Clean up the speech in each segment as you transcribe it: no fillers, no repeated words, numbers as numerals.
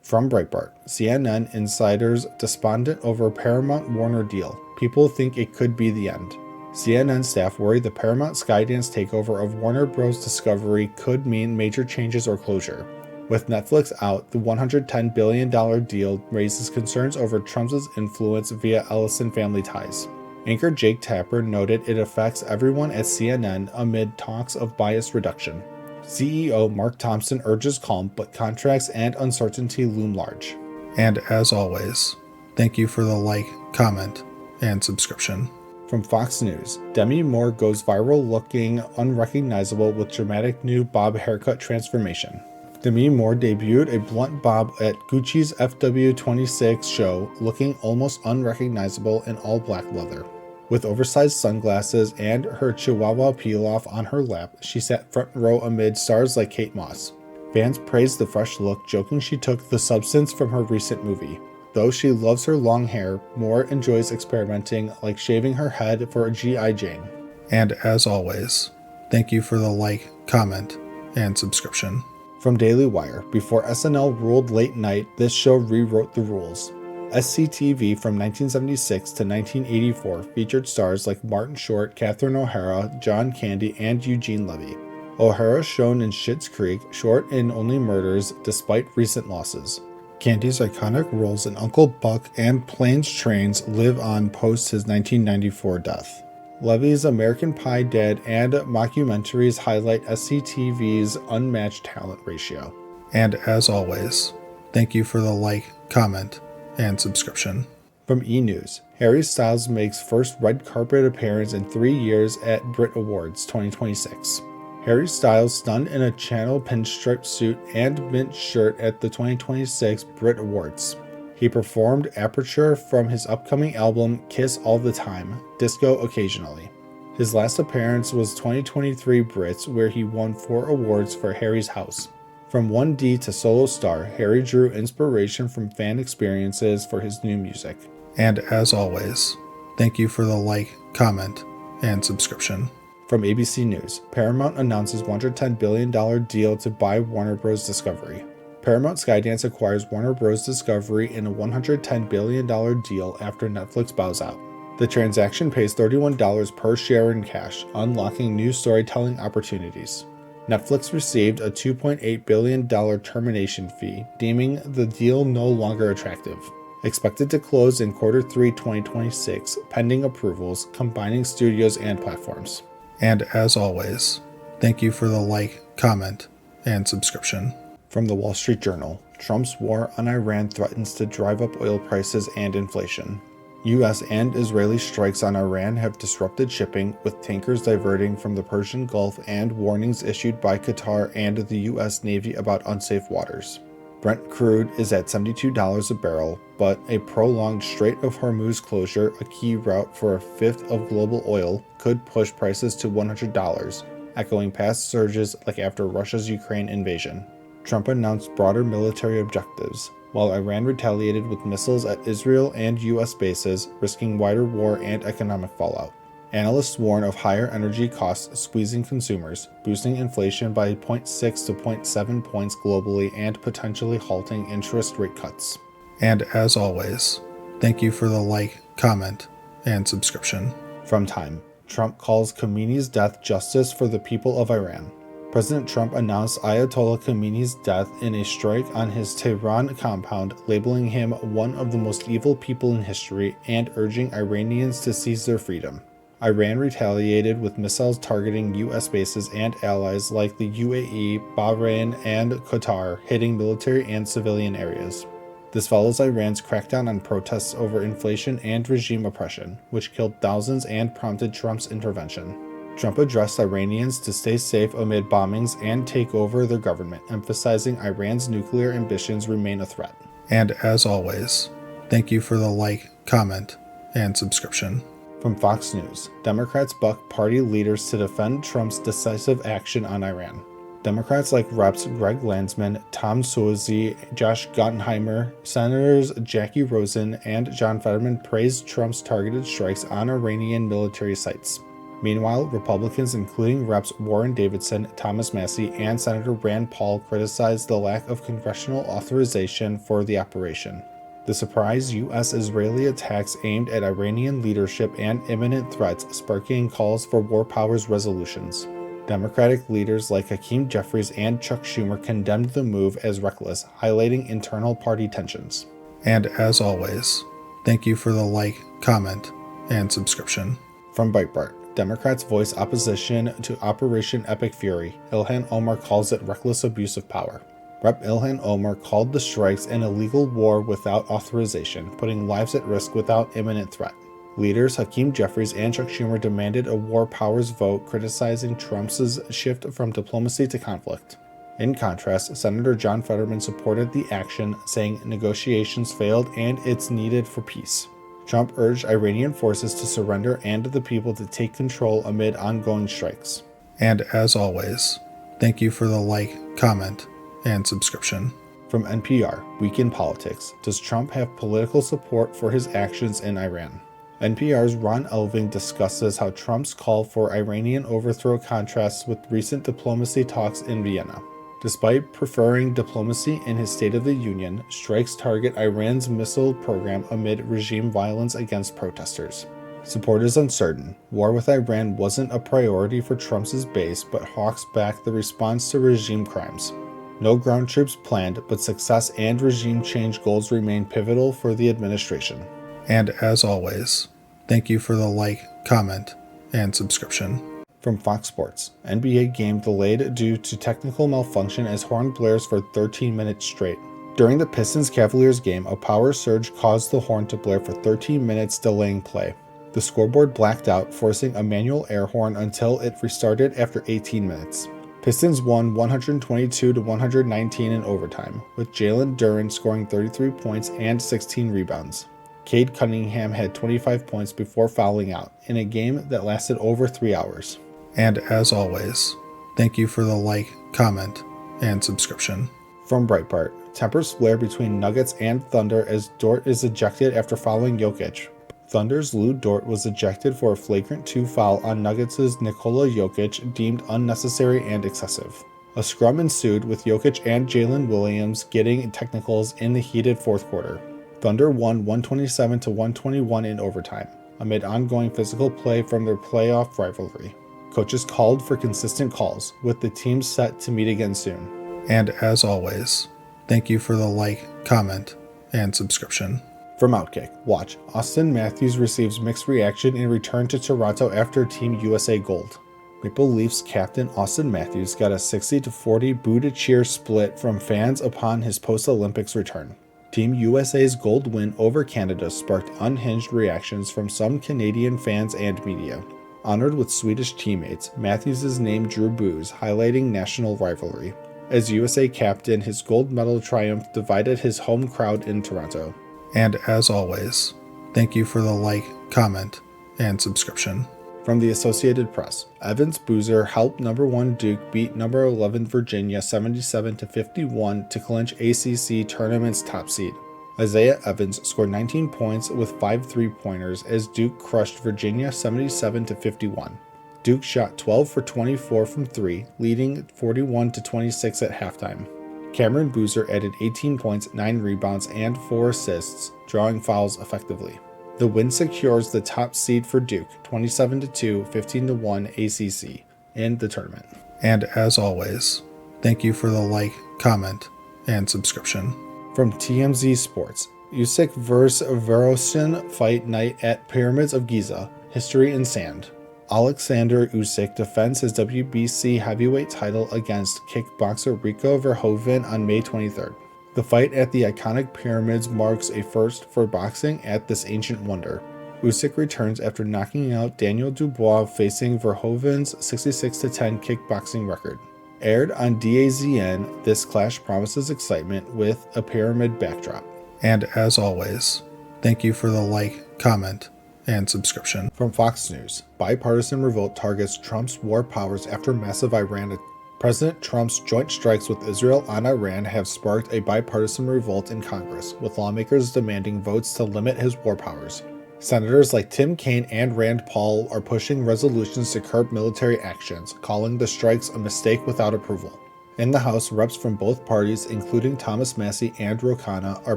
From Breitbart, CNN insiders despondent over Paramount-Warner deal. People think it could be the end. CNN staff worry the Paramount Skydance takeover of Warner Bros. Discovery could mean major changes or closure. With Netflix out, the $110 billion deal raises concerns over Trump's influence via Ellison family ties. Anchor Jake Tapper noted it affects everyone at CNN amid talks of bias reduction. CEO Mark Thompson urges calm, but contracts and uncertainty loom large. And as always, thank you for the like, comment, and subscription. From Fox News, Demi Moore goes viral looking unrecognizable with dramatic new bob haircut transformation. Demi Moore debuted a blunt bob at Gucci's FW26 show, looking almost unrecognizable in all black leather. With oversized sunglasses and her chihuahua peel-off on her lap, she sat front row amid stars like Kate Moss. Fans praised the fresh look, joking she took the substance from her recent movie. Though she loves her long hair, Moore enjoys experimenting, like shaving her head for a G.I. Jane. And as always, thank you for the like, comment, and subscription. From Daily Wire, before SNL ruled late night, this show rewrote the rules. SCTV from 1976 to 1984 featured stars like Martin Short, Catherine O'Hara, John Candy, and Eugene Levy. O'Hara shown in Schitt's Creek, Short in Only Murders, despite recent losses. Candy's iconic roles in Uncle Buck and Planes Trains live on post his 1994 death. Levy's American Pie Dad and mockumentaries highlight SCTV's unmatched talent ratio. And as always, thank you for the like, comment, and subscription. From E! News, Harry Styles makes first red carpet appearance in 3 years at Brit Awards 2026. Harry Styles stunned in a Channel pinstripe suit and mint shirt at the 2026 Brit Awards. He performed Aperture from his upcoming album Kiss All the Time, Disco Occasionally. His last appearance was 2023 Brits, where he won 4 awards for Harry's House. From 1D to solo star, Harry drew inspiration from fan experiences for his new music. And as always, thank you for the like, comment, and subscription. From ABC News, Paramount announces $110 billion deal to buy Warner Bros. Discovery. Paramount Skydance acquires Warner Bros. Discovery in a $110 billion deal after Netflix bows out. The transaction pays $31 per share in cash, unlocking new storytelling opportunities. Netflix received a $2.8 billion termination fee, deeming the deal no longer attractive. Expected to close in Q3 2026, pending approvals, combining studios and platforms. And as always, thank you for the like, comment, and subscription. From the Wall Street Journal, Trump's war on Iran threatens to drive up oil prices and inflation. U.S. and Israeli strikes on Iran have disrupted shipping, with tankers diverting from the Persian Gulf and warnings issued by Qatar and the U.S. Navy about unsafe waters. Brent crude is at $72 a barrel, but a prolonged Strait of Hormuz closure, a key route for a fifth of global oil, could push prices to $100, echoing past surges like after Russia's Ukraine invasion. Trump announced broader military objectives, while Iran retaliated with missiles at Israel and U.S. bases, risking wider war and economic fallout. Analysts warn of higher energy costs squeezing consumers, boosting inflation by 0.6 to 0.7 points globally and potentially halting interest rate cuts. And as always, thank you for the like, comment, and subscription. From Time, Trump calls Khomeini's death justice for the people of Iran. President Trump announced Ayatollah Khomeini's death in a strike on his Tehran compound, labeling him one of the most evil people in history and urging Iranians to seize their freedom. Iran retaliated with missiles targeting U.S. bases and allies like the UAE, Bahrain, and Qatar, hitting military and civilian areas. This follows Iran's crackdown on protests over inflation and regime oppression, which killed thousands and prompted Trump's intervention. Trump addressed Iranians to stay safe amid bombings and take over their government, emphasizing Iran's nuclear ambitions remain a threat. And as always, thank you for the like, comment, and subscription. From Fox News, Democrats buck party leaders to defend Trump's decisive action on Iran. Democrats like Reps Greg Landsman, Tom Suozzi, Josh Gottheimer, Senators Jackie Rosen, and John Fetterman praised Trump's targeted strikes on Iranian military sites. Meanwhile, Republicans including Reps Warren Davidson, Thomas Massie, and Senator Rand Paul criticized the lack of congressional authorization for the operation. The surprise U.S.-Israeli attacks aimed at Iranian leadership and imminent threats sparking calls for war powers resolutions. Democratic leaders like Hakeem Jeffries and Chuck Schumer condemned the move as reckless, highlighting internal party tensions. And as always, thank you for the like, comment, and subscription. From Breitbart, Democrats voice opposition to Operation Epic Fury. Ilhan Omar calls it reckless abuse of power. Rep. Ilhan Omar called the strikes an illegal war without authorization, putting lives at risk without imminent threat. Leaders Hakeem Jeffries and Chuck Schumer demanded a war powers vote, criticizing Trump's shift from diplomacy to conflict. In contrast, Senator John Fetterman supported the action, saying negotiations failed and it's needed for peace. Trump urged Iranian forces to surrender and the people to take control amid ongoing strikes. And as always, thank you for the like, comment, and subscription. From NPR, Week in Politics. Does Trump have political support for his actions in Iran? NPR's Ron Elving discusses how Trump's call for Iranian overthrow contrasts with recent diplomacy talks in Vienna. Despite preferring diplomacy in his State of the Union, strikes target Iran's missile program amid regime violence against protesters. Support is uncertain. War with Iran wasn't a priority for Trump's base, but hawks back the response to regime crimes. No ground troops planned, but success and regime change goals remain pivotal for the administration. And as always, thank you for the like, comment, and subscription. From Fox Sports, NBA game delayed due to technical malfunction as horn blares for 13 minutes straight. During the Pistons-Cavaliers game, a power surge caused the horn to blare for 13 minutes, delaying play. The scoreboard blacked out, forcing a manual air horn until it restarted after 18 minutes. Pistons won 122-119 in overtime, with Jalen Duren scoring 33 points and 16 rebounds. Cade Cunningham had 25 points before fouling out, in a game that lasted over 3 hours. And as always, thank you for the like, comment, and subscription. From Breitbart, tempers flare between Nuggets and Thunder as Dort is ejected after fouling Jokic. Thunder's Lou Dort was ejected for a flagrant 2 foul on Nuggets' Nikola Jokic, deemed unnecessary and excessive. A scrum ensued, with Jokic and Jalen Williams getting technicals in the heated fourth quarter. Thunder won 127-121 in overtime, amid ongoing physical play from their playoff rivalry. Coaches called for consistent calls, with the team set to meet again soon. And as always, thank you for the like, comment, and subscription. From Outkick, watch, Austin Matthews receives mixed reaction in return to Toronto after Team USA gold. Maple Leafs captain Austin Matthews got a 60-40 boo-to-cheer split from fans upon his post-Olympics return. Team USA's gold win over Canada sparked unhinged reactions from some Canadian fans and media. Honored with Swedish teammates, Matthews' name drew boos, highlighting national rivalry. As USA captain, his gold medal triumph divided his home crowd in Toronto. And as always, thank you for the like, comment, and subscription. From the Associated Press, Evans Boozer helped number 1 Duke beat number 11 Virginia 77-51 to clinch ACC tournament's top seed. Isaiah Evans scored 19 points with 5 3-pointers as Duke crushed Virginia 77-51. Duke shot 12 for 24 from 3, leading 41-26 at halftime. Cameron Boozer added 18 points, 9 rebounds, and 4 assists, drawing fouls effectively. The win secures the top seed for Duke, 27-2, 15-1 ACC, in the tournament. And as always, thank you for the like, comment, and subscription. From TMZ Sports, Usyk vs. Veroshin fight night at Pyramids of Giza, history in sand. Alexander Usyk defends his WBC heavyweight title against kickboxer Rico Verhoeven on May 23rd. The fight at the iconic pyramids marks a first for boxing at this ancient wonder. Usyk returns after knocking out Daniel Dubois, facing Verhoeven's 66-10 kickboxing record. Aired on DAZN, this clash promises excitement with a pyramid backdrop. And as always, thank you for the like, comment, and subscription. From Fox News, bipartisan revolt targets Trump's war powers after massive Iran attack. President Trump's joint strikes with Israel on Iran have sparked a bipartisan revolt in Congress, with lawmakers demanding votes to limit his war powers. Senators like Tim Kaine and Rand Paul are pushing resolutions to curb military actions, calling the strikes a mistake without approval. In the House, reps from both parties, including Thomas Massie and Ro Khanna, are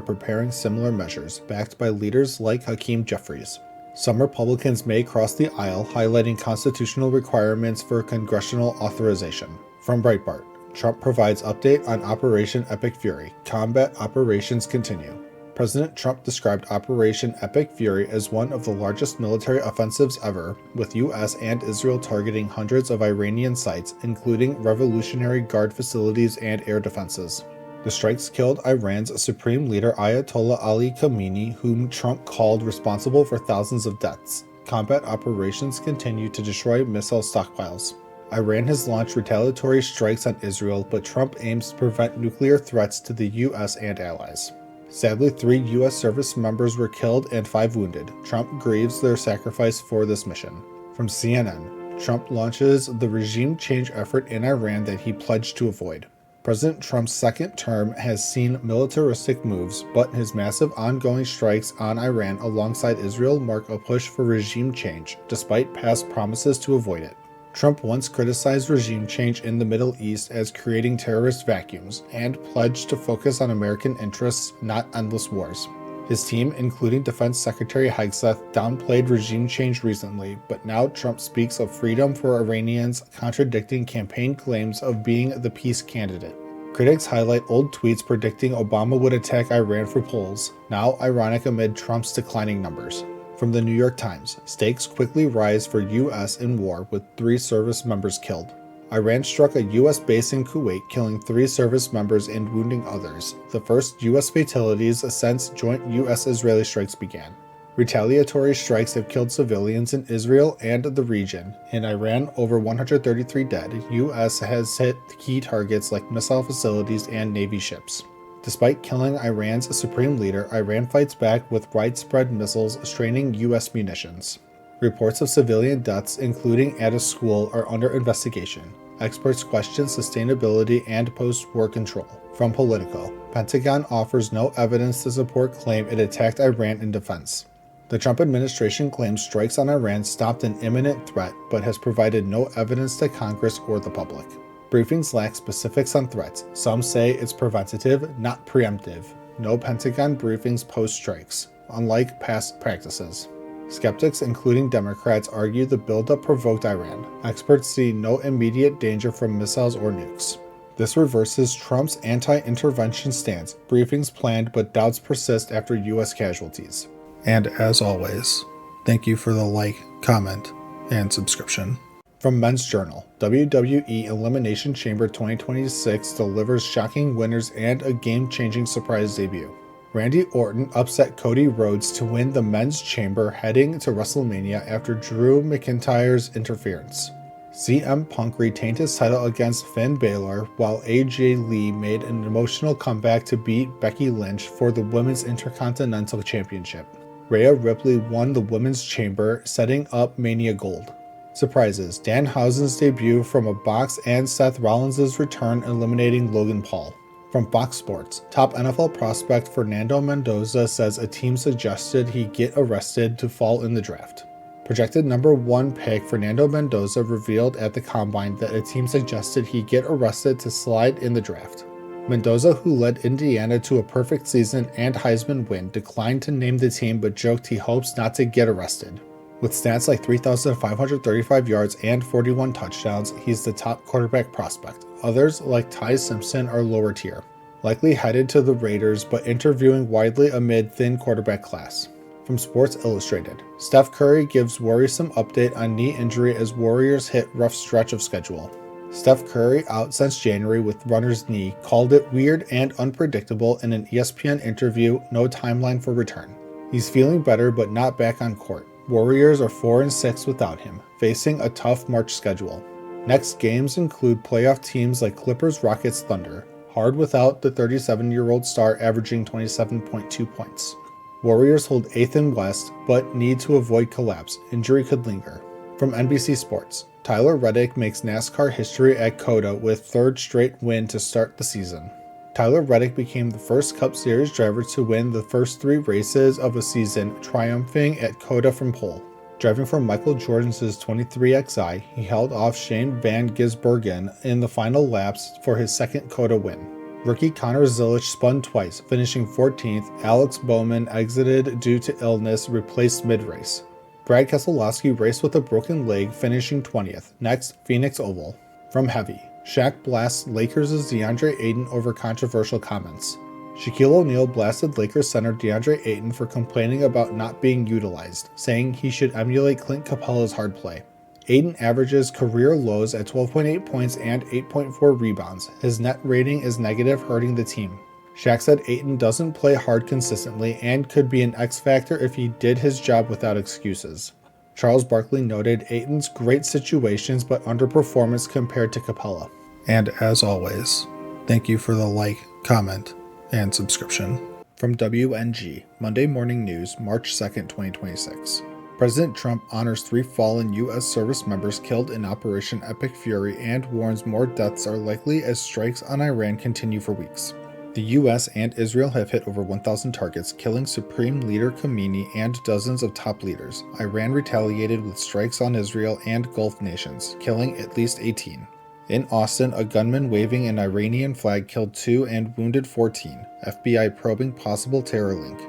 preparing similar measures, backed by leaders like Hakeem Jeffries. Some Republicans may cross the aisle, highlighting constitutional requirements for congressional authorization. From Breitbart, Trump provides update on Operation Epic Fury. Combat operations continue. President Trump described Operation Epic Fury as one of the largest military offensives ever, with U.S. and Israel targeting hundreds of Iranian sites, including Revolutionary Guard facilities and air defenses. The strikes killed Iran's supreme leader Ayatollah Ali Khamenei, whom Trump called responsible for thousands of deaths. Combat operations continue to destroy missile stockpiles. Iran has launched retaliatory strikes on Israel, but Trump aims to prevent nuclear threats to the U.S. and allies. Sadly, 3 U.S. service members were killed and 5 wounded. Trump grieves their sacrifice for this mission. From CNN, Trump launches the regime change effort in Iran that he pledged to avoid. President Trump's second term has seen militaristic moves, but his massive ongoing strikes on Iran alongside Israel mark a push for regime change, despite past promises to avoid it. Trump once criticized regime change in the Middle East as creating terrorist vacuums, and pledged to focus on American interests, not endless wars. His team, including Defense Secretary Hegseth, downplayed regime change recently, but now Trump speaks of freedom for Iranians, contradicting campaign claims of being the peace candidate. Critics highlight old tweets predicting Obama would attack Iran for polls, now ironic amid Trump's declining numbers. From the New York Times, stakes quickly rise for U.S. in war with 3 service members killed. Iran struck a U.S. base in Kuwait, killing 3 service members and wounding others, the first U.S. fatalities since joint U.S.-Israeli strikes began. Retaliatory strikes have killed civilians in Israel and the region. In Iran, over 133 dead. U.S. has hit key targets like missile facilities and Navy ships. Despite killing Iran's supreme leader, Iran fights back with widespread missiles straining U.S. munitions. Reports of civilian deaths, including at a school, are under investigation. Experts question sustainability and post-war control. From Politico, Pentagon offers no evidence to support claim it attacked Iran in defense. The Trump administration claims strikes on Iran stopped an imminent threat, but has provided no evidence to Congress or the public. Briefings lack specifics on threats. Some say it's preventative, not preemptive. No Pentagon briefings post strikes, unlike past practices. Skeptics, including Democrats, argue the buildup provoked Iran. Experts see no immediate danger from missiles or nukes. This reverses Trump's anti-intervention stance. Briefings planned, but doubts persist after U.S. casualties. And as always, thank you for the like, comment, and subscription. From Men's Journal, WWE Elimination Chamber 2026 delivers shocking winners and a game-changing surprise debut. Randy Orton upset Cody Rhodes to win the Men's Chamber heading to WrestleMania after Drew McIntyre's interference. CM Punk retained his title against Finn Balor, while AJ Lee made an emotional comeback to beat Becky Lynch for the Women's Intercontinental Championship. Rhea Ripley won the Women's Chamber, setting up Mania Gold. Surprises: Danhausen's debut from a box and Seth Rollins' return eliminating Logan Paul. From Fox Sports, top NFL prospect Fernando Mendoza says a team suggested he get arrested to fall in the draft. Projected number 1 pick Fernando Mendoza revealed at the Combine that a team suggested he get arrested to slide in the draft. Mendoza, who led Indiana to a perfect season and Heisman win, declined to name the team but joked he hopes not to get arrested. With stats like 3,535 yards and 41 touchdowns, he's the top quarterback prospect. Others, like Ty Simpson, are lower tier, likely headed to the Raiders but interviewing widely amid thin quarterback class. From Sports Illustrated, Steph Curry gives worrisome update on knee injury as Warriors hit rough stretch of schedule. Steph Curry, out since January with runner's knee, called it weird and unpredictable in an ESPN interview, no timeline for return. He's feeling better but not back on court. Warriors are 4-6 without him, facing a tough March schedule. Next games include playoff teams like Clippers, Rockets, Thunder. Hard without the 37-year-old star averaging 27.2 points. Warriors hold 8th in West, but need to avoid collapse. Injury could linger. From NBC Sports, Tyler Reddick makes NASCAR history at COTA with 3rd straight win to start the season. Tyler Reddick became the first Cup Series driver to win the first 3 races of a season, triumphing at COTA from pole. Driving for Michael Jordan's 23XI, he held off Shane Van Gisbergen in the final laps for his second COTA win. Rookie Connor Zilich spun twice, finishing 14th. Alex Bowman exited due to illness, replaced mid-race. Brad Keselowski raced with a broken leg, finishing 20th. Next, Phoenix Oval. From Heavy, Shaq blasts Lakers' DeAndre Ayton over controversial comments. Shaquille O'Neal blasted Lakers center DeAndre Ayton for complaining about not being utilized, saying he should emulate Clint Capella's hard play. Ayton averages career lows at 12.8 points and 8.4 rebounds. His net rating is negative, hurting the team. Shaq said Ayton doesn't play hard consistently and could be an X factor if he did his job without excuses. Charles Barkley noted Ayton's great situations but underperformance compared to Capella. And as always, thank you for the like, comment, and subscription. From WNG, Monday Morning News, March 2nd, 2026. President Trump honors 3 fallen U.S. service members killed in Operation Epic Fury and warns more deaths are likely as strikes on Iran continue for weeks. The U.S. and Israel have hit over 1,000 targets, killing Supreme Leader Khamenei and dozens of top leaders. Iran retaliated with strikes on Israel and Gulf nations, killing at least 18. In Austin, a gunman waving an Iranian flag killed 2 and wounded 14. FBI probing possible terror link.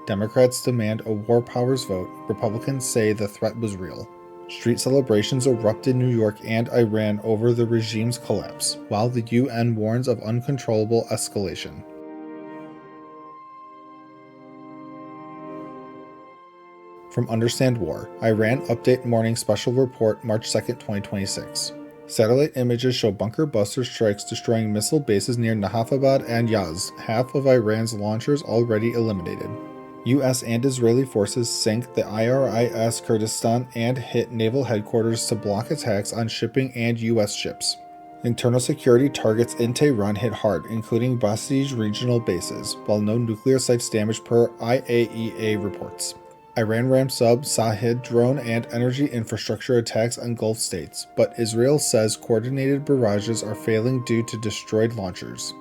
Democrats demand a war powers vote. Republicans say the threat was real. Street celebrations erupt in New York and Iran over the regime's collapse, while the UN warns of uncontrollable escalation. From Understand War, Iran Update Morning Special Report, March 2nd, 2026. Satellite images show bunker buster strikes destroying missile bases near Nahavabad and Yazd, half of Iran's launchers already eliminated. U.S. and Israeli forces sank the IRIS Kurdistan and hit naval headquarters to block attacks on shipping and U.S. ships. Internal security targets in Tehran hit hard, including Basij regional bases, while no nuclear sites damaged per IAEA reports. Iran ramps up Shahid drone and energy infrastructure attacks on Gulf states, but Israel says coordinated barrages are failing due to destroyed launchers.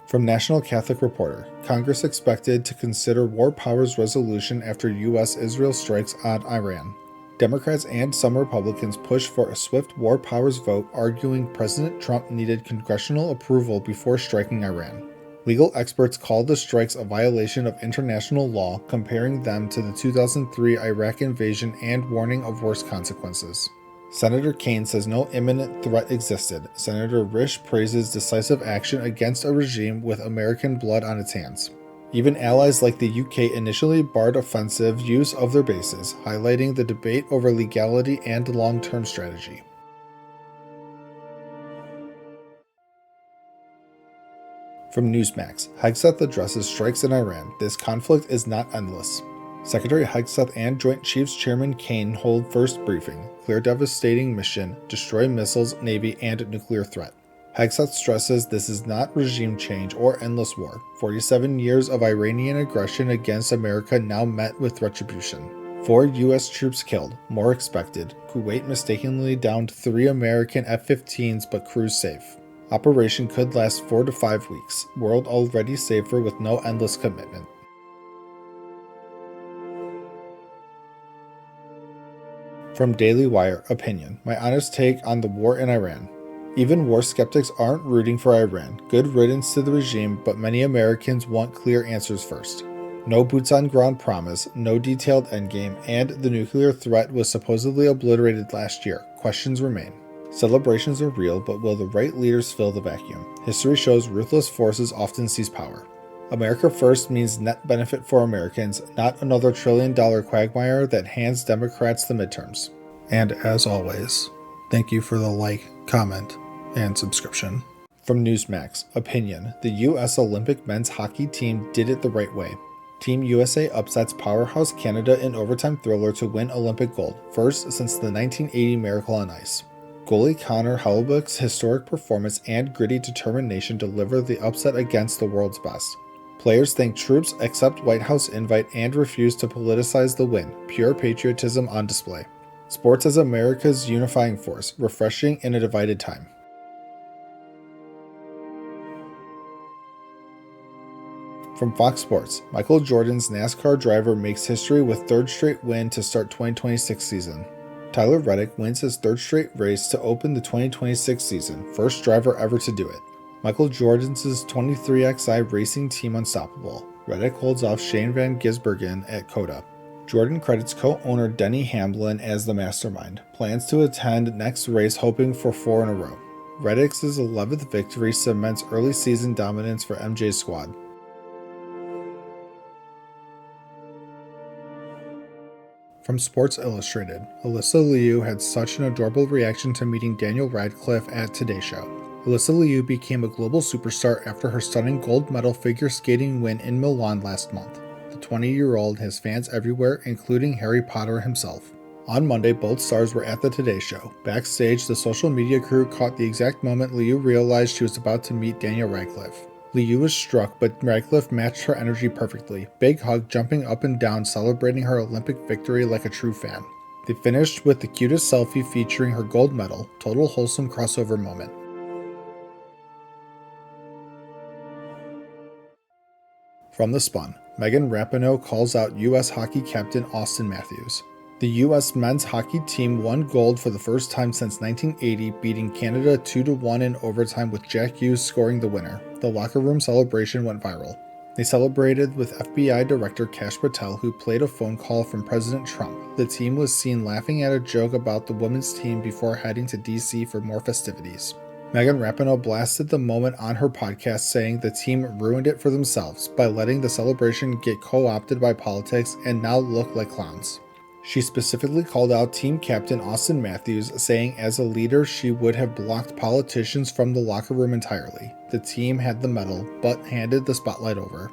From National Catholic Reporter, Congress expected to consider war powers resolution after U.S.-Israel strikes on Iran. Democrats and some Republicans pushed for a swift war powers vote, arguing President Trump needed congressional approval before striking Iran. Legal experts called the strikes a violation of international law, comparing them to the 2003 Iraq invasion and warning of worse consequences. Senator Kaine says no imminent threat existed. Senator Risch praises decisive action against a regime with American blood on its hands. Even allies like the UK initially barred offensive use of their bases, highlighting the debate over legality and long-term strategy. From Newsmax, Hegseth addresses strikes in Iran. This conflict is not endless. Secretary Hegseth and Joint Chiefs Chairman Kaine hold first briefing. Clear devastating mission, destroy missiles, navy, and nuclear threat. Hegseth stresses this is not regime change or endless war. 47 years of Iranian aggression against America now met with retribution. 4 U.S. troops killed, more expected. Kuwait mistakenly downed 3 American F-15s but crews safe. Operation could last 4 to 5 weeks. World already safer with no endless commitment. From Daily Wire Opinion, my honest take on the war in Iran. Even war skeptics aren't rooting for Iran. Good riddance to the regime, but many Americans want clear answers first. No boots on ground promise, no detailed endgame, and the nuclear threat was supposedly obliterated last year. Questions remain. Celebrations are real, but will the right leaders fill the vacuum? History shows ruthless forces often seize power. America first means net benefit for Americans, not another trillion-dollar quagmire that hands Democrats the midterms. And as always, thank you for the like, comment, and subscription. From Newsmax, Opinion, the U.S. Olympic men's hockey team did it the right way. Team USA upsets powerhouse Canada in overtime thriller to win Olympic gold, first since the 1980 Miracle on Ice. Goalie Connor Hellebuyck's historic performance and gritty determination deliver the upset against the world's best. Players thank troops, accept White House invite, and refuse to politicize the win. Pure patriotism on display. Sports as America's unifying force, refreshing in a divided time. From Fox Sports, Michael Jordan's NASCAR driver makes history with third straight win to start 2026 season. Tyler Reddick wins his third straight race to open the 2026 season, first driver ever to do it. Michael Jordan's 23XI racing team unstoppable. Reddick holds off Shane Van Gisbergen at COTA. Jordan credits co-owner Denny Hamlin as the mastermind. Plans to attend next race hoping for 4 in a row. Reddick's 11th victory cements early season dominance for MJ's squad. From Sports Illustrated, Alyssa Liu had such an adorable reaction to meeting Daniel Radcliffe at Today Show. Alyssa Liu became a global superstar after her stunning gold medal figure skating win in Milan last month. The 20-year-old has fans everywhere, including Harry Potter himself. On Monday, both stars were at the Today Show. Backstage, the social media crew caught the exact moment Liu realized she was about to meet Daniel Radcliffe. Liu was struck, but Radcliffe matched her energy perfectly. Big hug, jumping up and down, celebrating her Olympic victory like a true fan. They finished with the cutest selfie featuring her gold medal. Total wholesome crossover moment. From The Spun, Megan Rapinoe calls out U.S. hockey captain Austin Matthews. The U.S. men's hockey team won gold for the first time since 1980, beating Canada 2-1 in overtime with Jack Hughes scoring the winner. The locker room celebration went viral. They celebrated with FBI Director Kash Patel, who played a phone call from President Trump. The team was seen laughing at a joke about the women's team before heading to D.C. for more festivities. Megan Rapinoe blasted the moment on her podcast, saying the team ruined it for themselves by letting the celebration get co-opted by politics and now look like clowns. She specifically called out team captain Austin Matthews, saying as a leader she would have blocked politicians from the locker room entirely. The team had the medal, but handed the spotlight over.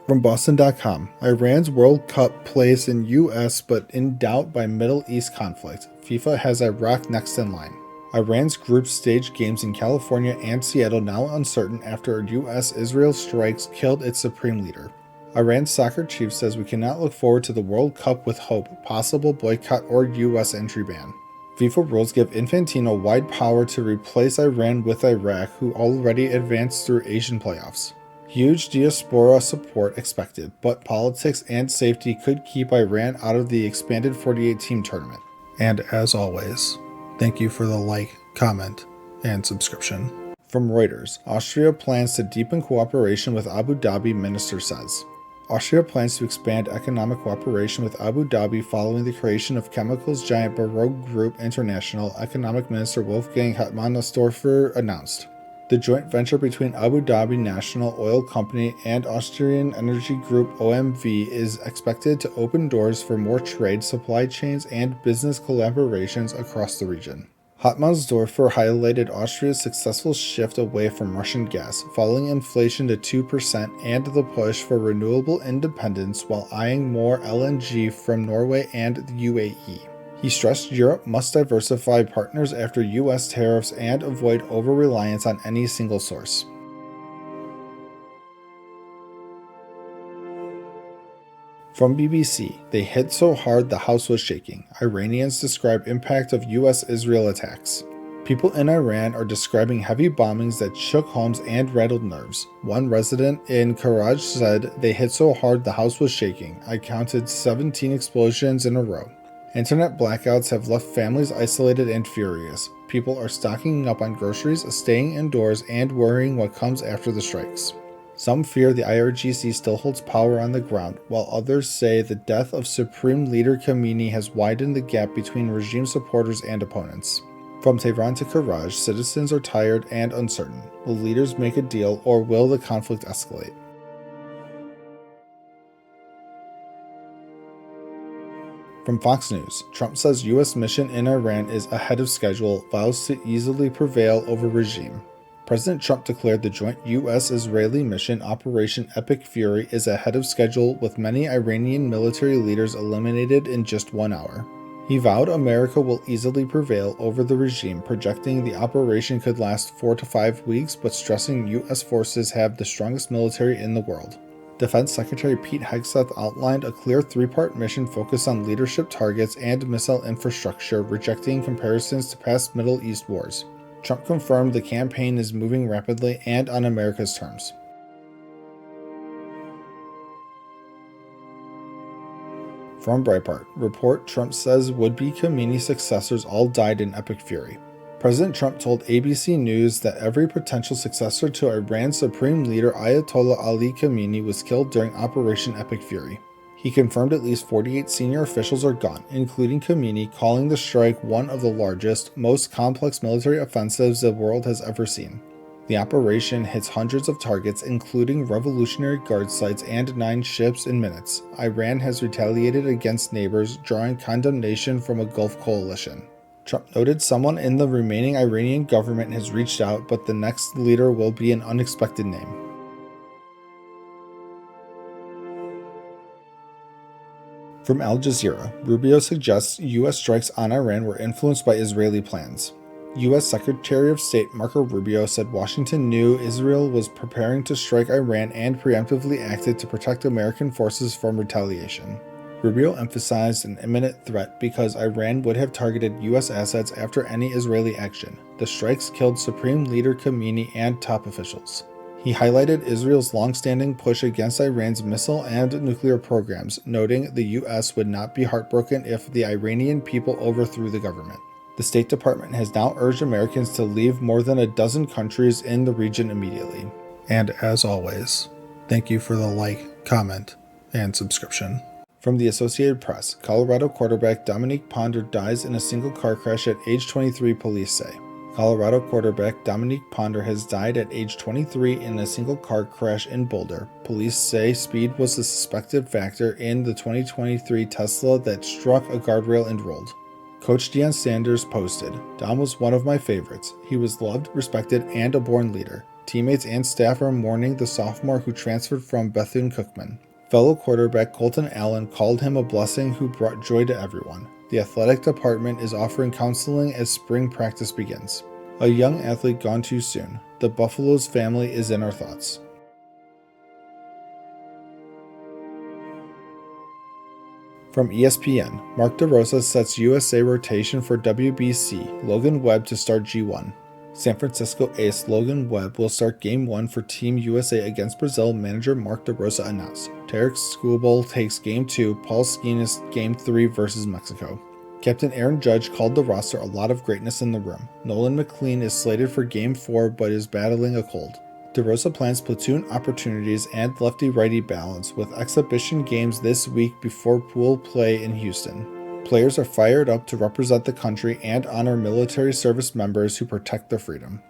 From Boston.com, Iran's World Cup place in U.S. but in doubt by Middle East conflict. FIFA has Iraq next in line. Iran's group stage games in California and Seattle now uncertain after U.S.-Israel strikes killed its supreme leader. Iran's soccer chief says we cannot look forward to the World Cup with hope, possible boycott or U.S. entry ban. FIFA rules give Infantino wide power to replace Iran with Iraq, who already advanced through Asian playoffs. Huge diaspora support expected, but politics and safety could keep Iran out of the expanded 48-team tournament. And as always, thank you for the like, comment, and subscription. From Reuters, Austria plans to deepen cooperation with Abu Dhabi, minister says. Austria plans to expand economic cooperation with Abu Dhabi following the creation of chemicals giant Baroque Group International, Economic Minister Wolfgang Hartmann-Storfer announced. The joint venture between Abu Dhabi National Oil Company and Austrian energy group OMV is expected to open doors for more trade, supply chains, and business collaborations across the region. Hartmann-Storfer highlighted Austria's successful shift away from Russian gas, falling inflation to 2%, and the push for renewable independence while eyeing more LNG from Norway and the UAE. He stressed Europe must diversify partners after U.S. tariffs and avoid over-reliance on any single source. From BBC, they hit so hard the house was shaking. Iranians describe impact of U.S.-Israel attacks. People in Iran are describing heavy bombings that shook homes and rattled nerves. One resident in Karaj said, "They hit so hard the house was shaking. I counted 17 explosions in a row." Internet blackouts have left families isolated and furious. People are stocking up on groceries, staying indoors, and worrying what comes after the strikes. Some fear the IRGC still holds power on the ground, while others say the death of Supreme Leader Khamenei has widened the gap between regime supporters and opponents. From Tehran to Karaj, citizens are tired and uncertain. Will leaders make a deal, or will the conflict escalate? From Fox News, Trump says U.S. mission in Iran is ahead of schedule, vows to easily prevail over regime. President Trump declared the joint U.S.-Israeli mission Operation Epic Fury is ahead of schedule, with many Iranian military leaders eliminated in just 1 hour. He vowed America will easily prevail over the regime, projecting the operation could last 4 to 5 weeks, but stressing U.S. forces have the strongest military in the world. Defense Secretary Pete Hegseth outlined a clear three-part mission focused on leadership targets and missile infrastructure, rejecting comparisons to past Middle East wars. Trump confirmed the campaign is moving rapidly and on America's terms. From Breitbart, report Trump says would-be Khamenei successors all died in epic fury. President Trump told ABC News that every potential successor to Iran's Supreme Leader Ayatollah Ali Khamenei was killed during Operation Epic Fury. He confirmed at least 48 senior officials are gone, including Khamenei, calling the strike one of the largest, most complex military offensives the world has ever seen. The operation hits hundreds of targets, including Revolutionary Guard sites and 9 ships in minutes. Iran has retaliated against neighbors, drawing condemnation from a Gulf coalition. Trump noted someone in the remaining Iranian government has reached out, but the next leader will be an unexpected name. From Al Jazeera, Rubio suggests U.S. strikes on Iran were influenced by Israeli plans. U.S. Secretary of State Marco Rubio said Washington knew Israel was preparing to strike Iran and preemptively acted to protect American forces from retaliation. Rubio emphasized an imminent threat because Iran would have targeted U.S. assets after any Israeli action. The strikes killed Supreme Leader Khamenei and top officials. He highlighted Israel's long-standing push against Iran's missile and nuclear programs, noting the U.S. would not be heartbroken if the Iranian people overthrew the government. The State Department has now urged Americans to leave more than a dozen countries in the region immediately. And as always, thank you for the like, comment, and subscription. From the Associated Press, Colorado quarterback Dominique Ponder dies in a single car crash at age 23, police say. Colorado quarterback Dominique Ponder has died at age 23 in a single car crash in Boulder. Police say speed was the suspected factor in the 2023 Tesla that struck a guardrail and rolled. Coach Deion Sanders posted, "Dom was one of my favorites. He was loved, respected, and a born leader. Teammates and staff are mourning the sophomore who transferred from Bethune-Cookman." Fellow quarterback Colton Allen called him a blessing who brought joy to everyone. The athletic department is offering counseling as spring practice begins. A young athlete gone too soon. The Buffaloes family is in our thoughts. From ESPN, Mark DeRosa sets USA rotation for WBC, Logan Webb to start G1. San Francisco ace Logan Webb will start Game 1 for Team USA against Brazil, manager Mark DeRosa announced. Tarek Skubal takes Game 2, Paul Skenes Game 3 versus Mexico. Captain Aaron Judge called the roster a lot of greatness in the room. Nolan McLean is slated for Game 4 but is battling a cold. DeRosa plans platoon opportunities and lefty-righty balance with exhibition games this week before pool play in Houston. Players are fired up to represent the country and honor military service members who protect their freedom.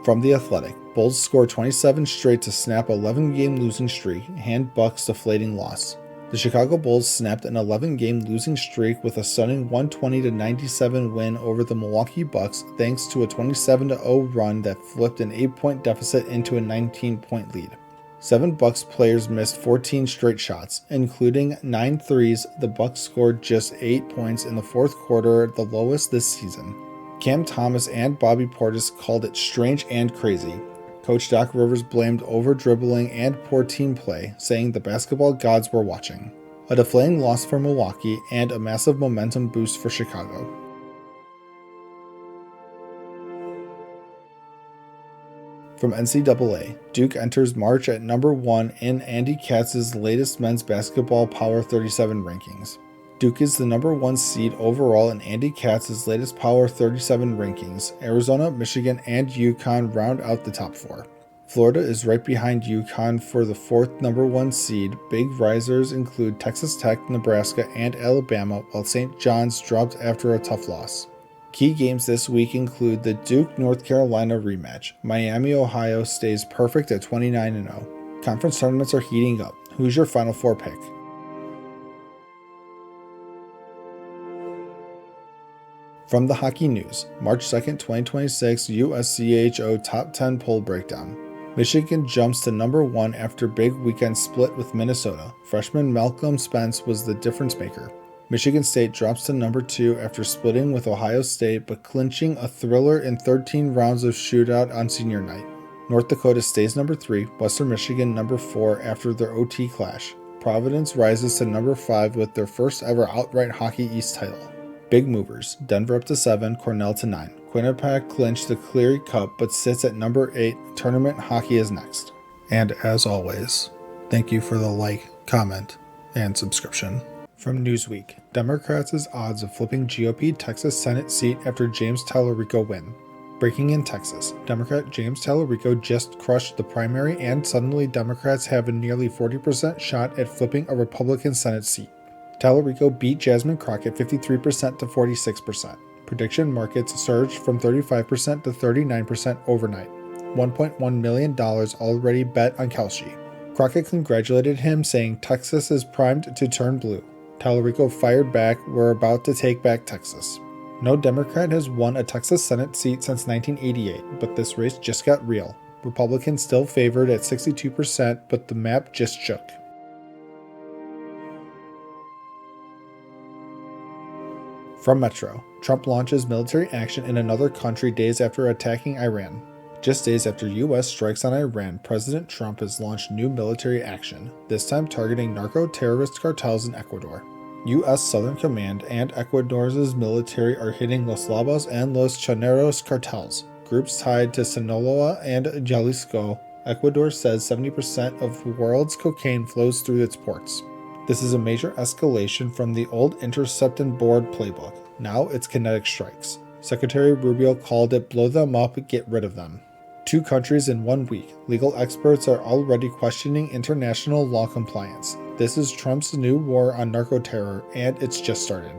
From The Athletic, Bulls score 27 straight to snap 11-game losing streak, hand Bucks deflating loss. The Chicago Bulls snapped an 11-game losing streak with a stunning 120-97 win over the Milwaukee Bucks thanks to a 27-0 run that flipped an 8-point deficit into a 19-point lead. 7 Bucks players missed 14 straight shots, including 9 threes. The Bucks scored just 8 points in the fourth quarter, the lowest this season. Cam Thomas and Bobby Portis called it strange and crazy. Coach Doc Rivers blamed over-dribbling and poor team play, saying the basketball gods were watching. A deflating loss for Milwaukee and a massive momentum boost for Chicago. From NCAA, Duke enters March at number 1 in Andy Katz's latest men's basketball Power 37 rankings. Duke is the number 1 seed overall in Andy Katz's latest Power 37 rankings. Arizona, Michigan, and UConn round out the top 4. Florida is right behind UConn for the 4th number 1 seed. Big risers include Texas Tech, Nebraska, and Alabama, while St. John's dropped after a tough loss. Key games this week include the Duke-North Carolina rematch. Miami, Ohio stays perfect at 29-0. Conference tournaments are heating up. Who's your Final Four pick? From the Hockey News, March 2nd, 2026 USCHO Top 10 Poll Breakdown. Michigan jumps to number 1 after big weekend split with Minnesota. Freshman Malcolm Spence was the difference maker. Michigan State drops to number 2 after splitting with Ohio State but clinching a thriller in 13 rounds of shootout on senior night. North Dakota stays number 3, Western Michigan number 4 after their OT clash. Providence rises to number 5 with their first ever outright Hockey East title. Big movers, Denver up to 7, Cornell to 9. Quinnipiac clinched the Cleary Cup but sits at number 8, tournament hockey is next. And as always, thank you for the like, comment, and subscription. From Newsweek, Democrats' odds of flipping GOP Texas Senate seat after James Tallarico win. Breaking in Texas, Democrat James Tallarico just crushed the primary and suddenly Democrats have a nearly 40% shot at flipping a Republican Senate seat. Tallarico beat Jasmine Crockett 53% to 46%. Prediction markets surged from 35% to 39% overnight. $1.1 million already bet on Kelshi. Crockett congratulated him, saying Texas is primed to turn blue. Tallarico fired back, "We're about to take back Texas." No Democrat has won a Texas Senate seat since 1988, but this race just got real. Republicans still favored at 62%, but the map just shook. From Metro, Trump launches military action in another country days after attacking Iran. Just days after U.S. strikes on Iran, President Trump has launched new military action, this time targeting narco-terrorist cartels in Ecuador. U.S. Southern Command and Ecuador's military are hitting Los Labos and Los Choneros cartels, groups tied to Sinaloa and Jalisco. Ecuador says 70% of the world's cocaine flows through its ports. This is a major escalation from the old intercept and board playbook. Now it's kinetic strikes. Secretary Rubio called it blow them up, get rid of them. 2 countries in 1 week. Legal experts are already questioning international law compliance. This is Trump's new war on narco-terror, and it's just started.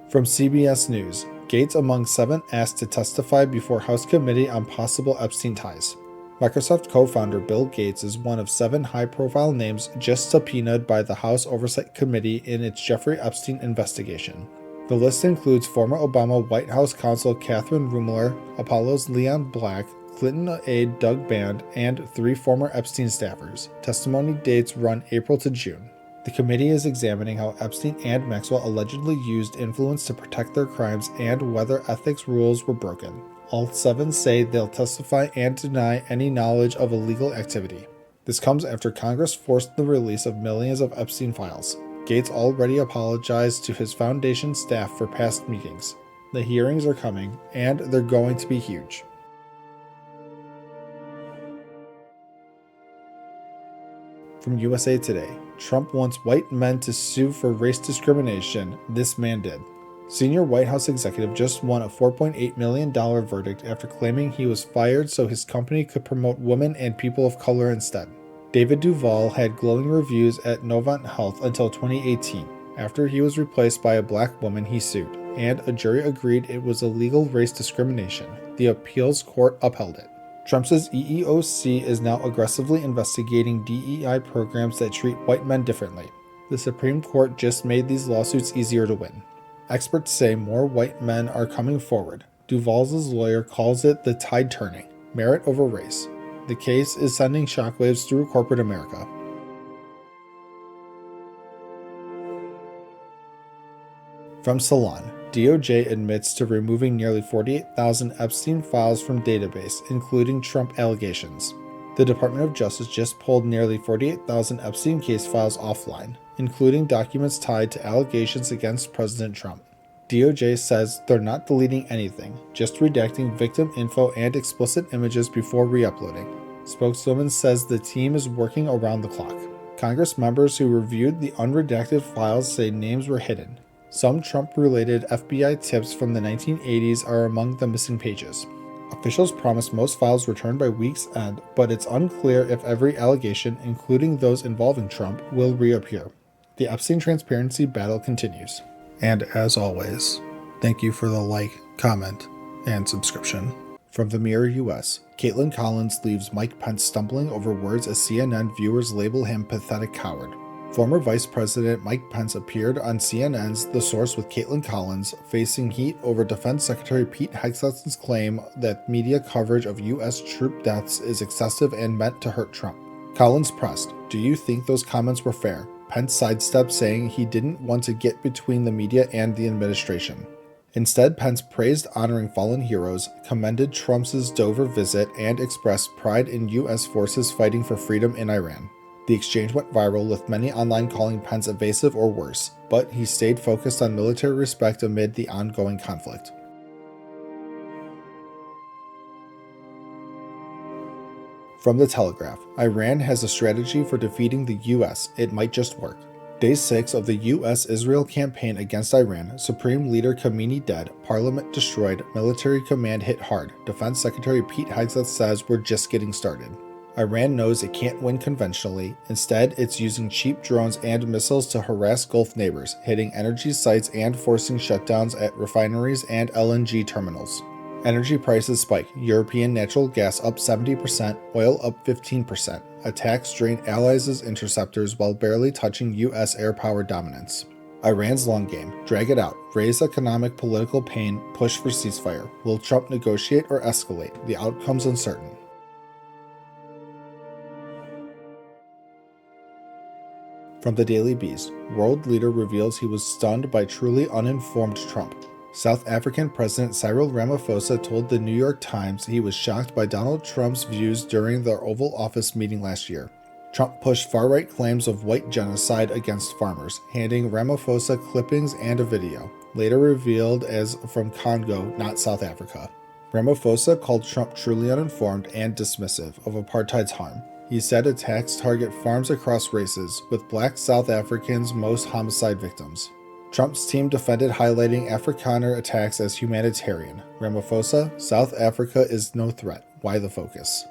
From CBS News, Gates among 7 asked to testify before House Committee on possible Epstein ties. Microsoft co-founder Bill Gates is one of 7 high-profile names just subpoenaed by the House Oversight Committee in its Jeffrey Epstein investigation. The list includes former Obama White House counsel Catherine Ruemmler, Apollo's Leon Black, Clinton aide Doug Band, and 3 former Epstein staffers. Testimony dates run April to June. The committee is examining how Epstein and Maxwell allegedly used influence to protect their crimes and whether ethics rules were broken. All 7 say they'll testify and deny any knowledge of illegal activity. This comes after Congress forced the release of millions of Epstein files. Gates already apologized to his foundation staff for past meetings. The hearings are coming, and they're going to be huge. From USA Today, Trump wants white men to sue for race discrimination. This man did. Senior White House executive just won a $4.8 million verdict after claiming he was fired so his company could promote women and people of color instead. David Duval had glowing reviews at Novant Health until 2018. After he was replaced by a black woman, he sued, and a jury agreed it was illegal race discrimination. The appeals court upheld it. Trump's EEOC is now aggressively investigating DEI programs that treat white men differently. The Supreme Court just made these lawsuits easier to win. Experts say more white men are coming forward. Duval's lawyer calls it the tide turning, merit over race. The case is sending shockwaves through corporate America. From Salon, DOJ admits to removing nearly 48,000 Epstein files from database, including Trump allegations. The Department of Justice just pulled nearly 48,000 Epstein case files offline, including documents tied to allegations against President Trump. DOJ says they're not deleting anything, just redacting victim info and explicit images before re-uploading. Spokeswoman says the team is working around the clock. Congress members who reviewed the unredacted files say names were hidden. Some Trump-related FBI tips from the 1980s are among the missing pages. Officials promise most files returned by week's end, but it's unclear if every allegation, including those involving Trump, will reappear. The Epstein transparency battle continues. And as always, thank you for the like, comment, and subscription. From the Mirror US, Caitlin Collins leaves Mike Pence stumbling over words as CNN viewers label him pathetic coward. Former Vice President Mike Pence appeared on CNN's The Source with Caitlin Collins, facing heat over Defense Secretary Pete Hegseth's claim that media coverage of U.S. troop deaths is excessive and meant to hurt Trump. Collins pressed, "Do you think those comments were fair?" Pence sidestepped, saying he didn't want to get between the media and the administration. Instead, Pence praised honoring fallen heroes, commended Trump's Dover visit, and expressed pride in U.S. forces fighting for freedom in Iran. The exchange went viral, with many online calling Pence evasive or worse, but he stayed focused on military respect amid the ongoing conflict. From The Telegraph, Iran has a strategy for defeating the U.S. It might just work. Day 6 of the U.S.-Israel campaign against Iran, Supreme Leader Khamenei dead, Parliament destroyed, military command hit hard. Defense Secretary Pete Hegseth says we're just getting started. Iran knows it can't win conventionally. Instead, it's using cheap drones and missiles to harass Gulf neighbors, hitting energy sites and forcing shutdowns at refineries and LNG terminals. Energy prices spike. European natural gas up 70%, oil up 15%. Attacks drain allies' interceptors while barely touching U.S. air power dominance. Iran's long game. Drag it out. Raise economic political pain. Push for ceasefire. Will Trump negotiate or escalate? The outcome's uncertain. From the Daily Beast, world leader reveals he was stunned by truly uninformed Trump. South African President Cyril Ramaphosa told the New York Times he was shocked by Donald Trump's views during the Oval Office meeting last year. Trump pushed far-right claims of white genocide against farmers, handing Ramaphosa clippings and a video, later revealed as from Congo, not South Africa. Ramaphosa called Trump truly uninformed and dismissive of apartheid's harm. He said attacks target farms across races, with black South Africans most homicide victims. Trump's team defended, highlighting Afrikaner attacks as humanitarian. Ramaphosa, South Africa is no threat. Why the focus?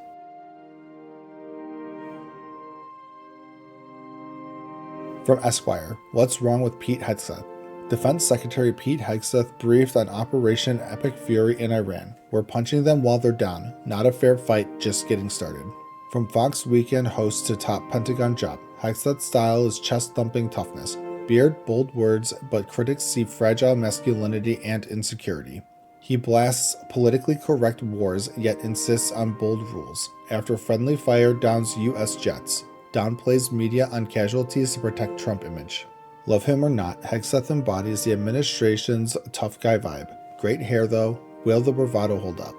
From Esquire, what's wrong with Pete Hegseth? Defense Secretary Pete Hegseth briefed on Operation Epic Fury in Iran. We're punching them while they're down. Not a fair fight, just getting started. From Fox Weekend host to top Pentagon job, Hegseth's style is chest-thumping toughness. Beard, bold words, but critics see fragile masculinity and insecurity. He blasts politically correct wars, yet insists on bold rules. After friendly fire downs U.S. jets, downplays media on casualties to protect Trump image. Love him or not, Hegseth embodies the administration's tough guy vibe. Great hair though, will the bravado hold up?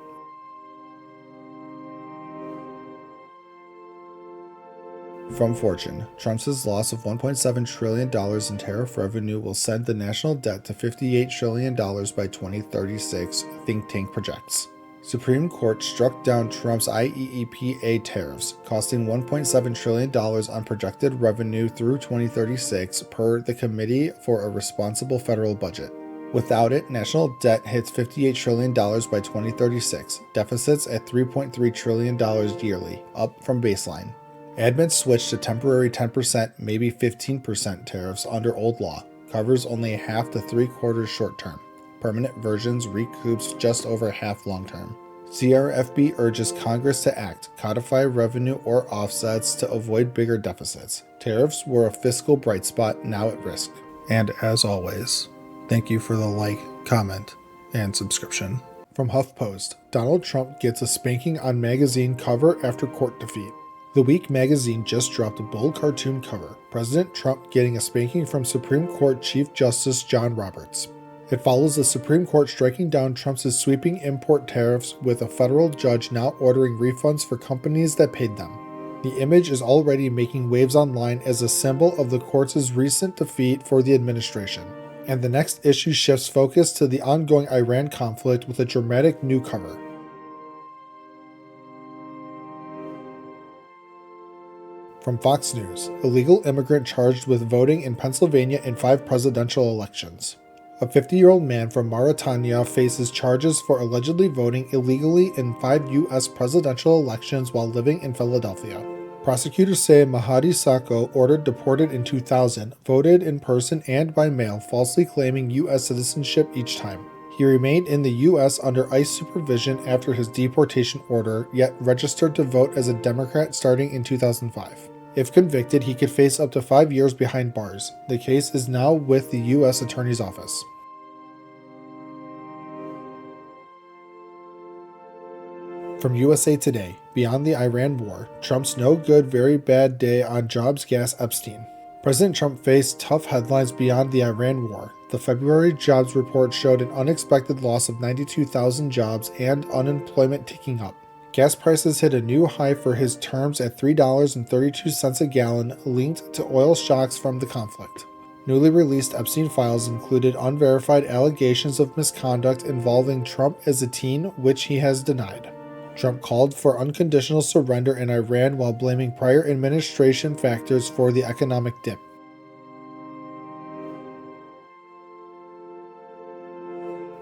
From Fortune, Trump's loss of $1.7 trillion in tariff revenue will send the national debt to $58 trillion by 2036, think tank projects. Supreme Court struck down Trump's IEEPA tariffs, costing $1.7 trillion on projected revenue through 2036 per the Committee for a Responsible Federal Budget. Without it, national debt hits $58 trillion by 2036, deficits at $3.3 trillion yearly, up from baseline. Admin switched to temporary 10%, maybe 15% tariffs under old law, covers only half to three-quarters short-term. Permanent versions recoups just over half long-term. CRFB urges Congress to act, codify revenue or offsets to avoid bigger deficits. Tariffs were a fiscal bright spot, now at risk. And as always, thank you for the like, comment, and subscription. From HuffPost, Donald Trump gets a spanking on magazine cover after court defeat. The Week magazine just dropped a bold cartoon cover, President Trump getting a spanking from Supreme Court Chief Justice John Roberts. It follows the Supreme Court striking down Trump's sweeping import tariffs, with a federal judge now ordering refunds for companies that paid them. The image is already making waves online as a symbol of the court's recent defeat for the administration. And the next issue shifts focus to the ongoing Iran conflict with a dramatic new cover. From Fox News, illegal immigrant charged with voting in Pennsylvania in 5 presidential elections. A 50-year-old man from Mauritania faces charges for allegedly voting illegally in 5 U.S. presidential elections while living in Philadelphia. Prosecutors say Mahdi Sacco, ordered deported in 2000, voted in person and by mail, falsely claiming U.S. citizenship each time. He remained in the U.S. under ICE supervision after his deportation order, yet registered to vote as a Democrat starting in 2005. If convicted, he could face up to 5 years behind bars. The case is now with the U.S. Attorney's Office. From USA Today, Beyond the Iran War, Trump's no good, very bad day on jobs gas Epstein. President Trump faced tough headlines beyond the Iran war. The February jobs report showed an unexpected loss of 92,000 jobs and unemployment ticking up. Gas prices hit a new high for his terms at $3.32 a gallon, linked to oil shocks from the conflict. Newly released Epstein files included unverified allegations of misconduct involving Trump as a teen, which he has denied. Trump called for unconditional surrender in Iran while blaming prior administration factors for the economic dip.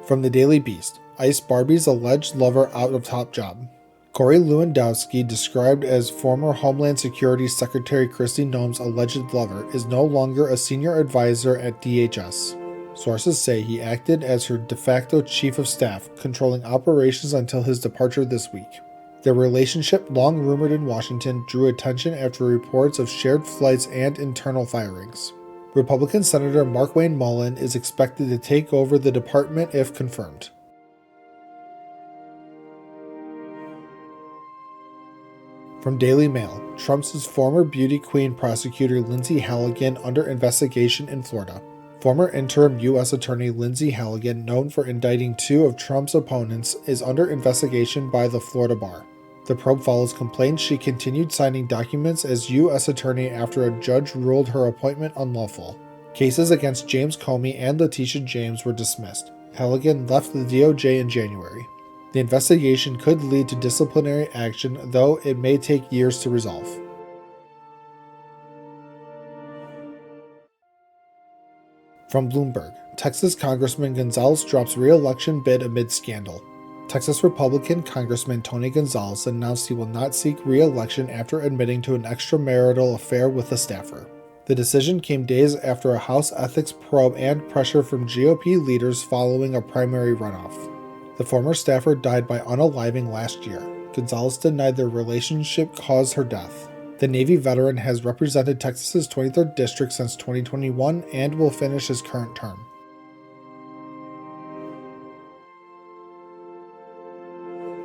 From the Daily Beast, ICE Barbie's alleged lover out of top job. Corey Lewandowski, described as former Homeland Security Secretary Kristi Noem's alleged lover, is no longer a senior advisor at DHS. Sources say he acted as her de facto chief of staff, controlling operations until his departure this week. Their relationship, long rumored in Washington, drew attention after reports of shared flights and internal firings. Republican Senator Markwayne Mullin is expected to take over the department if confirmed. From Daily Mail, Trump's former beauty queen prosecutor Lindsay Halligan under investigation in Florida. Former interim U.S. Attorney Lindsay Halligan, known for indicting two of Trump's opponents, is under investigation by the Florida bar. The probe follows complaints she continued signing documents as U.S. Attorney after a judge ruled her appointment unlawful. Cases against James Comey and Letitia James were dismissed. Halligan left the DOJ in January. The investigation could lead to disciplinary action, though it may take years to resolve. From Bloomberg, Texas Congressman Gonzalez drops re-election bid amid scandal. Texas Republican Congressman Tony Gonzalez announced he will not seek re-election after admitting to an extramarital affair with a staffer. The decision came days after a House ethics probe and pressure from GOP leaders following a primary runoff. The former staffer died by unaliving last year. Gonzalez denied their relationship caused her death. The Navy veteran has represented Texas's 23rd district since 2021 and will finish his current term.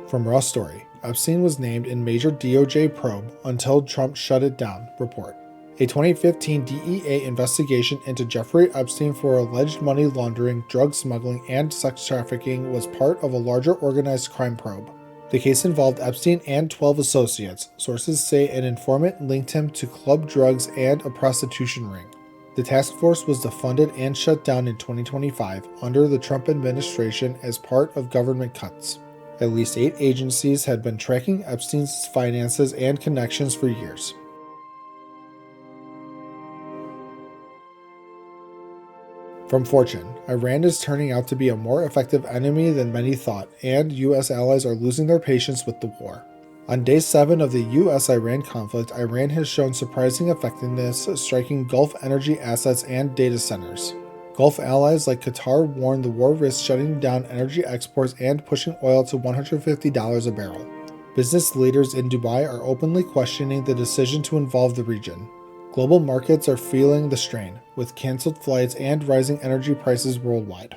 From Raw Story, Epstein was named in major DOJ probe until Trump shut it down, report. A 2015 DEA investigation into Jeffrey Epstein for alleged money laundering, drug smuggling, and sex trafficking was part of a larger organized crime probe. The case involved Epstein and 12 associates. Sources say an informant linked him to club drugs and a prostitution ring. The task force was defunded and shut down in 2025 under the Trump administration as part of government cuts. At least 8 agencies had been tracking Epstein's finances and connections for years. From Fortune, Iran is turning out to be a more effective enemy than many thought, and U.S. allies are losing their patience with the war. On day 7 of the U.S.-Iran conflict, Iran has shown surprising effectiveness, striking Gulf energy assets and data centers. Gulf allies like Qatar warned the war risks shutting down energy exports and pushing oil to $150 a barrel. Business leaders in Dubai are openly questioning the decision to involve the region. Global markets are feeling the strain, with canceled flights and rising energy prices worldwide.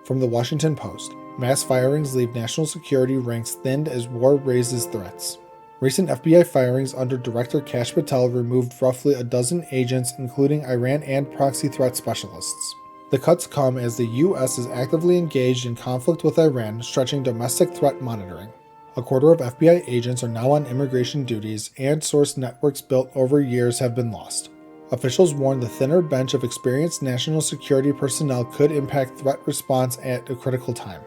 From the Washington Post, mass firings leave national security ranks thinned as war raises threats. Recent FBI firings under Director Kash Patel removed roughly a dozen agents, including Iran and proxy threat specialists. The cuts come as the U.S. is actively engaged in conflict with Iran, stretching domestic threat monitoring. A quarter of FBI agents are now on immigration duties, and source networks built over years have been lost. Officials warn the thinner bench of experienced national security personnel could impact threat response at a critical time.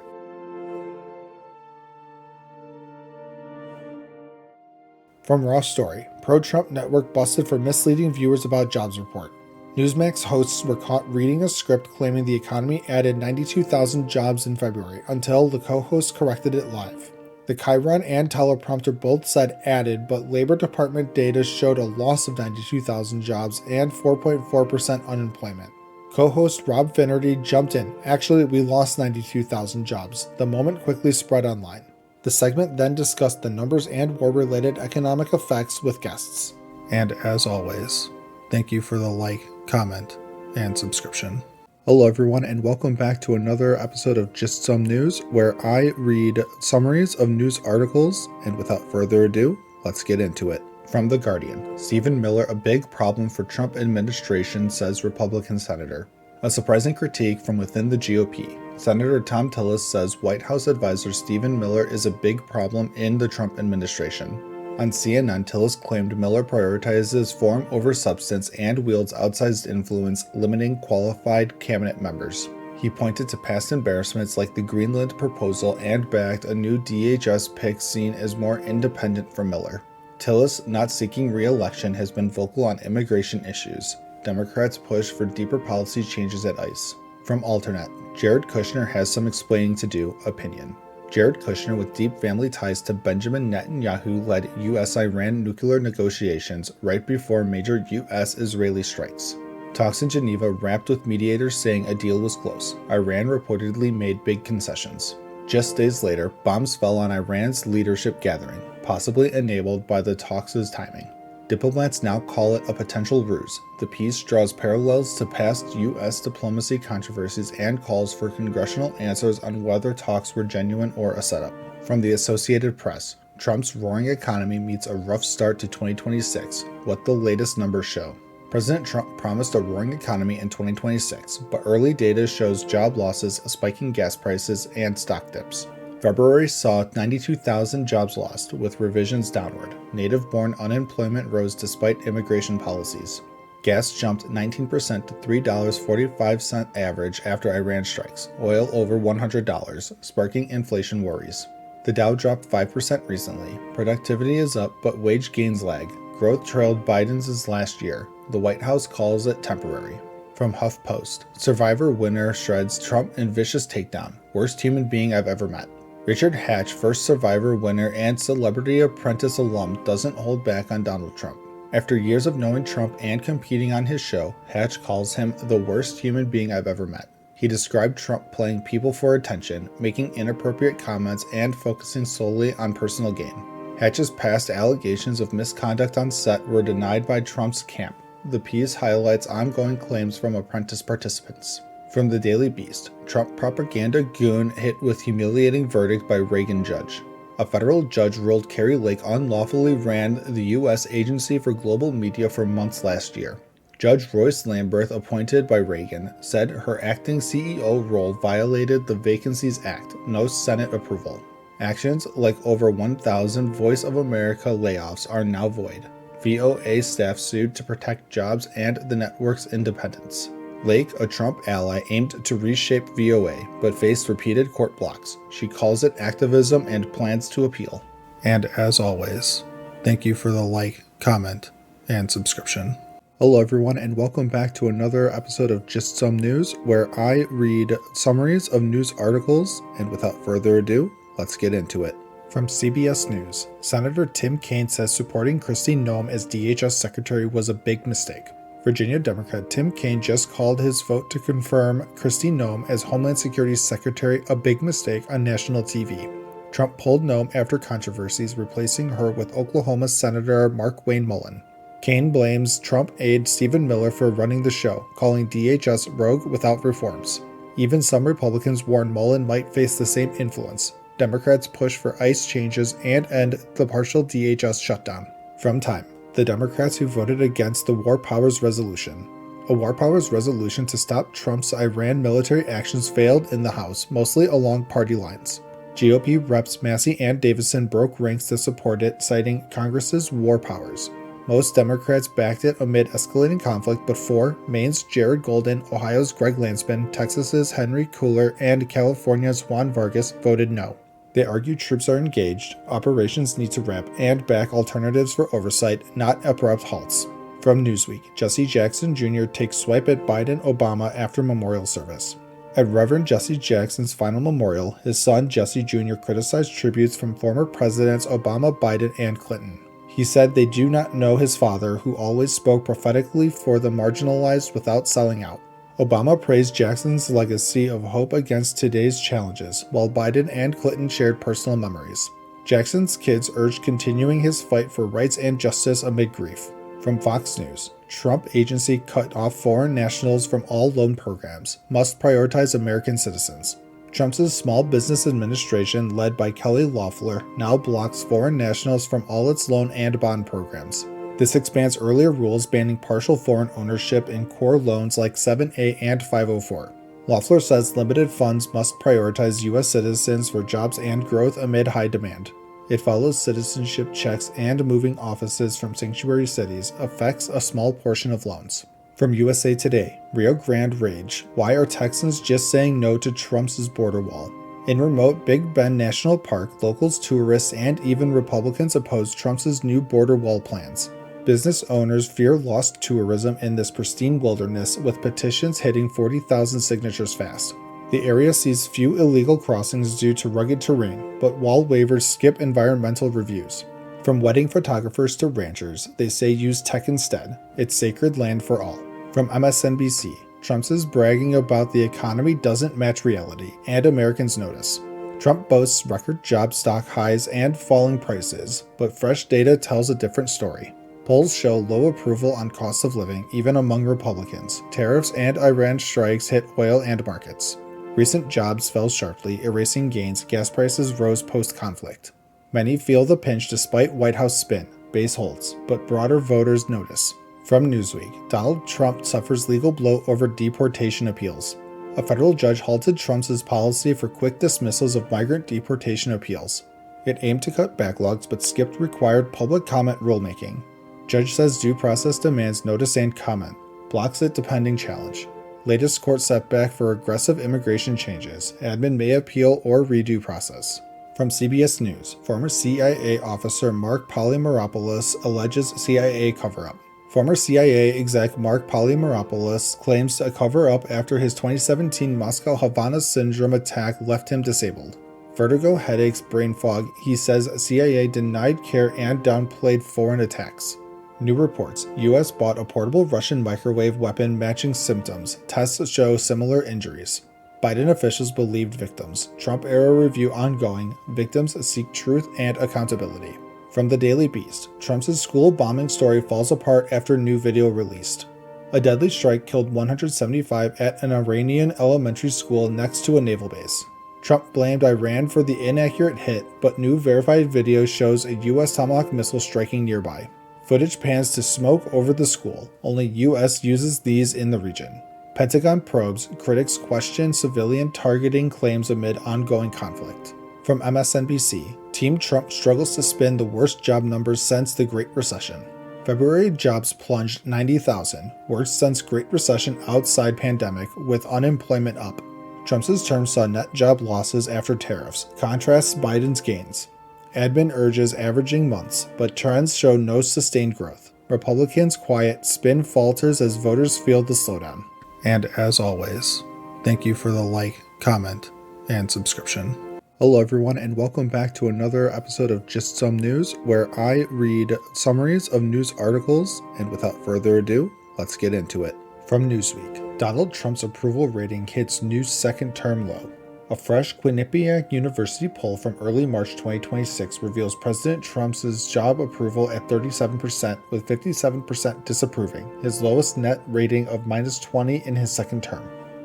From Raw Story, pro-Trump network busted for misleading viewers about jobs report. Newsmax hosts were caught reading a script claiming the economy added 92,000 jobs in February until the co-host corrected it live. The Chiron and teleprompter both said added, but Labor Department data showed a loss of 92,000 jobs and 4.4% unemployment. Co-host Rob Finnerty jumped in. Actually, we lost 92,000 jobs. The moment quickly spread online. The segment then discussed the numbers and war-related economic effects with guests. And as always, thank you for the like, comment, and subscription. Hello, everyone, and welcome back to another episode of Just Some News, where I read summaries of news articles. And without further ado, let's get into it. From The Guardian, Stephen Miller, a big problem for Trump administration, says Republican senator. A surprising critique from within the GOP. Senator Tom Tillis says White House advisor Stephen Miller is a big problem in the Trump administration. On CNN, Tillis claimed Miller prioritizes form over substance and wields outsized influence, limiting qualified cabinet members. He pointed to past embarrassments like the Greenland proposal and backed a new DHS pick seen as more independent from Miller. Tillis, not seeking re-election, has been vocal on immigration issues. Democrats push for deeper policy changes at ICE. From Alternate, Jared Kushner has some explaining to do, opinion. Jared Kushner, with deep family ties to Benjamin Netanyahu, led U.S.-Iran nuclear negotiations right before major U.S.-Israeli strikes. Talks in Geneva wrapped with mediators saying a deal was close. Iran reportedly made big concessions. Just days later, bombs fell on Iran's leadership gathering, possibly enabled by the talks' timing. Diplomats now call it a potential ruse. The piece draws parallels to past U.S. diplomacy controversies and calls for congressional answers on whether talks were genuine or a setup. From the Associated Press, Trump's roaring economy meets a rough start to 2026, what the latest numbers show. President Trump promised a roaring economy in 2026, but early data shows job losses, spiking gas prices, and stock dips. February saw 92,000 jobs lost, with revisions downward. Native-born unemployment rose despite immigration policies. Gas jumped 19% to $3.45 average after Iran strikes. Oil over $100, sparking inflation worries. The Dow dropped 5% recently. Productivity is up, but wage gains lag. Growth trailed Biden's last year. The White House calls it temporary. From HuffPost, Survivor winner shreds Trump in vicious takedown. Worst human being I've ever met. Richard Hatch, first Survivor winner and Celebrity Apprentice alum, doesn't hold back on Donald Trump. After years of knowing Trump and competing on his show, Hatch calls him the worst human being I've ever met. He described Trump playing people for attention, making inappropriate comments, and focusing solely on personal gain. Hatch's past allegations of misconduct on set were denied by Trump's camp. The piece highlights ongoing claims from Apprentice participants. From the Daily Beast, Trump propaganda goon hit with humiliating verdict by Reagan judge. A federal judge ruled Kari Lake unlawfully ran the U.S. Agency for Global Media for months last year. Judge Royce Lamberth, appointed by Reagan, said her acting CEO role violated the Vacancies Act, no Senate approval. Actions like over 1,000 Voice of America layoffs are now void. VOA staff sued to protect jobs and the network's independence. Lake, a Trump ally, aimed to reshape VOA, but faced repeated court blocks. She calls it activism and plans to appeal. And as always, thank you for the like, comment, and subscription. Hello, everyone, and welcome back to another episode of Just Some News, where I read summaries of news articles. And without further ado, let's get into it. From CBS News, Senator Tim Kaine says supporting Kristi Noem as DHS Secretary was a big mistake. Virginia Democrat Tim Kaine just called his vote to confirm Kristi Noem as Homeland Security Secretary a big mistake on national TV. Trump pulled Noem after controversies, replacing her with Oklahoma Senator Markwayne Mullin. Kaine blames Trump aide Stephen Miller for running the show, calling DHS rogue without reforms. Even some Republicans warn Mullin might face the same influence. Democrats push for ICE changes and end the partial DHS shutdown. From Time, the Democrats who voted against the War Powers Resolution. A War Powers resolution to stop Trump's Iran military actions failed in the House, mostly along party lines. GOP reps Massey and Davison broke ranks to support it, citing Congress's war powers. Most Democrats backed it amid escalating conflict, but four, Maine's Jared Golden, Ohio's Greg Lanspin, Texas's Henry Cooler, and California's Juan Vargas voted no. They argue troops are engaged, operations need to wrap, and back alternatives for oversight, not abrupt halts. From Newsweek, Jesse Jackson Jr. takes swipe at Biden-Obama after memorial service. At Reverend Jesse Jackson's final memorial, his son Jesse Jr. criticized tributes from former presidents Obama, Biden, and Clinton. He said they do not know his father, who always spoke prophetically for the marginalized without selling out. Obama praised Jackson's legacy of hope against today's challenges, while Biden and Clinton shared personal memories. Jackson's kids urged continuing his fight for rights and justice amid grief. From Fox News, Trump agency cut off foreign nationals from all loan programs, must prioritize American citizens. Trump's Small Business Administration, led by Kelly Loeffler, now blocks foreign nationals from all its loan and bond programs. This expands earlier rules banning partial foreign ownership in core loans like 7A and 504. Loeffler says limited funds must prioritize U.S. citizens for jobs and growth amid high demand. It follows citizenship checks and moving offices from sanctuary cities affects a small portion of loans. From USA Today, Rio Grande rage. Why are Texans just saying no to Trump's border wall? In remote Big Bend National Park, locals, tourists, and even Republicans oppose Trump's new border wall plans. Business owners fear lost tourism in this pristine wilderness, with petitions hitting 40,000 signatures fast. The area sees few illegal crossings due to rugged terrain, but wall waivers skip environmental reviews. From wedding photographers to ranchers, they say use tech instead. It's sacred land for all. From MSNBC, Trump's bragging about the economy doesn't match reality, and Americans notice. Trump boasts record job stock highs and falling prices, but fresh data tells a different story. Polls show low approval on cost of living even among Republicans. Tariffs and Iran strikes hit oil and markets. Recent jobs fell sharply, erasing gains. Gas prices rose post-conflict. Many feel the pinch despite White House spin. Base holds, but broader voters notice. From Newsweek, Donald Trump suffers legal blow over deportation appeals. A federal judge halted Trump's policy for quick dismissals of migrant deportation appeals. It aimed to cut backlogs but skipped required public comment rulemaking. Judge says due process demands notice and comment. Blocks it depending challenge. Latest court setback for aggressive immigration changes. Admin may appeal or redo process. From CBS News, former CIA officer Mark Polymeropoulos alleges CIA cover-up. Former CIA exec Mark Polymeropoulos claims a cover-up after his 2017 Moscow-Havana syndrome attack left him disabled. Vertigo, headaches, brain fog. He says CIA denied care and downplayed foreign attacks. New reports. U.S. bought a portable Russian microwave weapon matching symptoms. Tests show similar injuries. Biden officials believed victims. Trump-era review ongoing. Victims seek truth and accountability. From the Daily Beast, Trump's school bombing story falls apart after new video released. A deadly strike killed 175 at an Iranian elementary school next to a naval base. Trump blamed Iran for the inaccurate hit, but new verified video shows a U.S. Tomahawk missile striking nearby. Footage pans to smoke over the school. Only U.S. uses these in the region. Pentagon probes. Critics question civilian targeting claims amid ongoing conflict. From MSNBC, Team Trump struggles to spin the worst job numbers since the Great Recession. February jobs plunged 90,000, worst since Great Recession outside pandemic, with unemployment up. Trump's term saw net job losses after tariffs, contrasts Biden's gains. Admin urges averaging months, but trends show no sustained growth. Republicans quiet, spin falters as voters feel the slowdown. And as always, thank you for the like, comment, and subscription. Hello everyone, and welcome back to another episode of Just Some News, where I read summaries of news articles, and without further ado, let's get into it. From Newsweek, Donald Trump's approval rating hits new second-term low. A fresh Quinnipiac University poll from early March 2026 reveals President Trump's job approval at 37%, with 57% disapproving, his lowest net rating of -20 in his second term.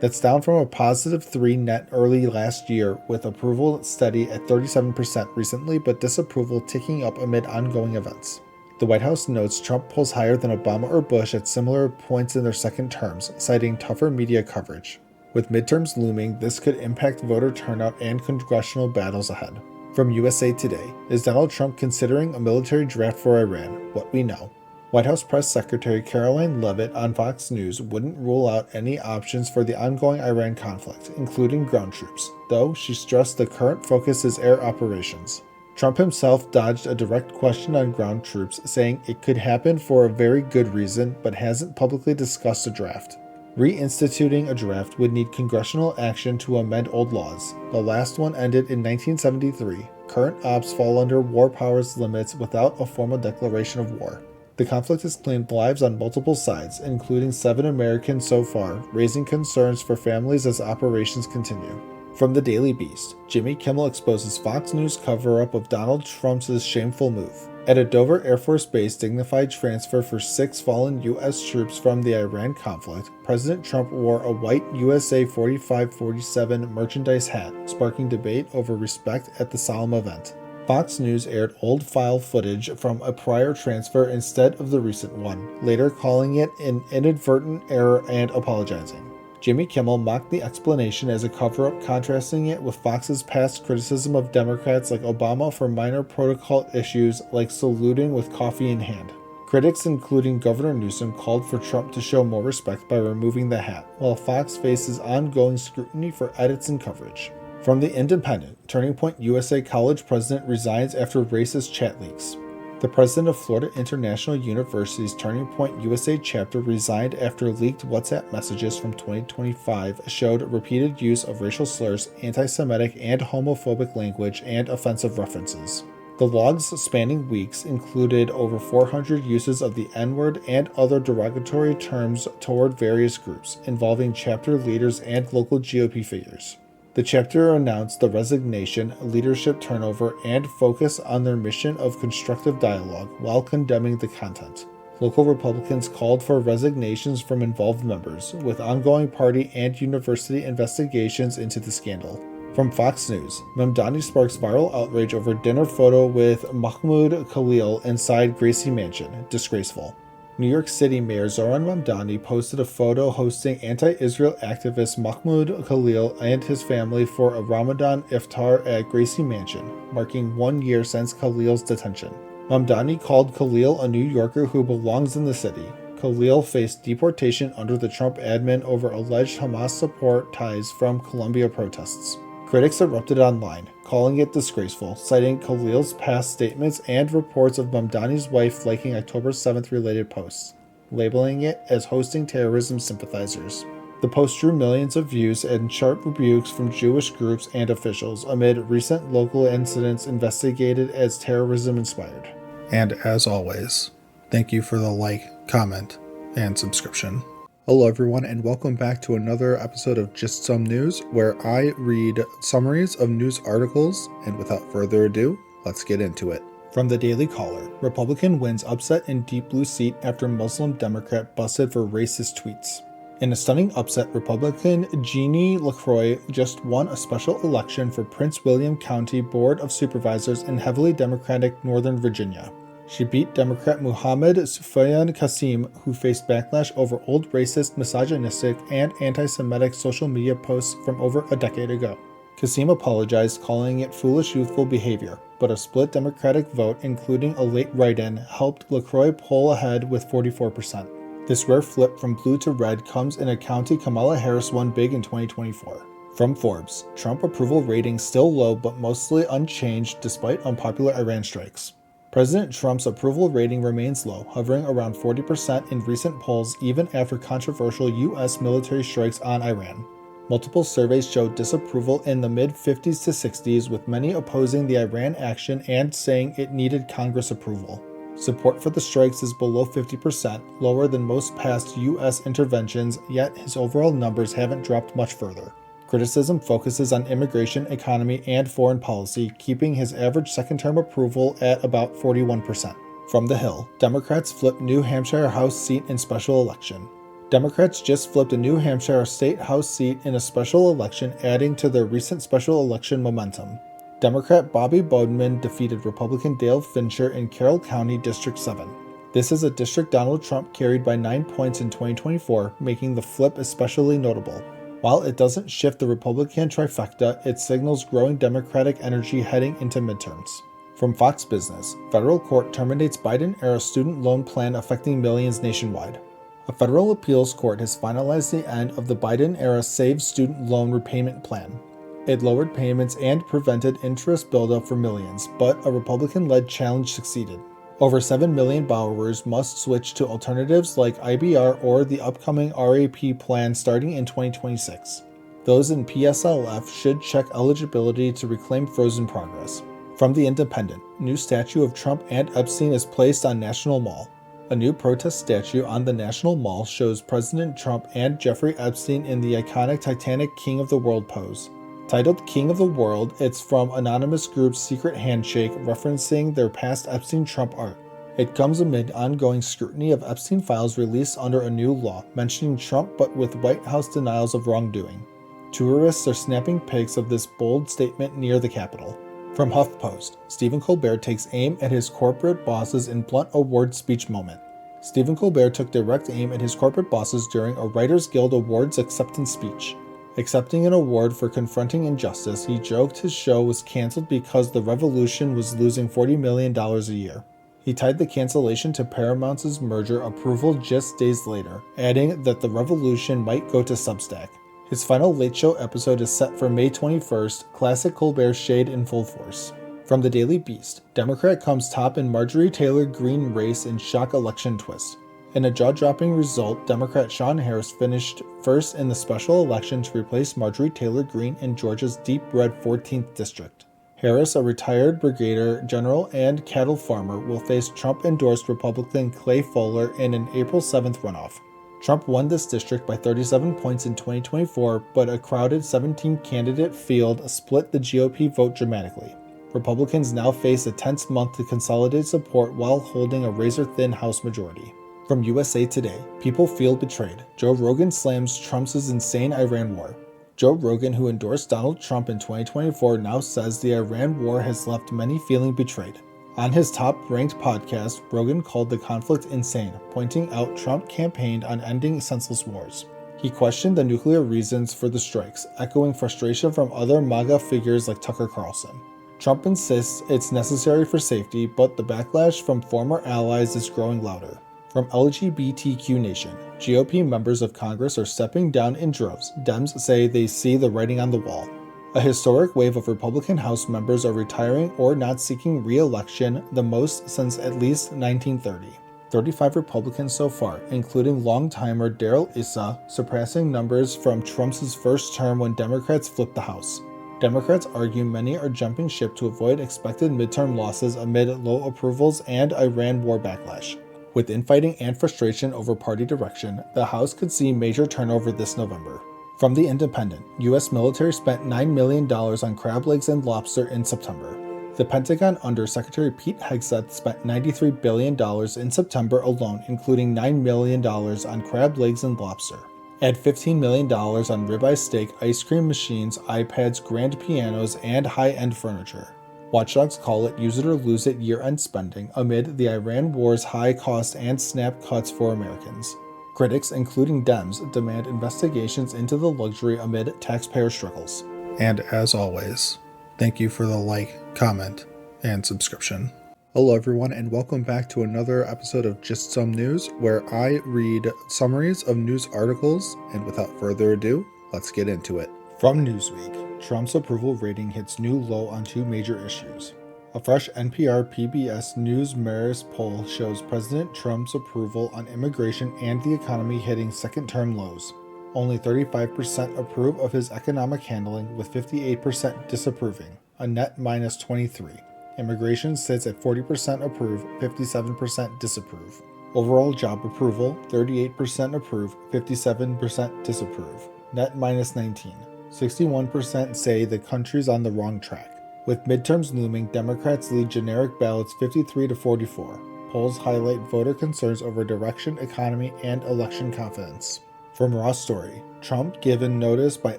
That's down from a +3 net early last year, with approval steady at 37% recently, but disapproval ticking up amid ongoing events. The White House notes Trump polls higher than Obama or Bush at similar points in their second terms, citing tougher media coverage. With midterms looming, this could impact voter turnout and congressional battles ahead. From USA Today, is Donald Trump considering a military draft for Iran? What we know. White House Press Secretary Caroline Leavitt on Fox News wouldn't rule out any options for the ongoing Iran conflict, including ground troops, though she stressed the current focus is air operations. Trump himself dodged a direct question on ground troops, saying it could happen for a very good reason, but hasn't publicly discussed a draft. Reinstituting a draft would need congressional action to amend old laws. The last one ended in 1973. Current ops fall under war powers limits without a formal declaration of war. The conflict has claimed lives on multiple sides, including 7 Americans so far, raising concerns for families as operations continue. From the Daily Beast, Jimmy Kimmel exposes Fox News cover-up of Donald Trump's shameful move. At a Dover Air Force Base dignified transfer for 6 fallen U.S. troops from the Iran conflict, President Trump wore a white USA 4547 merchandise hat, sparking debate over respect at the solemn event. Fox News aired old file footage from a prior transfer instead of the recent one, later calling it an inadvertent error and apologizing. Jimmy Kimmel mocked the explanation as a cover-up, contrasting it with Fox's past criticism of Democrats like Obama for minor protocol issues like saluting with coffee in hand. Critics, including Governor Newsom, called for Trump to show more respect by removing the hat, while Fox faces ongoing scrutiny for edits and coverage. From The Independent, Turning Point USA college president resigns after racist chat leaks. The president of Florida International University's Turning Point USA chapter resigned after leaked WhatsApp messages from 2025 showed repeated use of racial slurs, anti-Semitic and homophobic language, and offensive references. The logs spanning weeks included over 400 uses of the N-word and other derogatory terms toward various groups, involving chapter leaders and local GOP figures. The chapter announced the resignation, leadership turnover, and focus on their mission of constructive dialogue while condemning the content. Local Republicans called for resignations from involved members, with ongoing party and university investigations into the scandal. From Fox News, Mamdani sparks viral outrage over dinner photo with Mahmoud Khalil inside Gracie Mansion. Disgraceful. New York City Mayor Zohran Mamdani posted a photo hosting anti-Israel activist Mahmoud Khalil and his family for a Ramadan iftar at Gracie Mansion, marking 1 year since Khalil's detention. Mamdani called Khalil a New Yorker who belongs in the city. Khalil faced deportation under the Trump admin over alleged Hamas support ties from Colombia protests. Critics erupted online, calling it disgraceful, citing Khalil's past statements and reports of Mamdani's wife liking October 7th related posts, labeling it as hosting terrorism sympathizers. The post drew millions of views and sharp rebukes from Jewish groups and officials amid recent local incidents investigated as terrorism inspired. And as always, thank you for the like, comment, and subscription. Hello everyone, and welcome back to another episode of Just Some News, where I read summaries of news articles, and without further ado, let's get into it. From the Daily Caller, Republican wins upset in Deep Blue seat after Muslim Democrat busted for racist tweets. In a stunning upset, Republican Jeannie LaCroix just won a special election for Prince William County Board of Supervisors in heavily Democratic Northern Virginia. She beat Democrat Muhammad Sufyan Qasim, who faced backlash over old racist, misogynistic, and anti-Semitic social media posts from over a decade ago. Qasim apologized, calling it foolish youthful behavior, but a split Democratic vote, including a late write-in, helped LaCroix pull ahead with 44%. This rare flip from blue to red comes in a county Kamala Harris won big in 2024. From Forbes, Trump approval rating still low but mostly unchanged despite unpopular Iran strikes. President Trump's approval rating remains low, hovering around 40% in recent polls even after controversial U.S. military strikes on Iran. Multiple surveys showed disapproval in the mid-50s to 60s, with many opposing the Iran action and saying it needed Congress approval. Support for the strikes is below 50%, lower than most past U.S. interventions, yet his overall numbers haven't dropped much further. Criticism focuses on immigration, economy, and foreign policy, keeping his average second-term approval at about 41%. From The Hill, Democrats flip New Hampshire House seat in special election. Democrats just flipped a New Hampshire State House seat in a special election, adding to their recent special election momentum. Democrat Bobby Boudman defeated Republican Dale Fincher in Carroll County District 7. This is a district Donald Trump carried by 9 points in 2024, making the flip especially notable. While it doesn't shift the Republican trifecta, it signals growing Democratic energy heading into midterms. From Fox Business, federal court terminates Biden-era student loan plan affecting millions nationwide. A federal appeals court has finalized the end of the Biden-era Save Student Loan Repayment Plan. It lowered payments and prevented interest buildup for millions, but a Republican-led challenge succeeded. Over 7 million borrowers must switch to alternatives like IBR or the upcoming RAP plan starting in 2026. Those in PSLF should check eligibility to reclaim frozen progress. From The Independent, new statue of Trump and Epstein is placed on National Mall. A new protest statue on the National Mall shows President Trump and Jeffrey Epstein in the iconic Titanic King of the World pose. Titled King of the World, it's from anonymous group's Secret Handshake, referencing their past Epstein-Trump art. It comes amid ongoing scrutiny of Epstein files released under a new law, mentioning Trump but with White House denials of wrongdoing. Tourists are snapping pics of this bold statement near the Capitol. From HuffPost, Stephen Colbert takes aim at his corporate bosses in blunt award speech moment. Stephen Colbert took direct aim at his corporate bosses during a Writers Guild Awards acceptance speech. Accepting an award for confronting injustice, he joked his show was canceled because the Revolution was losing $40 million a year. He tied the cancellation to Paramount's merger approval just days later, adding that the Revolution might go to Substack. His final Late Show episode is set for May 21st, classic Colbert shade in full force. From the Daily Beast, Democrat comes top in Marjorie Taylor Greene race in shock election twist. In a jaw-dropping result, Democrat Sean Harris finished first in the special election to replace Marjorie Taylor Greene in Georgia's deep red 14th district. Harris, a retired brigadier general and cattle farmer, will face Trump-endorsed Republican Clay Fuller in an April 7th runoff. Trump won this district by 37 points in 2024, but a crowded 17-candidate field split the GOP vote dramatically. Republicans now face a tense month to consolidate support while holding a razor-thin House majority. From USA Today, people feel betrayed. Joe Rogan slams Trump's insane Iran war. Joe Rogan, who endorsed Donald Trump in 2024, now says the Iran war has left many feeling betrayed. On his top-ranked podcast, Rogan called the conflict insane, pointing out Trump campaigned on ending senseless wars. He questioned the nuclear reasons for the strikes, echoing frustration from other MAGA figures like Tucker Carlson. Trump insists it's necessary for safety, but the backlash from former allies is growing louder. From LGBTQ Nation, GOP members of Congress are stepping down in droves. Dems say they see the writing on the wall. A historic wave of Republican House members are retiring or not seeking re-election, the most since at least 1930. 35 Republicans so far, including long-timer Darrell Issa, surpassing numbers from Trump's first term when Democrats flipped the House. Democrats argue many are jumping ship to avoid expected midterm losses amid low approvals and Iran war backlash. With infighting and frustration over party direction, the House could see major turnover this November. From The Independent, U.S. military spent $9 million on crab legs and lobster in September. The Pentagon Under Secretary Pete Hegseth spent $93 billion in September alone, including $9 million on crab legs and lobster. Add $15 million on ribeye steak, ice cream machines, iPads, grand pianos, and high-end furniture. Watchdogs call it use it or lose it year-end spending amid the Iran war's high cost and snap cuts for Americans. Critics, including Dems, demand investigations into the luxury amid taxpayer struggles. And as always, thank you for the like, comment, and subscription. Hello everyone, and welcome back to another episode of Just Some News, where I read summaries of news articles, and without further ado, let's get into it. From Newsweek, Trump's approval rating hits new low on two major issues. A fresh NPR PBS News Marist poll shows President Trump's approval on immigration and the economy hitting second-term lows. Only 35% approve of his economic handling, with 58% disapproving, a net minus 23. Immigration sits at 40% approve, 57% disapprove. Overall job approval, 38% approve, 57% disapprove, net minus 19. 61% say the country's on the wrong track. With midterms looming, Democrats lead generic ballots 53 to 44. Polls highlight voter concerns over direction, economy, and election confidence. From Raw Story, Trump given notice by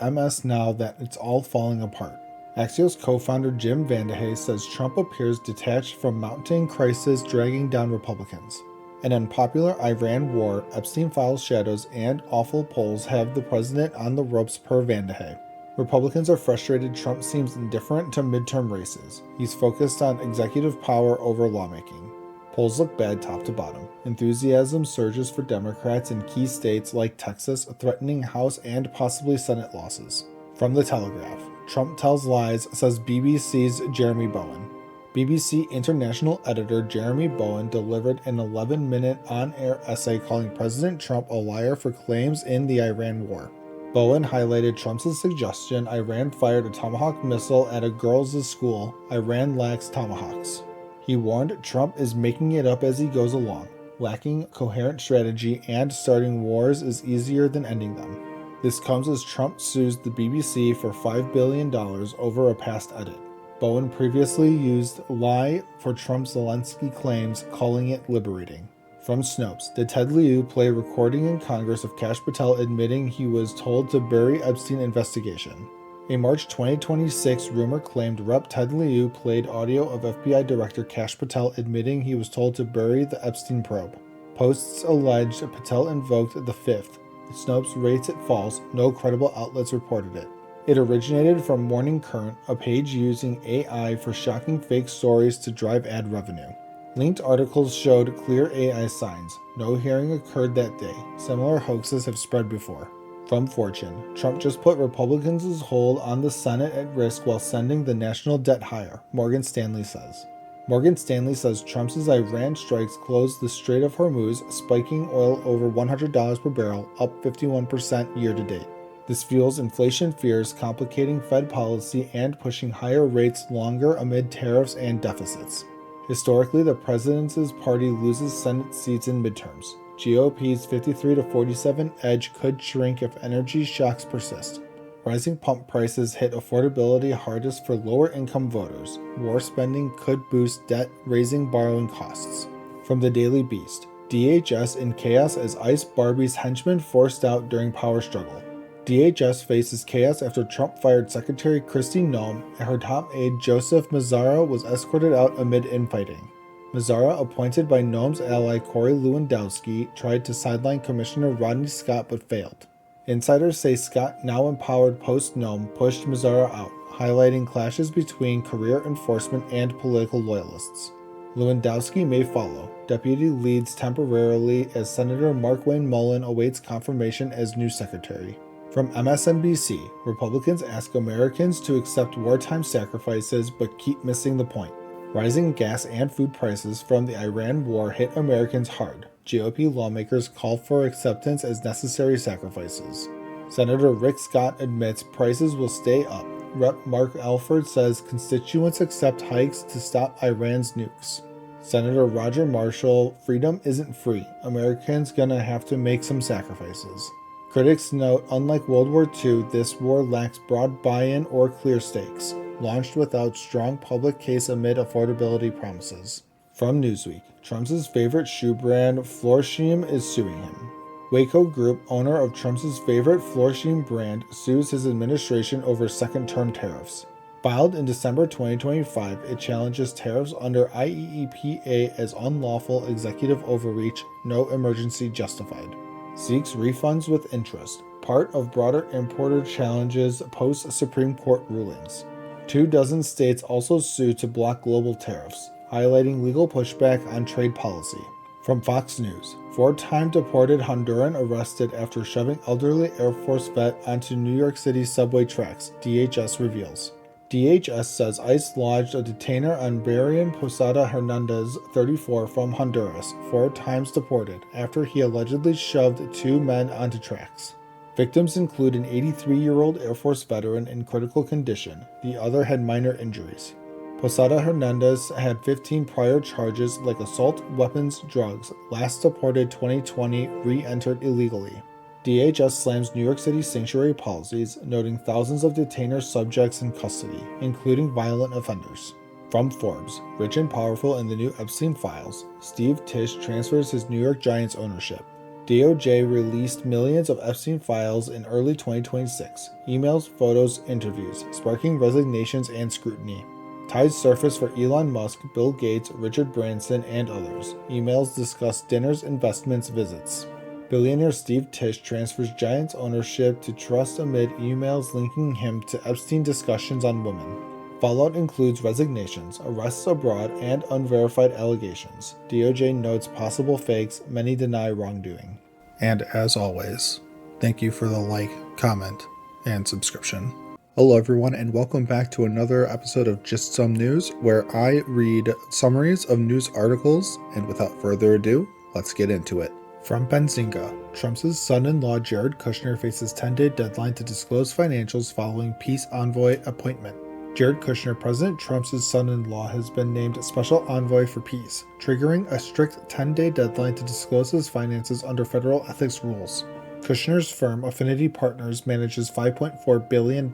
MS Now that it's all falling apart. Axios co-founder Jim Vandehey says Trump appears detached from mounting crisis dragging down Republicans. An unpopular Iran war, Epstein files shadows, and awful polls have the president on the ropes per Vandehey. Republicans are frustrated Trump seems indifferent to midterm races. He's focused on executive power over lawmaking. Polls look bad top to bottom. Enthusiasm surges for Democrats in key states like Texas, threatening House and possibly Senate losses. From The Telegraph, Trump tells lies, says BBC's Jeremy Bowen. BBC international editor Jeremy Bowen delivered an 11-minute on-air essay calling President Trump a liar for claims in the Iran war. Bowen highlighted Trump's suggestion Iran fired a Tomahawk missile at a girls' school. Iran lacks Tomahawks. He warned Trump is making it up as he goes along. Lacking coherent strategy and starting wars is easier than ending them. This comes as Trump sues the BBC for $5 billion over a past edit. Bowen previously used lie for Trump's Zelensky claims, calling it liberating. From Snopes, did Ted Lieu play a recording in Congress of Kash Patel admitting he was told to bury Epstein investigation? A March 2026 rumor claimed Rep. Ted Lieu played audio of FBI Director Kash Patel admitting he was told to bury the Epstein probe. Posts alleged Patel invoked the fifth. Snopes rates it false. No credible outlets reported it. It originated from Morning Current, a page using AI for shocking fake stories to drive ad revenue. Linked articles showed clear AI signs. No hearing occurred that day. Similar hoaxes have spread before. From Fortune, Trump just put Republicans' hold on the Senate at risk while sending the national debt higher, Morgan Stanley says. Morgan Stanley says Trump's Iran strikes closed the Strait of Hormuz, spiking oil over $100 per barrel, up 51% year to date. This fuels inflation fears, complicating Fed policy and pushing higher rates longer amid tariffs and deficits. Historically, the president's party loses Senate seats in midterms. GOP's 53 to 47 edge could shrink if energy shocks persist. Rising pump prices hit affordability hardest for lower-income voters. War spending could boost debt, raising borrowing costs. From the Daily Beast, DHS in chaos as ICE Barbie's henchmen forced out during power struggle. DHS faces chaos after Trump fired Secretary Kristi Noem and her top aide Joseph Mazzara was escorted out amid infighting. Mazzara, appointed by Noem's ally Corey Lewandowski, tried to sideline Commissioner Rodney Scott but failed. Insiders say Scott, now empowered post-Noem, pushed Mazzara out, highlighting clashes between career enforcement and political loyalists. Lewandowski may follow. Deputy leads temporarily as Senator Markwayne Mullin awaits confirmation as new secretary. From MSNBC, Republicans ask Americans to accept wartime sacrifices but keep missing the point. Rising gas and food prices from the Iran war hit Americans hard. GOP lawmakers call for acceptance as necessary sacrifices. Senator Rick Scott admits prices will stay up. Rep. Mark Alford says constituents accept hikes to stop Iran's nukes. Senator Roger Marshall, freedom isn't free. Americans gonna have to make some sacrifices. Critics note, unlike World War II, this war lacks broad buy-in or clear stakes, launched without strong public case amid affordability promises. From Newsweek, Trump's favorite shoe brand, Florsheim, is suing him. Waco Group, owner of Trump's favorite Florsheim brand, sues his administration over second-term tariffs. Filed in December 2025, it challenges tariffs under IEEPA as unlawful executive overreach, no emergency justified. Seeks refunds with interest, part of broader importer challenges post-Supreme Court rulings. 24 states also sue to block global tariffs, highlighting legal pushback on trade policy. From Fox News, 4-time deported Honduran arrested after shoving elderly Air Force vet onto New York City subway tracks, DHS reveals. DHS says ICE lodged a detainer on Brian Posada Hernandez, 34, from Honduras, 4 times deported, after he allegedly shoved 2 men onto tracks. Victims include an 83-year-old Air Force veteran in critical condition. The other had minor injuries. Posada Hernandez had 15 prior charges like assault, weapons, drugs. Last deported 2020, re-entered illegally. DHS slams New York City sanctuary policies, noting thousands of detainer subjects in custody, including violent offenders. From Forbes, rich and powerful in the new Epstein files, Steve Tisch transfers his New York Giants ownership. DOJ released millions of Epstein files in early 2026, emails, photos, interviews, sparking resignations and scrutiny. Ties surface for Elon Musk, Bill Gates, Richard Branson, and others. Emails discuss dinners, investments, visits. Billionaire Steve Tisch transfers Giants ownership to trust amid emails linking him to Epstein discussions on women. Fallout includes resignations, arrests abroad, and unverified allegations. DOJ notes possible fakes, many deny wrongdoing. And as always, thank you for the like, comment, and subscription. Hello everyone, and welcome back to another episode of Just Some News, where I read summaries of news articles, and without further ado, let's get into it. From Benzinga, Trump's son-in-law Jared Kushner faces 10-day deadline to disclose financials following peace envoy appointment. Jared Kushner, President Trump's son-in-law, has been named Special Envoy for Peace, triggering a strict 10-day deadline to disclose his finances under federal ethics rules. Kushner's firm Affinity Partners manages $5.4 billion,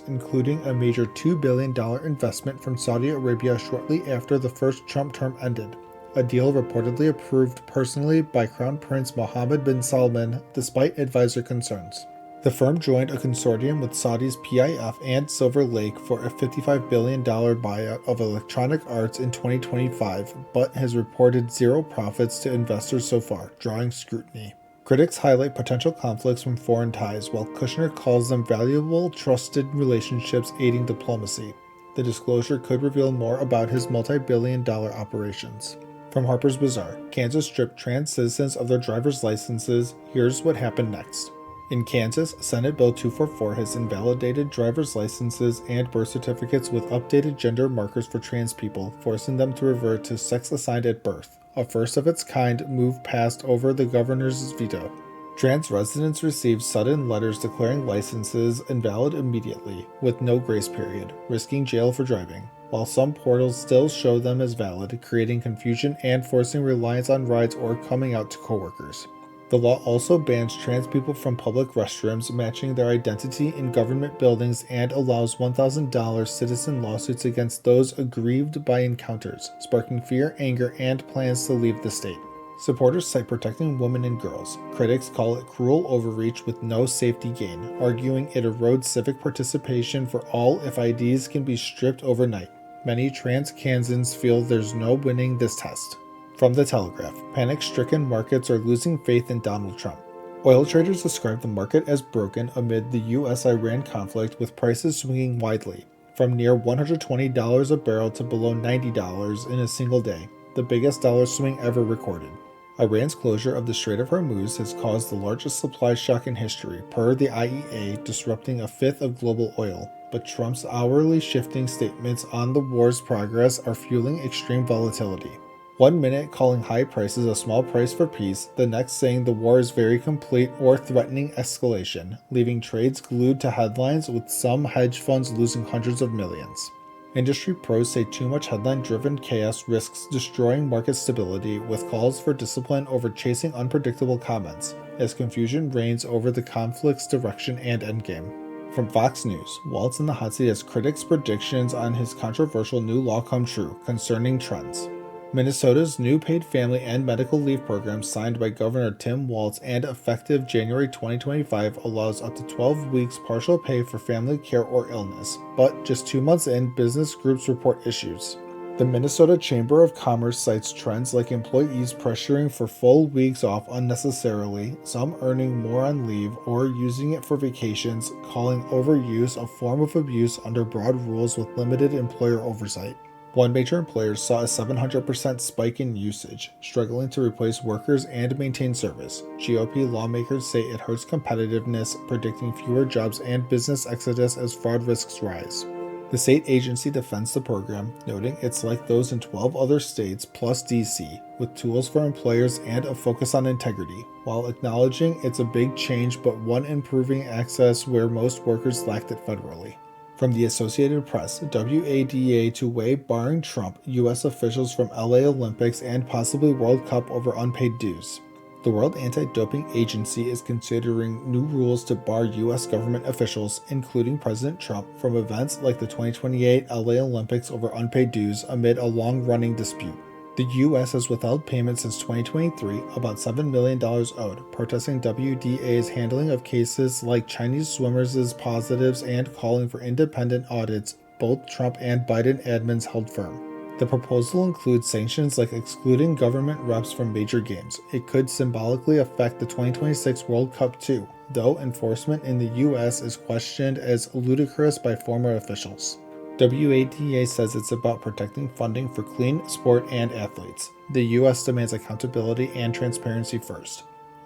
including a major $2 billion investment from Saudi Arabia shortly after the first Trump term ended, a deal reportedly approved personally by Crown Prince Mohammed bin Salman despite advisor concerns. The firm joined a consortium with Saudi's PIF and Silver Lake for a $55 billion buyout of Electronic Arts in 2025, but has reported zero profits to investors so far, drawing scrutiny. Critics highlight potential conflicts from foreign ties, while Kushner calls them valuable, trusted relationships aiding diplomacy. The disclosure could reveal more about his multi-billion-dollar operations. From Harper's Bazaar, Kansas stripped trans citizens of their driver's licenses. Here's what happened next. In Kansas, Senate Bill 244 has invalidated driver's licenses and birth certificates with updated gender markers for trans people, forcing them to revert to sex assigned at birth, a first-of-its-kind move passed over the governor's veto. Trans residents received sudden letters declaring licenses invalid immediately, with no grace period, risking jail for driving, while some portals still show them as valid, creating confusion and forcing reliance on rides or coming out to coworkers. The law also bans trans people from public restrooms, matching their identity in government buildings, and allows $1,000 citizen lawsuits against those aggrieved by encounters, sparking fear, anger, and plans to leave the state. Supporters cite protecting women and girls. Critics call it cruel overreach with no safety gain, arguing it erodes civic participation for all if IDs can be stripped overnight. Many trans Kansans feel there's no winning this test. From The Telegraph, panic-stricken markets are losing faith in Donald Trump. Oil traders describe the market as broken amid the U.S.-Iran conflict, with prices swinging widely, from near $120 a barrel to below $90 in a single day, the biggest dollar swing ever recorded. Iran's closure of the Strait of Hormuz has caused the largest supply shock in history, per the IEA, disrupting a fifth of global oil. But Trump's hourly shifting statements on the war's progress are fueling extreme volatility. 1 minute calling high prices a small price for peace, the next saying the war is very complete or threatening escalation, leaving trades glued to headlines, with some hedge funds losing hundreds of millions. Industry pros say too much headline-driven chaos risks destroying market stability, with calls for discipline over chasing unpredictable comments, as confusion reigns over the conflict's direction and endgame. From Fox News, Walt's in the hot seat as critics' predictions on his controversial new law come true, concerning trends. Minnesota's new paid family and medical leave program, signed by Governor Tim Walz and effective January 2025, allows up to 12 weeks partial pay for family care or illness, but just 2 months in, business groups report issues. The Minnesota Chamber of Commerce cites trends like employees pressuring for full weeks off unnecessarily, some earning more on leave or using it for vacations, calling overuse a form of abuse under broad rules with limited employer oversight. One major employer saw a 700% spike in usage, struggling to replace workers and maintain service. GOP lawmakers say it hurts competitiveness, predicting fewer jobs and business exodus as fraud risks rise. The state agency defends the program, noting it's like those in 12 other states plus DC, with tools for employers and a focus on integrity, while acknowledging it's a big change but one improving access where most workers lacked it federally. From the Associated Press, WADA to weigh barring Trump, U.S. officials from LA Olympics and possibly World Cup over unpaid dues. The World Anti-Doping Agency is considering new rules to bar U.S. government officials, including President Trump, from events like the 2028 LA Olympics over unpaid dues amid a long-running dispute. The U.S. has withheld payments since 2023, about $7 million owed, protesting WDA's handling of cases like Chinese swimmers' positives and calling for independent audits. Both Trump and Biden admins held firm. The proposal includes sanctions like excluding government reps from major games. It could symbolically affect the 2026 World Cup too, though enforcement in the U.S. is questioned as ludicrous by former officials. WADA says it's about protecting funding for clean sport and athletes. The U.S. demands accountability and transparency first.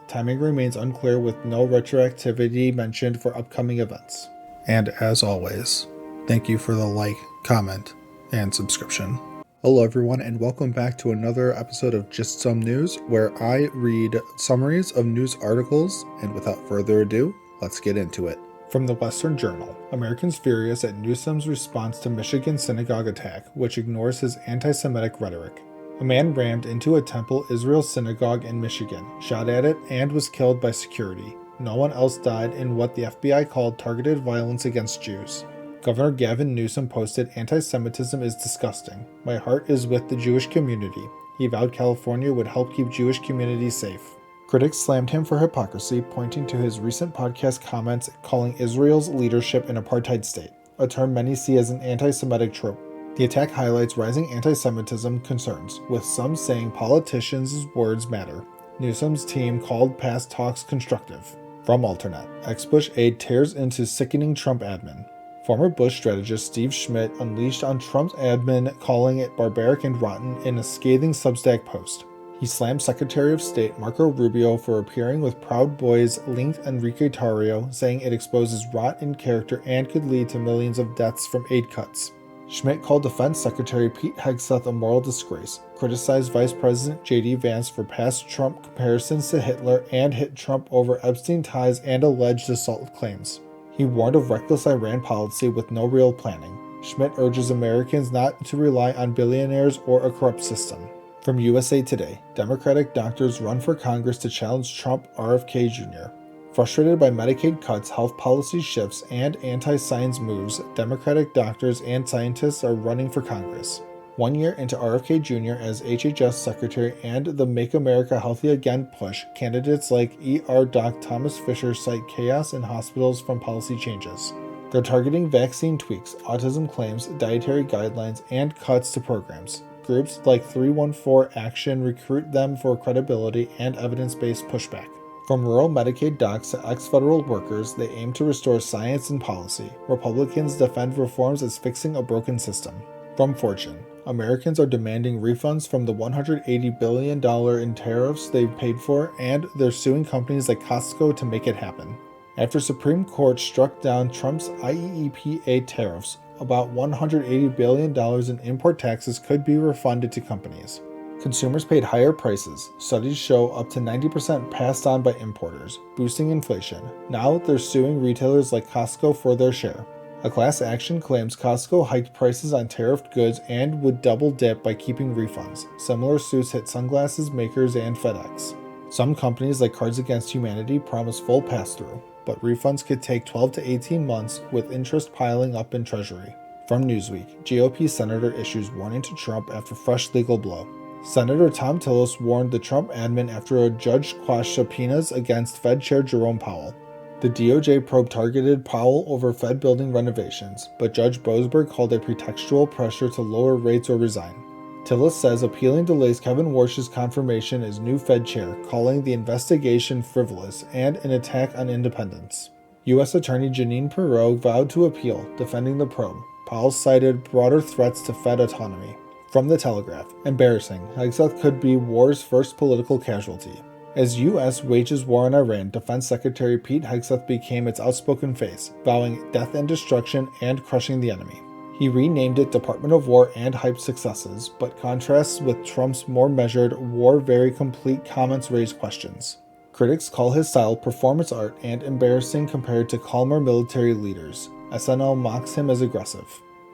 Timing remains unclear, with no retroactivity mentioned for upcoming events. And as always, thank you for the like, comment, and subscription. Hello everyone, and welcome back to another episode of Just Some News, where I read summaries of news articles, and without further ado, let's get into it. From the Western Journal, Americans furious at Newsom's response to Michigan synagogue attack, which ignores his anti-Semitic rhetoric. A man rammed into a Temple Israel synagogue in Michigan, shot at it, and was killed by security. no one else died in what the FBI called targeted violence against Jews. Governor Gavin Newsom posted, "Anti-Semitism is disgusting. My heart is with the Jewish community." He vowed California would help keep Jewish communities safe. Critics slammed him for hypocrisy, pointing to his recent podcast comments calling Israel's leadership an apartheid state, a term many see as an anti-Semitic trope. The attack highlights rising anti-Semitism concerns, with some saying politicians' words matter. Newsom's team called past talks constructive. From Alternate, ex-Bush aide tears into sickening Trump admin. Former Bush strategist Steve Schmidt unleashed on Trump's admin, calling it barbaric and rotten in a scathing Substack post. He slammed Secretary of State Marco Rubio for appearing with Proud Boys linked Enrique Tarrio, saying it exposes rot in character and could lead to millions of deaths from aid cuts. Schmidt called Defense Secretary Pete Hegseth a moral disgrace, criticized Vice President J.D. Vance for past Trump comparisons to Hitler, and hit Trump over Epstein ties and alleged assault claims. He warned of reckless Iran policy with no real planning. Schmidt urges Americans not to rely on billionaires or a corrupt system. From USA Today, Democratic doctors run for Congress to challenge Trump RFK Jr. Frustrated by Medicaid cuts, health policy shifts, and anti-science moves, Democratic doctors and scientists are running for Congress. 1 year into RFK Jr. as HHS Secretary and the Make America Healthy Again push, candidates like ER Doc Thomas Fisher cite chaos in hospitals from policy changes. They're targeting vaccine tweaks, autism claims, dietary guidelines, and cuts to programs. Groups like 314 Action recruit them for credibility and evidence-based pushback. From rural Medicaid docs to ex-federal workers, they aim to restore science and policy. Republicans defend reforms as fixing a broken system. From Fortune, Americans are demanding refunds from the $180 billion in tariffs they paid for, and they're suing companies like Costco to make it happen. After Supreme Court struck down Trump's IEEPA tariffs, about $180 billion in import taxes could be refunded to companies. Consumers paid higher prices. Studies show up to 90% passed on by importers, boosting inflation. Now they're suing retailers like Costco for their share. A class action claims Costco hiked prices on tariffed goods and would double dip by keeping refunds. Similar suits hit sunglasses makers and FedEx. Some companies like Cards Against Humanity promise full pass-through, but refunds could take 12 to 18 months with interest piling up in Treasury. From Newsweek, GOP senator issues warning to Trump after fresh legal blow. Senator Tom Tillis warned the Trump admin after a judge quashed subpoenas against Fed Chair Jerome Powell. The DOJ probe targeted Powell over Fed building renovations, but Judge Boasberg called it pretextual pressure to lower rates or resign. Tillis says appealing delays Kevin Warsh's confirmation as new Fed chair, calling the investigation frivolous and an attack on independence. U.S. Attorney Jeanine Pirro vowed to appeal, defending the probe. Powell cited broader threats to Fed autonomy. From The Telegraph, embarrassing, Hegseth could be war's first political casualty. As U.S. wages war on Iran, Defense Secretary Pete Hegseth became its outspoken face, vowing death and destruction and crushing the enemy. He renamed it Department of War and hyped successes, but contrasts with Trump's more measured, war very complete comments raise questions. Critics call his style performance art and embarrassing compared to calmer military leaders. SNL mocks him as aggressive.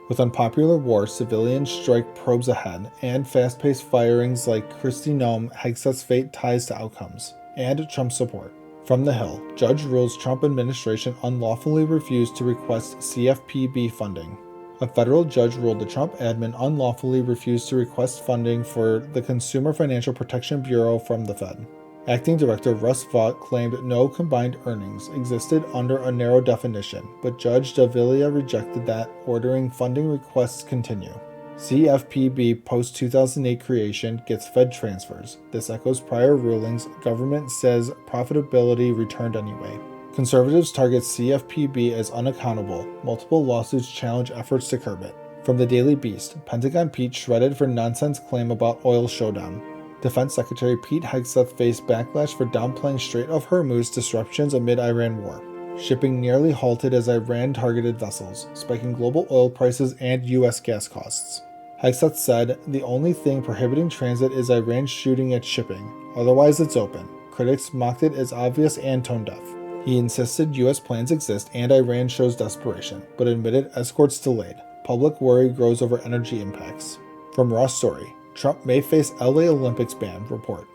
With unpopular war, civilian strike probes ahead, and fast-paced firings like Kristi Noem, Hegseth's fate ties to outcomes, and Trump support. From The Hill, judge rules Trump administration unlawfully refused to request CFPB funding. A federal judge ruled the Trump admin unlawfully refused to request funding for the Consumer Financial Protection Bureau from the Fed. Acting Director Russ Vought claimed no combined earnings existed under a narrow definition, but Judge Davila rejected that, ordering funding requests continue. CFPB post-2008 creation gets Fed transfers. This echoes prior rulings. Government says profitability returned anyway. Conservatives target CFPB as unaccountable. Multiple lawsuits challenge efforts to curb it. From the Daily Beast, Pentagon Pete shredded for nonsense claim about oil showdown. Defense Secretary Pete Hegseth faced backlash for downplaying Strait of Hormuz disruptions amid Iran war. Shipping nearly halted as Iran targeted vessels, spiking global oil prices and U.S. gas costs. Hegseth said, "The only thing prohibiting transit is Iran shooting at shipping. Otherwise it's open." Critics mocked it as obvious and tone-deaf. He insisted U.S. plans exist and Iran shows desperation, but admitted escorts delayed. Public worry grows over energy impacts. From Raw Story, Trump may face LA Olympics ban report.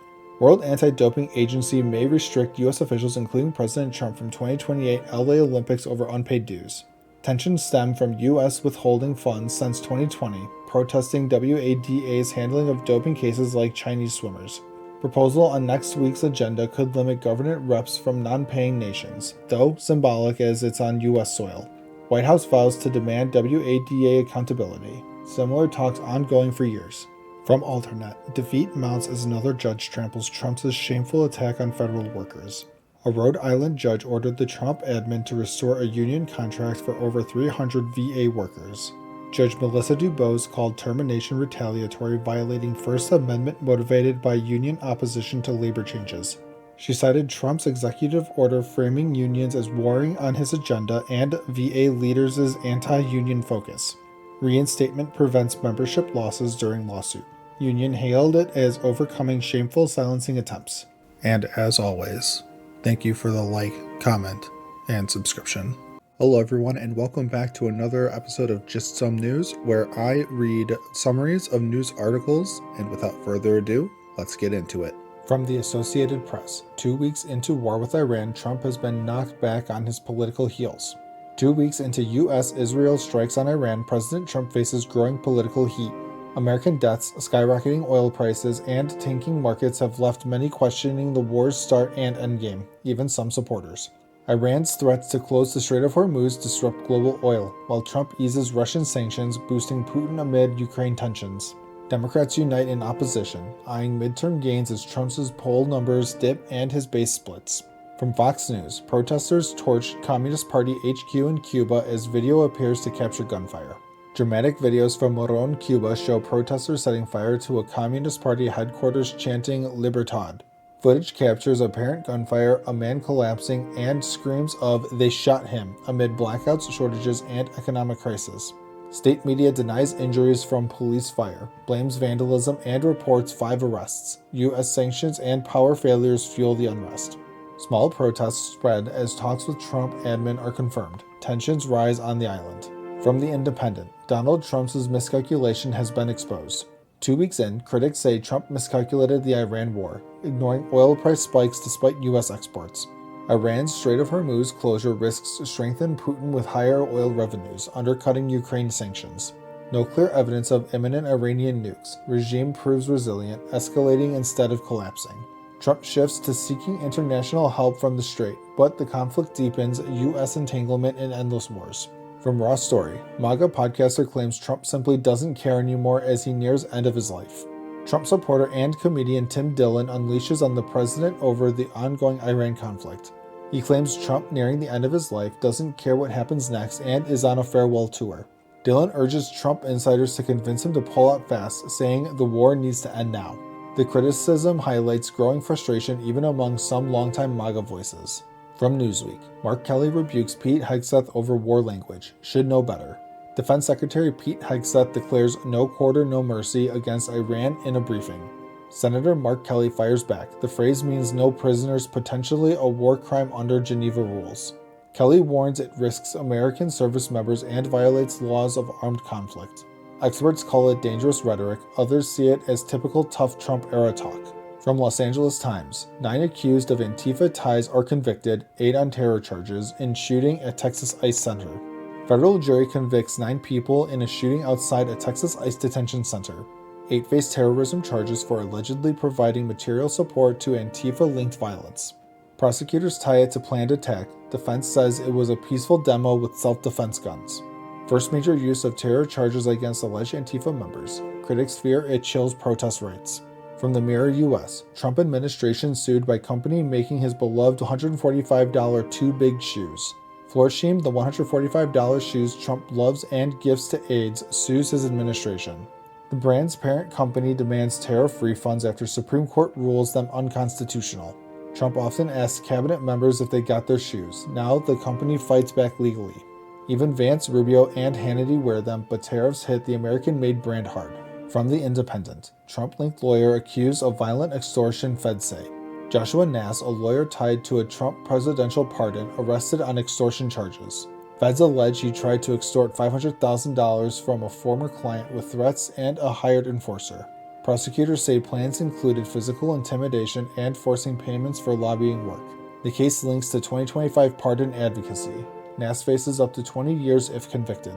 World Anti-Doping Agency may restrict U.S. officials, including President Trump, from 2028 LA Olympics over unpaid dues. Tensions stem from U.S. withholding funds since 2020, protesting WADA's handling of doping cases like Chinese swimmers. Proposal on next week's agenda could limit government reps from non-paying nations, though symbolic as it's on U.S. soil. White House vows to demand WADA accountability. Similar talks ongoing for years. From Alternate, defeat mounts as another judge tramples Trump's shameful attack on federal workers. A Rhode Island judge ordered the Trump admin to restore a union contract for over 300 VA workers. Judge Melissa DuBose called termination retaliatory, violating First Amendment motivated by union opposition to labor changes. She cited Trump's executive order framing unions as warring on his agenda and VA leaders' anti-union focus. Reinstatement prevents membership losses during lawsuit. Union hailed it as overcoming shameful silencing attempts. And as always, thank you for the like, comment, and subscription. Hello everyone, and welcome back to another episode of Just Some News, where I read summaries of news articles, and without further ado, let's get into it. From the Associated Press, 2 weeks into war with Iran, Trump has been knocked back on his political heels. 2 weeks into U.S.-Israel strikes on Iran, President Trump faces growing political heat. American debts, skyrocketing oil prices, and tanking markets have left many questioning the war's start and endgame, even some supporters. Iran's threats to close the Strait of Hormuz disrupt global oil, while Trump eases Russian sanctions, boosting Putin amid Ukraine tensions. Democrats unite in opposition, eyeing midterm gains as Trump's poll numbers dip and his base splits. From Fox News, protesters torched Communist Party HQ in Cuba as video appears to capture gunfire. Dramatic videos from Moron, Cuba show protesters setting fire to a Communist Party headquarters chanting Libertad. Footage captures apparent gunfire, a man collapsing, and screams of "they shot him" amid blackouts, shortages, and economic crisis. State media denies injuries from police fire, blames vandalism, and reports 5 arrests. U.S. sanctions and power failures fuel the unrest. Small protests spread as talks with Trump admin are confirmed. Tensions rise on the island. From The Independent, Donald Trump's miscalculation has been exposed. 2 weeks in, critics say Trump miscalculated the Iran war, ignoring oil price spikes despite U.S. exports. Iran's Strait of Hormuz closure risks to strengthen Putin with higher oil revenues, undercutting Ukraine sanctions. No clear evidence of imminent Iranian nukes. Regime proves resilient, escalating instead of collapsing. Trump shifts to seeking international help from the Strait, but the conflict deepens U.S. entanglement in endless wars. From Raw Story, MAGA podcaster claims Trump simply doesn't care anymore as he nears end of his life. Trump supporter and comedian Tim Dillon unleashes on the president over the ongoing Iran conflict. He claims Trump nearing the end of his life doesn't care what happens next and is on a farewell tour. Dillon urges Trump insiders to convince him to pull out fast, saying the war needs to end now. The criticism highlights growing frustration even among some longtime MAGA voices. From Newsweek, Mark Kelly rebukes Pete Hegseth over war language. Should know better. Defense Secretary Pete Hegseth declares no quarter, no mercy against Iran in a briefing. Senator Mark Kelly fires back. The phrase means no prisoners, potentially a war crime under Geneva rules. Kelly warns it risks American service members and violates laws of armed conflict. Experts call it dangerous rhetoric. Others see it as typical tough Trump-era talk. From Los Angeles Times, 9 accused of Antifa ties are convicted, 8 on terror charges, in shooting at Texas ICE Center. Federal jury convicts 9 people in a shooting outside a Texas ICE detention center. 8 face terrorism charges for allegedly providing material support to Antifa-linked violence. Prosecutors tie it to planned attack. Defense says it was a peaceful demo with self-defense guns. First major use of terror charges against alleged Antifa members. Critics fear it chills protest rights. From the Mirror US, Trump administration sued by company making his beloved $145 Too Big shoes. Florsheim, the $145 shoes Trump loves and gifts to aides, sues his administration. The brand's parent company demands tariff refunds after Supreme Court rules them unconstitutional. Trump often asks cabinet members if they got their shoes. Now the company fights back legally. Even Vance, Rubio, and Hannity wear them, but tariffs hit the American-made brand hard. From The Independent, Trump-linked lawyer accused of violent extortion, feds say. Joshua Nass, a lawyer tied to a Trump presidential pardon, arrested on extortion charges. Feds allege he tried to extort $500,000 from a former client with threats and a hired enforcer. Prosecutors say plans included physical intimidation and forcing payments for lobbying work. The case links to 2025 pardon advocacy. Nass faces up to 20 years if convicted.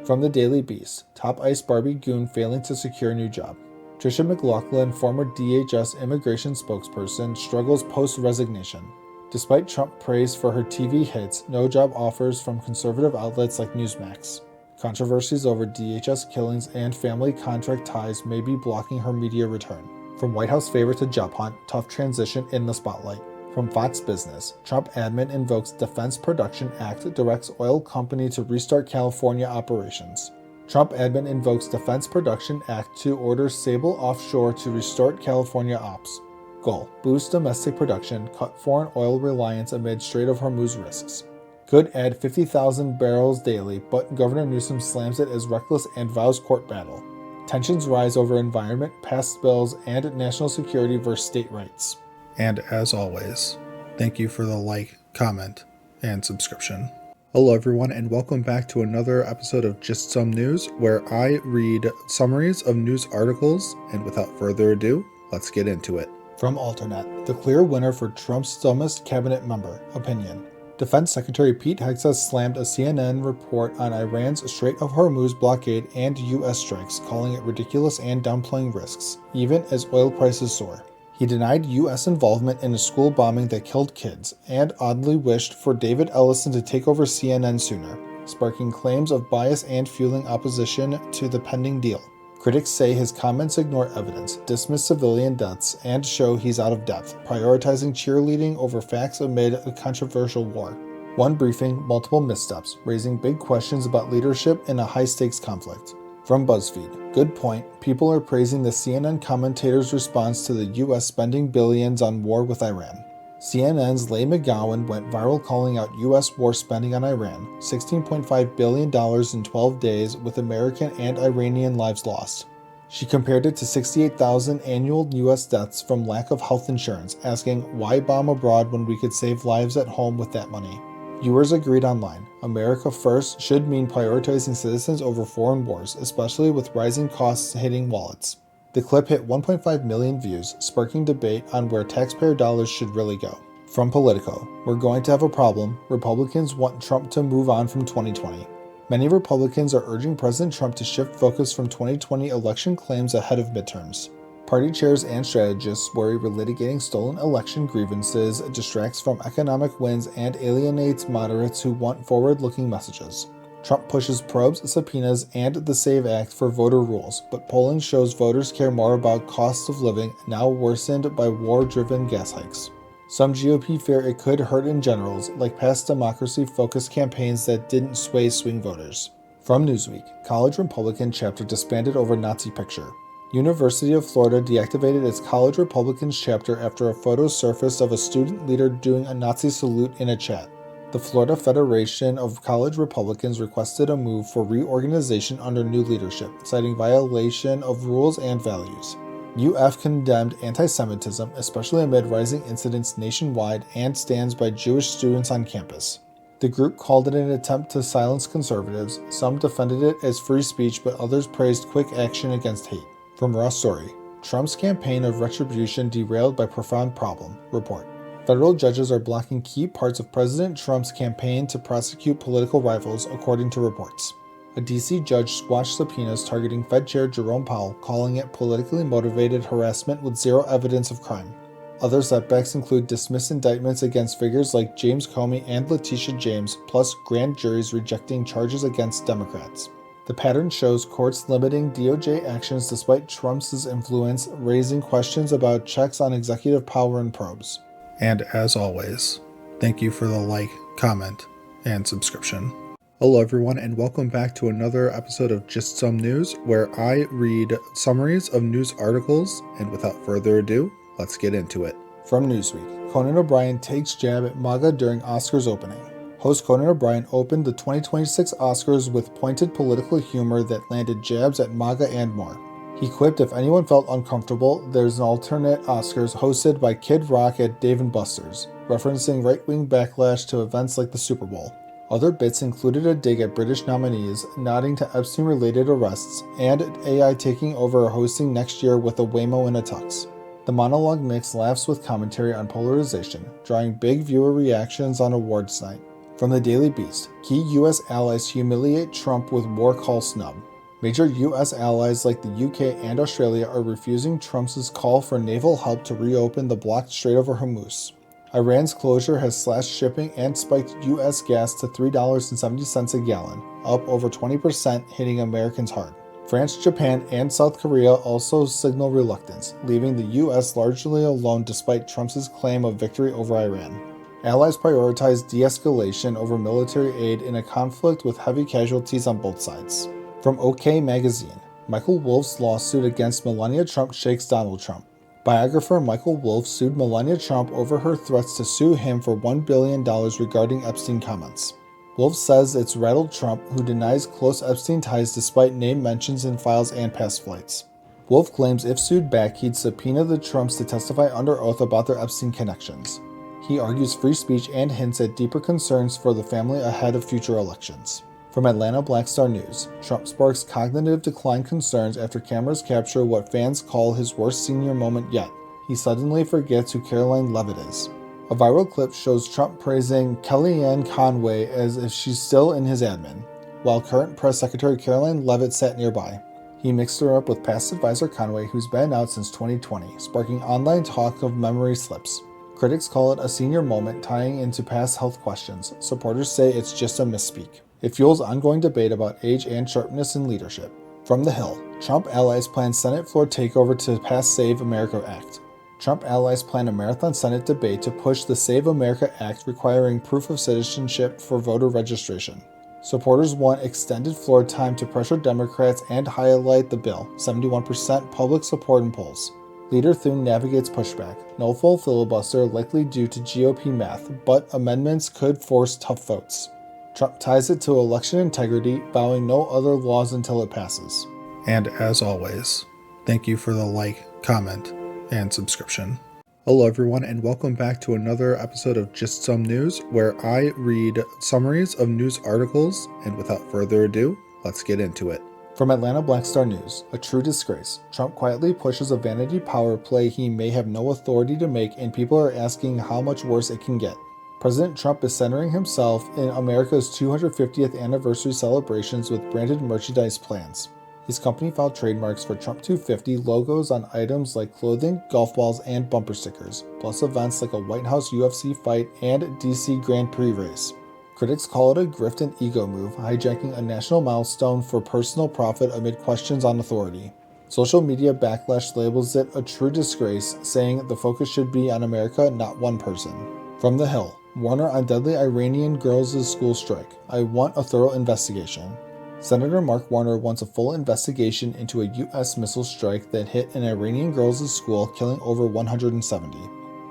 From the Daily Beast, top ICE Barbie goon failing to secure new job. Tricia McLaughlin, former DHS immigration spokesperson, struggles post-resignation. Despite Trump praise for her TV hits, no job offers from conservative outlets like Newsmax. Controversies over DHS killings and family contract ties may be blocking her media return. From White House favorite to job hunt, tough transition in the spotlight. From Fox Business, Trump admin invokes Defense Production Act, directs oil company to restart California operations. Trump admin invokes Defense Production Act to order Sable Offshore to restart California ops. Goal: boost domestic production, cut foreign oil reliance amid Strait of Hormuz risks. Could add 50,000 barrels daily, but Governor Newsom slams it as reckless and vows court battle. Tensions rise over environment, passed bills, and national security versus state rights. And as always, thank you for the like, comment, and subscription. Hello everyone, and welcome back to another episode of Just Some News, where I read summaries of news articles, and without further ado, let's get into it. From Alternet, the clear winner for Trump's dumbest cabinet member, opinion. Defense Secretary Pete Hegseth slammed a CNN report on Iran's Strait of Hormuz blockade and U.S. strikes, calling it ridiculous and downplaying risks, even as oil prices soar. He denied U.S. involvement in a school bombing that killed kids, and oddly wished for David Ellison to take over CNN sooner, sparking claims of bias and fueling opposition to the pending deal. Critics say his comments ignore evidence, dismiss civilian deaths, and show he's out of depth, prioritizing cheerleading over facts amid a controversial war. One briefing, multiple missteps, raising big questions about leadership in a high-stakes conflict. From BuzzFeed, good point, people are praising the CNN commentator's response to the U.S. spending billions on war with Iran. CNN's Leigh McGowan went viral calling out U.S. war spending on Iran, $16.5 billion in 12 days with American and Iranian lives lost. She compared it to 68,000 annual U.S. deaths from lack of health insurance, asking why bomb abroad when we could save lives at home with that money. Viewers agreed online. America first should mean prioritizing citizens over foreign wars, especially with rising costs hitting wallets. The clip hit 1.5 million views, sparking debate on where taxpayer dollars should really go. From Politico, we're going to have a problem. Republicans want Trump to move on from 2020. Many Republicans are urging President Trump to shift focus from 2020 election claims ahead of midterms. Party chairs and strategists worry relitigating stolen election grievances distracts from economic wins and alienates moderates who want forward-looking messages. Trump pushes probes, subpoenas, and the SAVE Act for voter rules, but polling shows voters care more about cost of living, now worsened by war-driven gas hikes. Some GOP fear it could hurt in generals, like past democracy-focused campaigns that didn't sway swing voters. From Newsweek, college Republican chapter disbanded over Nazi picture. University of Florida deactivated its college Republicans chapter after a photo surfaced of a student leader doing a Nazi salute in a chat. The Florida Federation of College Republicans requested a move for reorganization under new leadership, citing violation of rules and values. UF condemned anti-Semitism, especially amid rising incidents nationwide, and stands by Jewish students on campus. The group called it an attempt to silence conservatives. Some defended it as free speech, but others praised quick action against hate. From Raw Story, Trump's campaign of retribution derailed by profound problem, report. Federal judges are blocking key parts of President Trump's campaign to prosecute political rivals, according to reports. A D.C. judge squashed subpoenas targeting Fed Chair Jerome Powell, calling it politically motivated harassment with zero evidence of crime. Other setbacks include dismissed indictments against figures like James Comey and Letitia James, plus grand juries rejecting charges against Democrats. The pattern shows courts limiting DOJ actions despite Trump's influence, raising questions about checks on executive power and probes. And as always, thank you for the like, comment, and subscription. Hello everyone, and welcome back to another episode of Just Some News, where I read summaries of news articles, and without further ado, let's get into it. From Newsweek, Conan O'Brien takes jab at MAGA during Oscars opening. Host Conan O'Brien opened the 2026 Oscars with pointed political humor that landed jabs at MAGA and more. He quipped if anyone felt uncomfortable, there's an alternate Oscars hosted by Kid Rock at Dave & Buster's, referencing right-wing backlash to events like the Super Bowl. Other bits included a dig at British nominees, nodding to Epstein-related arrests, and AI taking over hosting next year with a Waymo in a tux. The monologue mix laughs with commentary on polarization, drawing big viewer reactions on awards night. From the Daily Beast, key U.S. allies humiliate Trump with war call snub. Major U.S. allies like the UK and Australia are refusing Trump's call for naval help to reopen the blocked Strait over Hormuz. Iran's closure has slashed shipping and spiked U.S. gas to $3.70 a gallon, up over 20%, hitting Americans hard. France, Japan, and South Korea also signal reluctance, leaving the U.S. largely alone despite Trump's claim of victory over Iran. Allies prioritize de-escalation over military aid in a conflict with heavy casualties on both sides. From OK Magazine, Michael Wolff's lawsuit against Melania Trump shakes Donald Trump. Biographer Michael Wolff sued Melania Trump over her threats to sue him for $1 billion regarding Epstein comments. Wolff says it's rattled Trump, who denies close Epstein ties despite name mentions in files and past flights. Wolff claims if sued back, he'd subpoena the Trumps to testify under oath about their Epstein connections. He argues free speech and hints at deeper concerns for the family ahead of future elections. From Atlanta Black Star News, Trump sparks cognitive decline concerns after cameras capture what fans call his worst senior moment yet. He suddenly forgets who Caroline Leavitt is. A viral clip shows Trump praising Kellyanne Conway as if she's still in his admin, while current press secretary Caroline Leavitt sat nearby. He mixed her up with past advisor Conway, who's been out since 2020, sparking online talk of memory slips. Critics call it a senior moment tying into past health questions. Supporters say it's just a misspeak. It fuels ongoing debate about age and sharpness in leadership. From The Hill, Trump allies plan Senate floor takeover to pass Save America Act. Trump allies plan a marathon Senate debate to push the Save America Act requiring proof of citizenship for voter registration. Supporters want extended floor time to pressure Democrats and highlight the bill, 71% public support in polls. Leader Thune navigates pushback. No full filibuster likely due to GOP math, but amendments could force tough votes. Trump ties it to election integrity, vowing no other laws until it passes. And as always, thank you for the like, comment, and subscription. Hello everyone, and welcome back to another episode of Just Some News, where I read summaries of news articles, and without further ado, let's get into it. From Atlanta Black Star News, a true disgrace. Trump quietly pushes a vanity power play he may have no authority to make, and people are asking how much worse it can get. President Trump is centering himself in America's 250th anniversary celebrations with branded merchandise plans. His company filed trademarks for Trump 250 logos on items like clothing, golf balls, and bumper stickers, plus events like a White House UFC fight and DC Grand Prix race. Critics call it a grift and ego move, hijacking a national milestone for personal profit amid questions on authority. Social media backlash labels it a true disgrace, saying the focus should be on America, not one person. From The Hill, Warner on deadly Iranian girls' school strike. I want a thorough investigation. Senator Mark Warner wants a full investigation into a U.S. missile strike that hit an Iranian girls' school, killing over 170.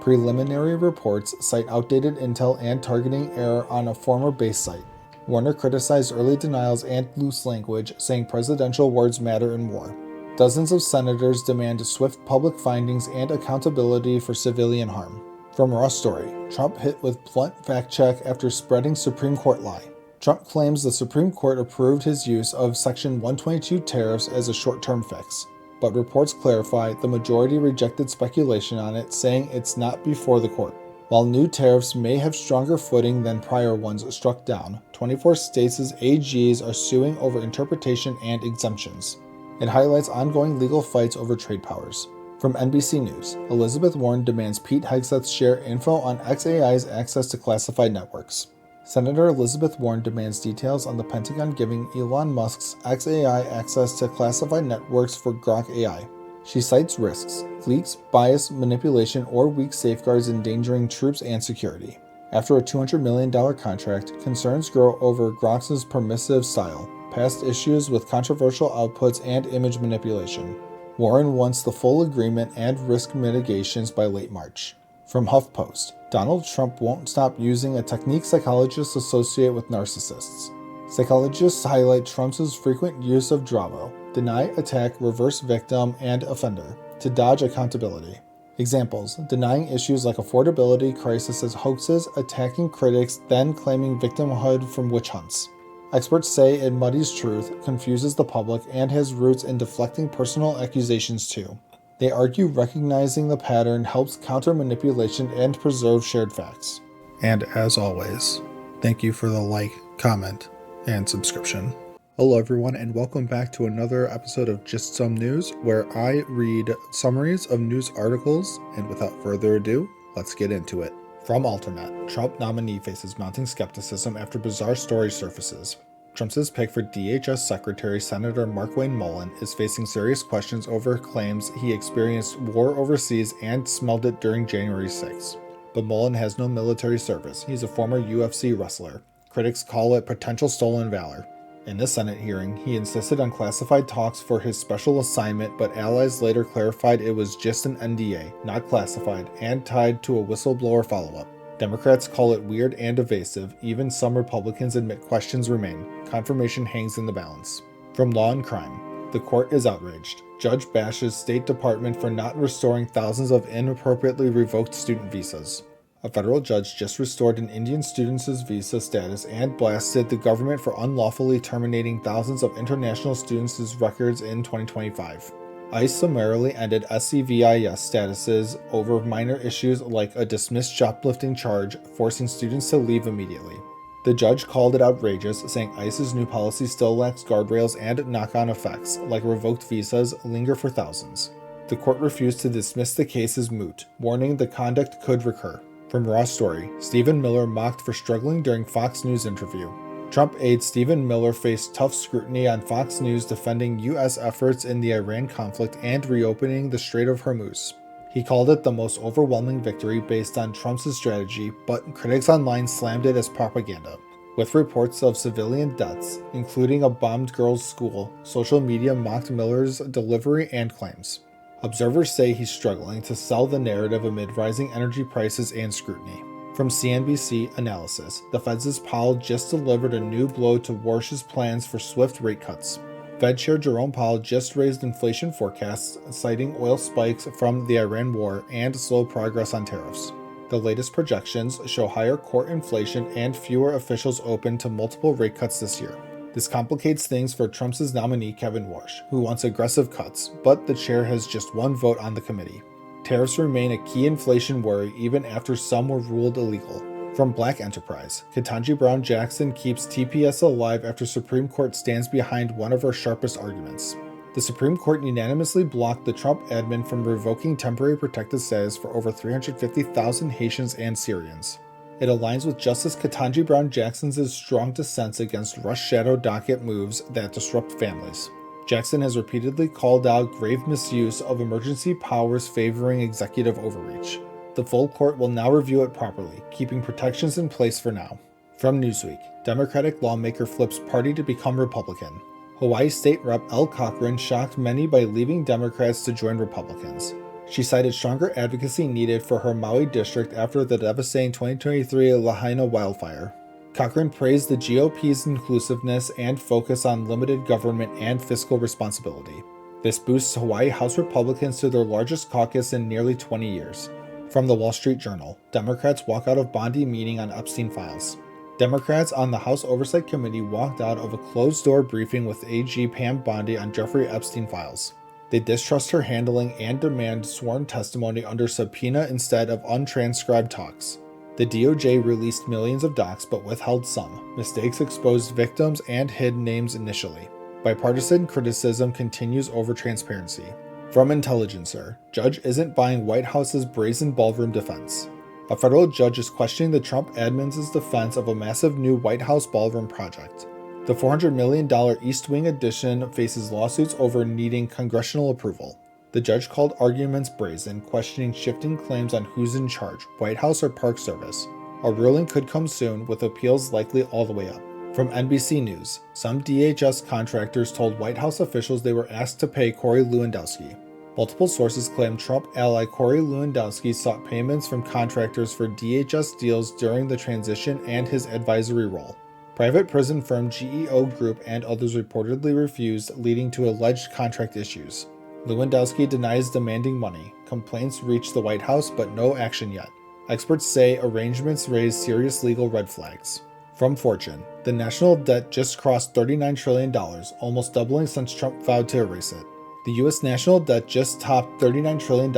Preliminary reports cite outdated intel and targeting error on a former base site. Warner criticized early denials and loose language, saying presidential words matter in war. Dozens of senators demand swift public findings and accountability for civilian harm. From Raw Story, Trump hit with blunt fact check after spreading Supreme Court lie. Trump claims the Supreme Court approved his use of Section 122 tariffs as a short-term fix, but reports clarify the majority rejected speculation on it, saying it's not before the court. While new tariffs may have stronger footing than prior ones struck down, 24 states' AGs are suing over interpretation and exemptions. It highlights ongoing legal fights over trade powers. From NBC News, Elizabeth Warren demands Pete Hegseth share info on xAI's access to classified networks. Senator Elizabeth Warren demands details on the Pentagon giving Elon Musk's xAI access to classified networks for Grok AI. She cites risks, leaks, bias, manipulation, or weak safeguards endangering troops and security. After a $200 million contract, concerns grow over Grok's permissive style, past issues with controversial outputs, and image manipulation. Warren wants the full agreement and risk mitigations by late March. From HuffPost, Donald Trump won't stop using a technique psychologists associate with narcissists. Psychologists highlight Trump's frequent use of Dravo, deny, attack, reverse victim, and offender, to dodge accountability. Examples: denying issues like affordability crisis as hoaxes, attacking critics, then claiming victimhood from witch hunts. Experts say it muddies truth, confuses the public, and has roots in deflecting personal accusations too. They argue recognizing the pattern helps counter manipulation and preserve shared facts. And as always, thank you for the like, comment, and subscription. Hello everyone, and welcome back to another episode of Just Some News, where I read summaries of news articles, and without further ado, let's get into it. From Alternet, Trump nominee faces mounting skepticism after bizarre story surfaces. Trump's pick for DHS Secretary Senator Markwayne Mullin is facing serious questions over claims he experienced war overseas and smelled it during January 6. But Mullin has no military service. He's a former UFC wrestler. Critics call it potential stolen valor. In the Senate hearing, he insisted on classified talks for his special assignment, but allies later clarified it was just an NDA, not classified, and tied to a whistleblower follow-up. Democrats call it weird and evasive. Even some Republicans admit questions remain. Confirmation hangs in the balance. From Law and Crime, the court is outraged. Judge bashes State Department for not restoring thousands of inappropriately revoked student visas. A federal judge just restored an Indian student's visa status and blasted the government for unlawfully terminating thousands of international students' records in 2025. ICE summarily ended SCVIS statuses over minor issues like a dismissed shoplifting charge, forcing students to leave immediately. The judge called it outrageous, saying ICE's new policy still lacks guardrails and knock-on effects, like revoked visas, linger for thousands. The court refused to dismiss the case as moot, warning the conduct could recur. From Raw Story, Stephen Miller mocked for struggling during Fox News interview. Trump aide Stephen Miller faced tough scrutiny on Fox News defending U.S. efforts in the Iran conflict and reopening the Strait of Hormuz. He called it the most overwhelming victory based on Trump's strategy, but critics online slammed it as propaganda. With reports of civilian deaths, including a bombed girls' school, social media mocked Miller's delivery and claims. Observers say he's struggling to sell the narrative amid rising energy prices and scrutiny. From CNBC Analysis, the Fed's Powell just delivered a new blow to Warsh's plans for swift rate cuts. Fed Chair Jerome Powell just raised inflation forecasts, citing oil spikes from the Iran war and slow progress on tariffs. The latest projections show higher core inflation and fewer officials open to multiple rate cuts this year. This complicates things for Trump's nominee Kevin Warsh, who wants aggressive cuts, but the chair has just one vote on the committee. Tariffs remain a key inflation worry even after some were ruled illegal. From Black Enterprise, Ketanji Brown Jackson keeps TPS alive after Supreme Court stands behind one of her sharpest arguments. The Supreme Court unanimously blocked the Trump admin from revoking temporary protected status for over 350,000 Haitians and Syrians. It aligns with Justice Ketanji Brown Jackson's strong dissents against rush shadow docket moves that disrupt families. Jackson has repeatedly called out grave misuse of emergency powers favoring executive overreach. The full court will now review it properly, keeping protections in place for now. From Newsweek, Democratic lawmaker flips party to become Republican. Hawaii State Rep. Elle Cochran shocked many by leaving Democrats to join Republicans. She cited stronger advocacy needed for her Maui district after the devastating 2023 Lahaina wildfire. Cochran praised the GOP's inclusiveness and focus on limited government and fiscal responsibility. This boosts Hawaii House Republicans to their largest caucus in nearly 20 years. From the Wall Street Journal, Democrats walk out of Bondi meeting on Epstein files. Democrats on the House Oversight Committee walked out of a closed-door briefing with AG Pam Bondi on Jeffrey Epstein files. They distrust her handling and demand sworn testimony under subpoena instead of untranscribed talks. The DOJ released millions of docs but withheld some. Mistakes exposed victims and hid names initially. Bipartisan criticism continues over transparency. From Intelligencer, judge isn't buying White House's brazen ballroom defense. A federal judge is questioning the Trump admin's defense of a massive new White House ballroom project. The $400 million East Wing addition faces lawsuits over needing congressional approval. The judge called arguments brazen, questioning shifting claims on who's in charge, White House or Park Service. A ruling could come soon, with appeals likely all the way up. From NBC News, some DHS contractors told White House officials they were asked to pay Corey Lewandowski. Multiple sources claim Trump ally Corey Lewandowski sought payments from contractors for DHS deals during the transition and his advisory role. Private prison firm GEO Group and others reportedly refused, leading to alleged contract issues. Lewandowski denies demanding money, complaints reached the White House, but no action yet. Experts say arrangements raise serious legal red flags. From Fortune, the national debt just crossed $39 trillion, almost doubling since Trump vowed to erase it. The U.S. national debt just topped $39 trillion,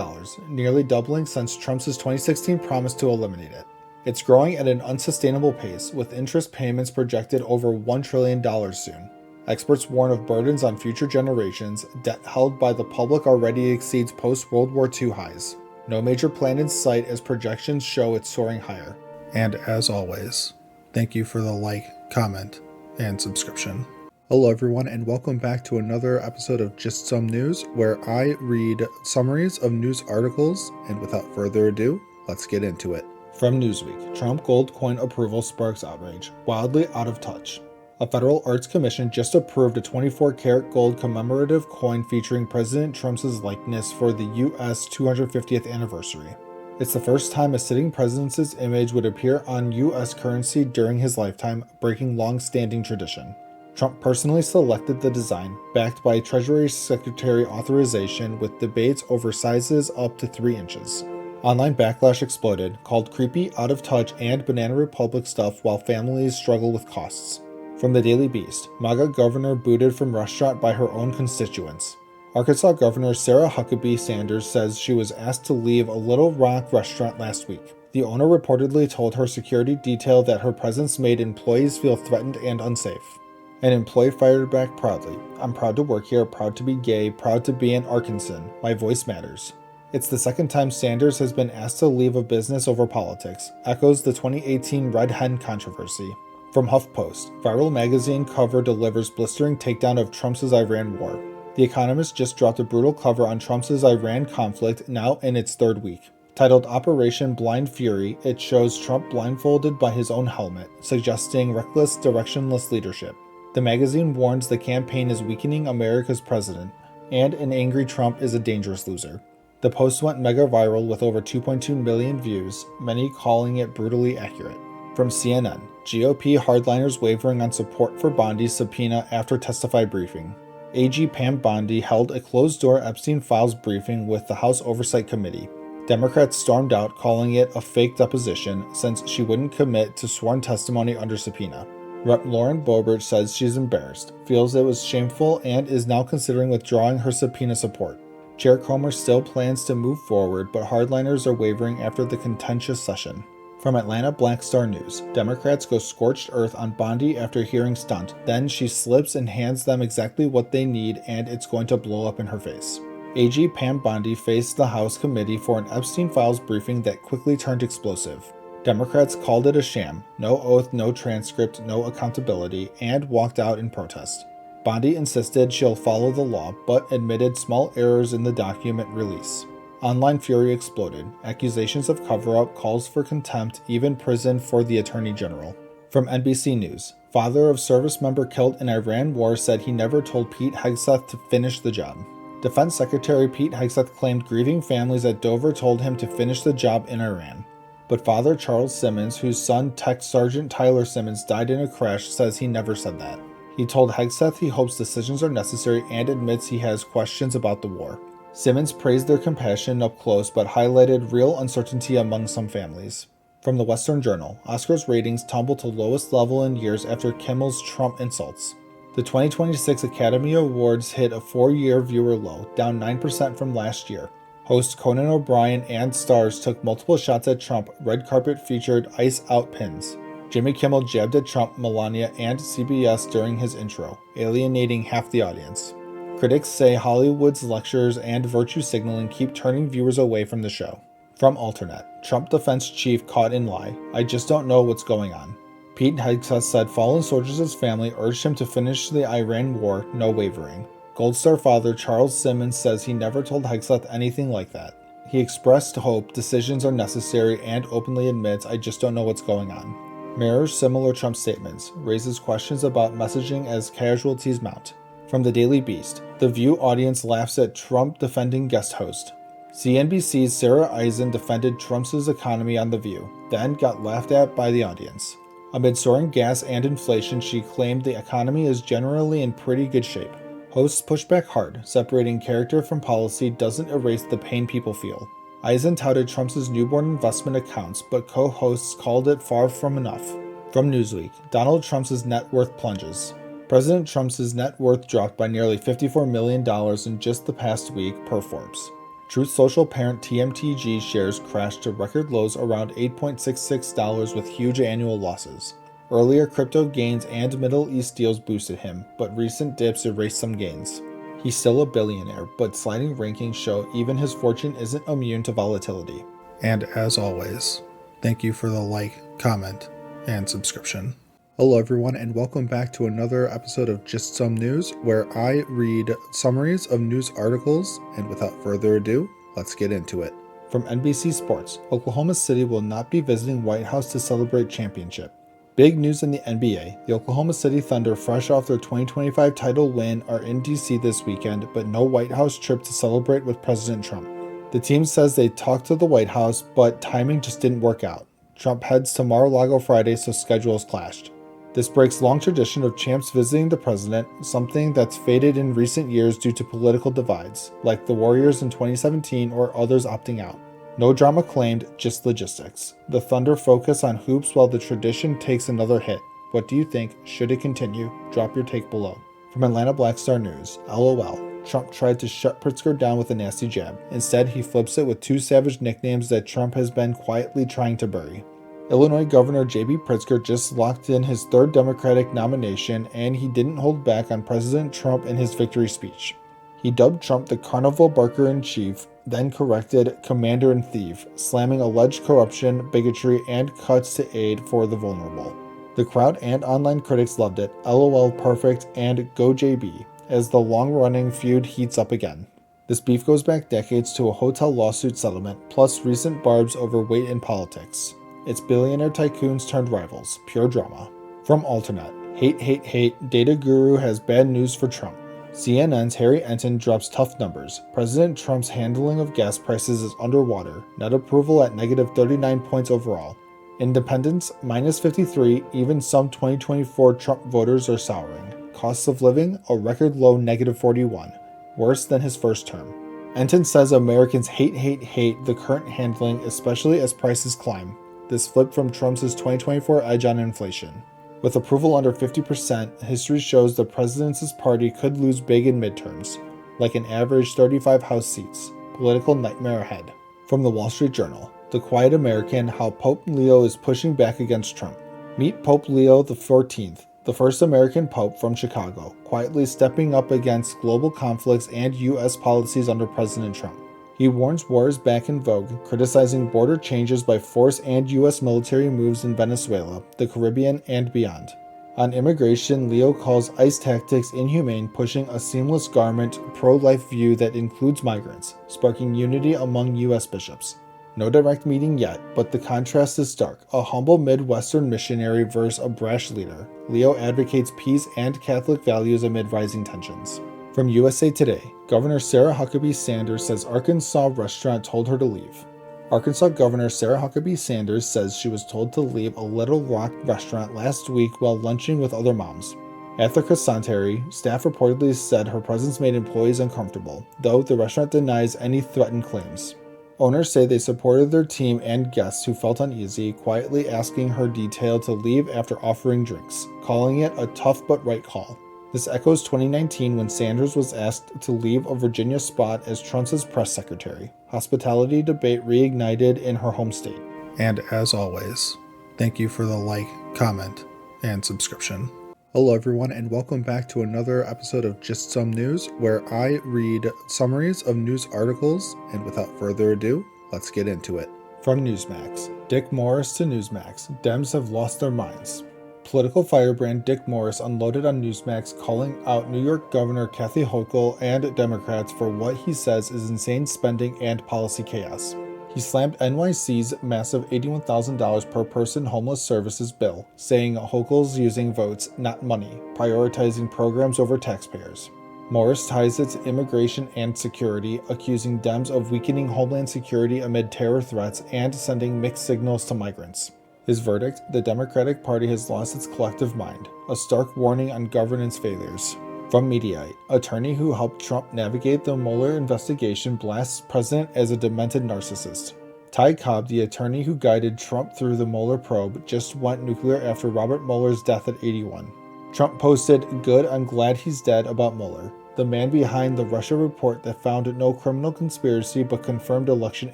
nearly doubling since Trump's 2016 promise to eliminate it. It's growing at an unsustainable pace, with interest payments projected over $1 trillion soon. Experts warn of burdens on future generations. Debt held by the public already exceeds post-World War II highs. No major plan in sight as projections show it's soaring higher. And as always, thank you for the like, comment, and subscription. Hello everyone, and welcome back to another episode of Just Some News, where I read summaries of news articles, and without further ado, let's get into it. From Newsweek, Trump gold coin approval sparks outrage, wildly out of touch. A federal arts commission just approved a 24-karat gold commemorative coin featuring President Trump's likeness for the U.S. 250th anniversary. It's the first time a sitting president's image would appear on U.S. currency during his lifetime, breaking long-standing tradition. Trump personally selected the design, backed by Treasury Secretary authorization, with debates over sizes up to 3 inches. Online backlash exploded, called creepy, out of touch, and Banana Republic stuff while families struggle with costs. From the Daily Beast, MAGA governor booted from restaurant by her own constituents. Arkansas Governor Sarah Huckabee Sanders says she was asked to leave a Little Rock restaurant last week. The owner reportedly told her security detail that her presence made employees feel threatened and unsafe. An employee fired back proudly. "I'm proud to work here, proud to be gay, proud to be an Arkansan. My voice matters." It's the second time Sanders has been asked to leave a business over politics, echoes the 2018 Red Hen controversy. From HuffPost, viral magazine cover delivers blistering takedown of Trump's Iran war. The Economist just dropped a brutal cover on Trump's Iran conflict, now in its 3rd week. Titled Operation Blind Fury, it shows Trump blindfolded by his own helmet, suggesting reckless, directionless leadership. The magazine warns the campaign is weakening America's president, and an angry Trump is a dangerous loser. The post went mega viral with over 2.2 million views, many calling it brutally accurate. From CNN, GOP hardliners wavering on support for Bondi's subpoena after testify briefing. AG Pam Bondi held a closed-door Epstein Files briefing with the House Oversight Committee. Democrats stormed out, calling it a fake deposition since she wouldn't commit to sworn testimony under subpoena. Rep. Lauren Boebert says she's embarrassed, feels it was shameful, and is now considering withdrawing her subpoena support. Chair Comer still plans to move forward, but hardliners are wavering after the contentious session. From Atlanta Black Star News, Democrats go scorched earth on Bondi after hearing stunt. Then she slips and hands them exactly what they need, and it's going to blow up in her face. AG Pam Bondi faced the House committee for an Epstein Files briefing that quickly turned explosive. Democrats called it a sham, no oath, no transcript, no accountability, and walked out in protest. Bondi insisted she'll follow the law, but admitted small errors in the document release. Online fury exploded. Accusations of cover-up, calls for contempt, even prison for the Attorney General. From NBC News, father of service member killed in Iran war said he never told Pete Hegseth to finish the job. Defense Secretary Pete Hegseth claimed grieving families at Dover told him to finish the job in Iran. But Father Charles Simmons, whose son Tech Sergeant Tyler Simmons died in a crash, says he never said that. He told Hegseth he hopes decisions are necessary and admits he has questions about the war. Simmons praised their compassion up close but highlighted real uncertainty among some families. From the Western Journal, Oscars ratings tumble to lowest level in years after Kimmel's Trump insults. The 2026 Academy Awards hit a 4-year viewer low, down 9% from last year. Host Conan O'Brien and stars took multiple shots at Trump. Red carpet featured ice-out pins. Jimmy Kimmel jabbed at Trump, Melania, and CBS during his intro, alienating half the audience. Critics say Hollywood's lectures and virtue signaling keep turning viewers away from the show. From Alternate, Trump defense chief caught in lie. "I just don't know what's going on." Pete Hegseth said fallen soldiers' family urged him to finish the Iran war, no wavering. Gold Star father Charles Simmons says he never told Hegseth anything like that. He expressed hope decisions are necessary and openly admits, "I just don't know what's going on." Mirrors similar Trump statements, raises questions about messaging as casualties mount. From the Daily Beast, The View audience laughs at Trump defending guest host. CNBC's Sarah Eisen defended Trump's economy on The View, then got laughed at by the audience. Amid soaring gas and inflation, she claimed the economy is generally in pretty good shape. Hosts push back hard. Separating character from policy doesn't erase the pain people feel. Eisen touted Trump's newborn investment accounts, but co-hosts called it far from enough. From Newsweek, Donald Trump's net worth plunges. President Trump's net worth dropped by nearly $54 million in just the past week, per Forbes. Truth Social parent TMTG shares crashed to record lows around $8.66 with huge annual losses. Earlier crypto gains and Middle East deals boosted him, but recent dips erased some gains. He's still a billionaire, but sliding rankings show even his fortune isn't immune to volatility. And as always, thank you for the like, comment, and subscription. Hello everyone, and welcome back to another episode of Just Some News, where I read summaries of news articles, and without further ado, let's get into it. From NBC Sports, Oklahoma City will not be visiting White House to celebrate championship. Big news in the NBA. The Oklahoma City Thunder, fresh off their 2025 title win, are in DC this weekend, but no White House trip to celebrate with President Trump. The team says they talked to the White House, but timing just didn't work out. Trump heads to Mar-a-Lago Friday, so schedules clashed. This breaks long tradition of champs visiting the president, something that's faded in recent years due to political divides, like the Warriors in 2017 or others opting out. No drama claimed, just logistics. The Thunder focus on hoops while the tradition takes another hit. What do you think? Should it continue? Drop your take below. From Atlanta Black Star News, LOL. Trump tried to shut Pritzker down with a nasty jab. Instead, he flips it with two savage nicknames that Trump has been quietly trying to bury. Illinois Governor J.B. Pritzker just locked in his third Democratic nomination, and he didn't hold back on President Trump in his victory speech. He dubbed Trump the carnival barker-in-chief, then corrected commander-in-thief, slamming alleged corruption, bigotry, and cuts to aid for the vulnerable. The crowd and online critics loved it, LOL perfect, and go JB, as the long-running feud heats up again. This beef goes back decades to a hotel lawsuit settlement, plus recent barbs over weight in politics. It's billionaire tycoons turned rivals. Pure drama. From Alternet. Hate. Data guru has bad news for Trump. CNN's Harry Enton drops tough numbers. President Trump's handling of gas prices is underwater. Net approval at negative 39 points overall. Independence, minus 53. Even some 2024 Trump voters are souring. Costs of living, a record low negative 41. Worse than his first term. Enton says Americans hate the current handling, especially as prices climb. This flipped from Trump's 2024 edge on inflation. With approval under 50%, history shows the president's party could lose big in midterms, like an average 35 House seats. Political nightmare ahead. From the Wall Street Journal, The Quiet American, how Pope Leo is pushing back against Trump. Meet Pope Leo XIV, the first American pope from Chicago, quietly stepping up against global conflicts and U.S. policies under President Trump. He warns war is back in vogue, criticizing border changes by force and U.S. military moves in Venezuela, the Caribbean, and beyond. On immigration, Leo calls ICE tactics inhumane, pushing a seamless garment, pro-life view that includes migrants, sparking unity among U.S. bishops. No direct meeting yet, but the contrast is stark. A humble Midwestern missionary versus a brash leader. Leo advocates peace and Catholic values amid rising tensions. From USA Today, Governor Sarah Huckabee Sanders says Arkansas restaurant told her to leave. Arkansas Governor Sarah Huckabee Sanders says she was told to leave a Little Rock restaurant last week while lunching with other moms. At the Croissantary, staff reportedly said her presence made employees uncomfortable, though the restaurant denies any threatened claims. Owners say they supported their team and guests who felt uneasy, quietly asking her detail to leave after offering drinks, calling it a tough but right call. This echoes 2019 when Sanders was asked to leave a Virginia spot as Trump's press secretary. Hospitality debate reignited in her home state. And as always, thank you for the like, comment, and subscription. Hello everyone, and welcome back to another episode of Just Some News, where I read summaries of news articles, and without further ado, let's get into it. From Newsmax. Dick Morris to Newsmax. Dems have lost their minds. Political firebrand Dick Morris unloaded on Newsmax, calling out New York Governor Kathy Hochul and Democrats for what he says is insane spending and policy chaos. He slammed NYC's massive $81,000 per person homeless services bill, saying Hochul's using votes, not money, prioritizing programs over taxpayers. Morris ties it to immigration and security, accusing Dems of weakening homeland security amid terror threats and sending mixed signals to migrants. His verdict: the Democratic Party has lost its collective mind, a stark warning on governance failures. From Mediaite, attorney who helped Trump navigate the Mueller investigation blasts president as a demented narcissist. Ty Cobb, the attorney who guided Trump through the Mueller probe, just went nuclear after Robert Mueller's death at 81. Trump posted, "Good, I'm glad he's dead," about Mueller, the man behind the Russia report that found no criminal conspiracy but confirmed election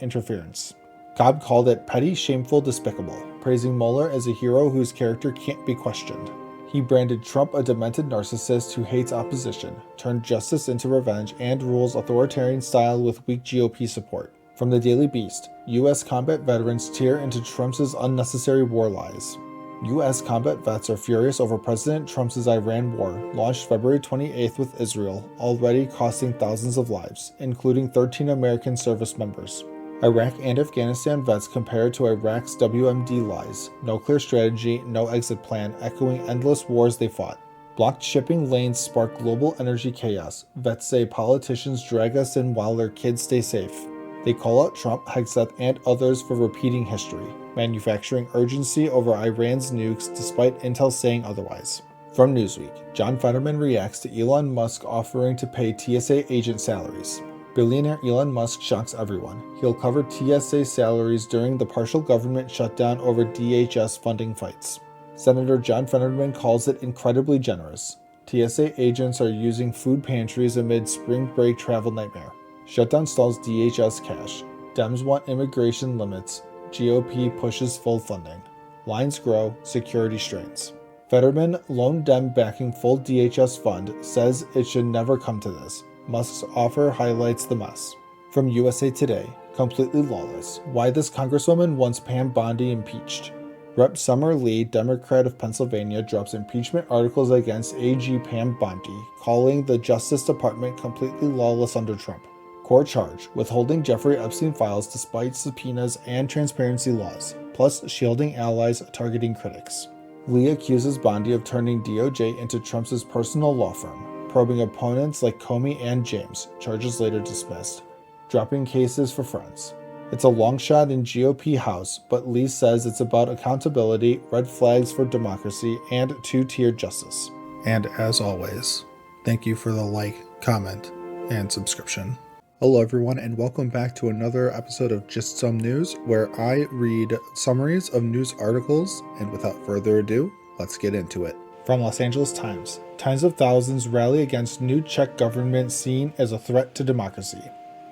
interference. Cobb called it petty, shameful, despicable, praising Mueller as a hero whose character can't be questioned. He branded Trump a demented narcissist who hates opposition, turned justice into revenge, and rules authoritarian style with weak GOP support. From the Daily Beast, U.S. combat veterans tear into Trump's unnecessary war lies. U.S. combat vets are furious over President Trump's Iran war, launched February 28th with Israel, already costing thousands of lives, including 13 American service members. Iraq and Afghanistan vets compared to Iraq's WMD lies, no clear strategy, no exit plan, echoing endless wars they fought. Blocked shipping lanes spark global energy chaos. Vets say politicians drag us in while their kids stay safe. They call out Trump, Hegseth, and others for repeating history, manufacturing urgency over Iran's nukes despite Intel saying otherwise. From Newsweek, John Fetterman reacts to Elon Musk offering to pay TSA agent salaries. Billionaire Elon Musk shocks everyone. He'll cover TSA salaries during the partial government shutdown over DHS funding fights. Senator John Fetterman calls it incredibly generous. TSA agents are using food pantries amid spring break travel nightmare. Shutdown stalls DHS cash. Dems want immigration limits. GOP pushes full funding. Lines grow, security strains. Fetterman, lone Dem backing full DHS fund, says it should never come to this. Musk's offer highlights the mess. From USA Today, completely lawless. Why this Congresswoman wants Pam Bondi impeached. Rep. Summer Lee, Democrat of Pennsylvania, drops impeachment articles against AG Pam Bondi, calling the Justice Department completely lawless under Trump. Core charge, withholding Jeffrey Epstein files despite subpoenas and transparency laws, plus shielding allies, targeting critics. Lee accuses Bondi of turning DOJ into Trump's personal law firm, probing opponents like Comey and James, charges later dismissed, dropping cases for friends. It's a long shot in GOP House, but Lee says it's about accountability, red flags for democracy, and two-tiered justice. And as always, thank you for the like, comment, and subscription. Hello everyone, and welcome back to another episode of Just Some News, where I read summaries of news articles, and without further ado, let's get into it. From Los Angeles Times, tens of thousands rally against new Czech government seen as a threat to democracy.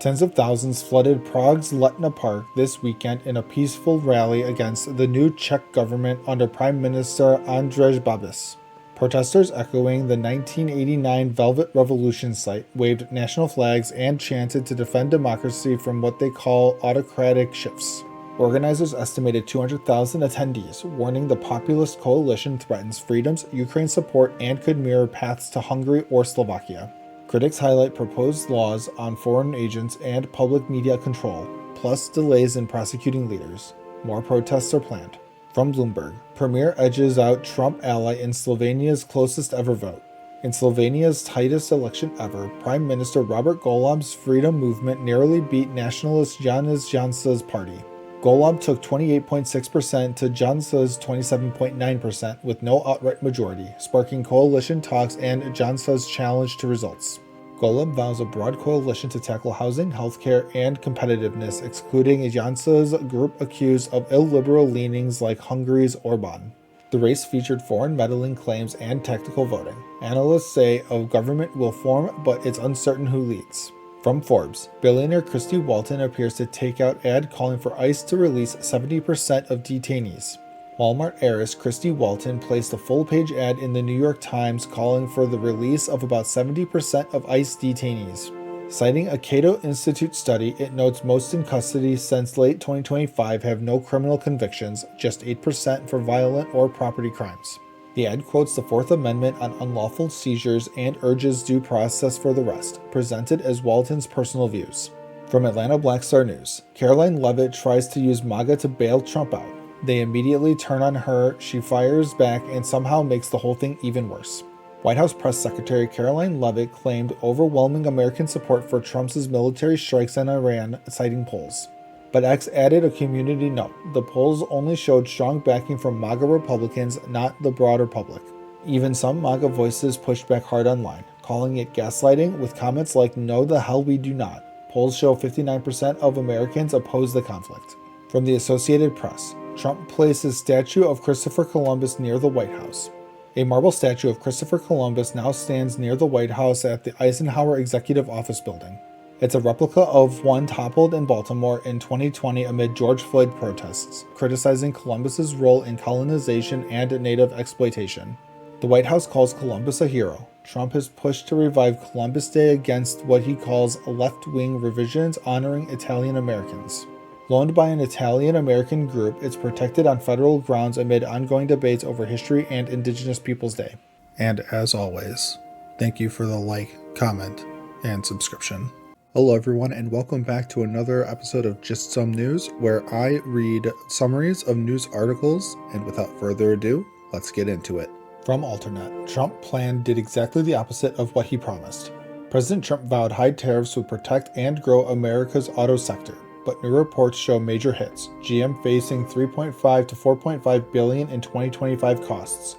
Tens of thousands flooded Prague's Letna Park this weekend in a peaceful rally against the new Czech government under Prime Minister Andrej Babiš. Protesters echoing the 1989 Velvet Revolution site waved national flags and chanted to defend democracy from what they call autocratic shifts. Organizers estimated 200,000 attendees, warning the populist coalition threatens freedoms, Ukraine support, and could mirror paths to Hungary or Slovakia. Critics highlight proposed laws on foreign agents and public media control, plus delays in prosecuting leaders. More protests are planned. From Bloomberg, Premier edges out Trump ally in Slovenia's closest ever vote. In Slovenia's tightest election ever, Prime Minister Robert Golob's freedom movement narrowly beat nationalist Janez Janša's party. Golob took 28.6% to Janša's 27.9% with no outright majority, sparking coalition talks and Janša's challenge to results. Golob vows a broad coalition to tackle housing, healthcare, and competitiveness, excluding Janša's group accused of illiberal leanings like Hungary's Orban. The race featured foreign meddling claims and tactical voting. Analysts say a government will form, but it's uncertain who leads. From Forbes, billionaire Christy Walton appears to take out ad calling for ICE to release 70% of detainees. Walmart heiress Christy Walton placed a full-page ad in the New York Times calling for the release of about 70% of ICE detainees. Citing a Cato Institute study, it notes most in custody since late 2025 have no criminal convictions, just 8% for violent or property crimes. The ad quotes the Fourth Amendment on unlawful seizures and urges due process for the rest, presented as Walton's personal views. From Atlanta Black Star News, Caroline Leavitt tries to use MAGA to bail Trump out. They immediately turn on her, she fires back, and somehow makes the whole thing even worse. White House Press Secretary Caroline Leavitt claimed overwhelming American support for Trump's military strikes on Iran, citing polls. But X added a community note. The polls only showed strong backing from MAGA Republicans, not the broader public. Even some MAGA voices pushed back hard online, calling it gaslighting, with comments like, "No the hell we do not." Polls show 59% of Americans oppose the conflict. From the Associated Press, Trump places statue of Christopher Columbus near the White House. A marble statue of Christopher Columbus now stands near the White House at the Eisenhower Executive Office Building. It's a replica of one toppled in Baltimore in 2020 amid George Floyd protests, criticizing Columbus's role in colonization and native exploitation. The White House calls Columbus a hero. Trump has pushed to revive Columbus Day against what he calls left-wing revisions honoring Italian Americans. Loaned by an Italian-American group, it's protected on federal grounds amid ongoing debates over history and Indigenous Peoples Day. And as always, thank you for the like, comment, and subscription. Hello everyone, and welcome back to another episode of Just Some News, where I read summaries of news articles, and without further ado, let's get into it. From Alternet, Trump plan did exactly the opposite of what he promised. President Trump vowed high tariffs would protect and grow America's auto sector, but new reports show major hits. GM facing $3.5 to $4.5 billion in 2025 costs,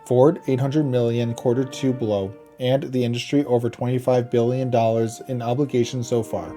Ford $800 million Q2 blow, and the industry over $25 billion in obligations so far,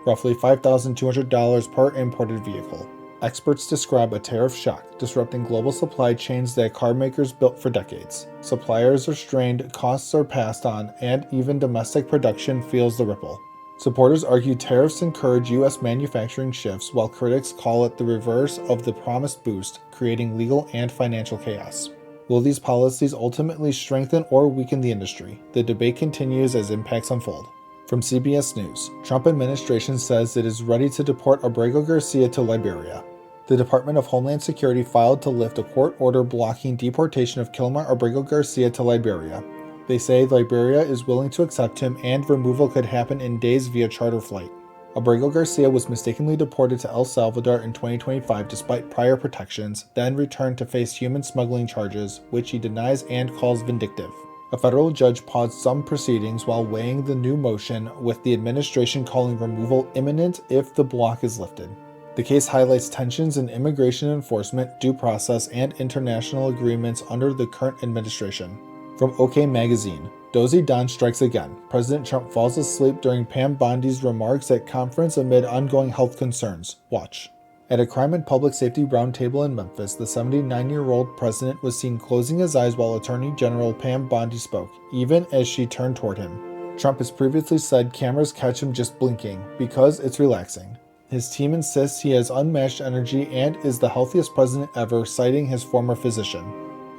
roughly $5,200 per imported vehicle. Experts describe a tariff shock, disrupting global supply chains that car makers built for decades. Suppliers are strained, costs are passed on, and even domestic production feels the ripple. Supporters argue tariffs encourage U.S. manufacturing shifts, while critics call it the reverse of the promised boost, creating legal and financial chaos. Will these policies ultimately strengthen or weaken the industry? The debate continues as impacts unfold. From CBS News, Trump administration says it is ready to deport Abrego Garcia to Liberia. The Department of Homeland Security filed to lift a court order blocking deportation of Kilmar Abrego Garcia to Liberia. They say Liberia is willing to accept him and removal could happen in days via charter flight. Abrego Garcia was mistakenly deported to El Salvador in 2025 despite prior protections, then returned to face human smuggling charges, which he denies and calls vindictive. A federal judge paused some proceedings while weighing the new motion, with the administration calling removal imminent if the block is lifted. The case highlights tensions in immigration enforcement, due process, and international agreements under the current administration. From OK Magazine, Dozy Don strikes again. President Trump falls asleep during Pam Bondi's remarks at conference amid ongoing health concerns. Watch. At a crime and public safety roundtable in Memphis, the 79-year-old president was seen closing his eyes while Attorney General Pam Bondi spoke, even as she turned toward him. Trump has previously said cameras catch him just blinking, because it's relaxing. His team insists he has unmatched energy and is the healthiest president ever, citing his former physician.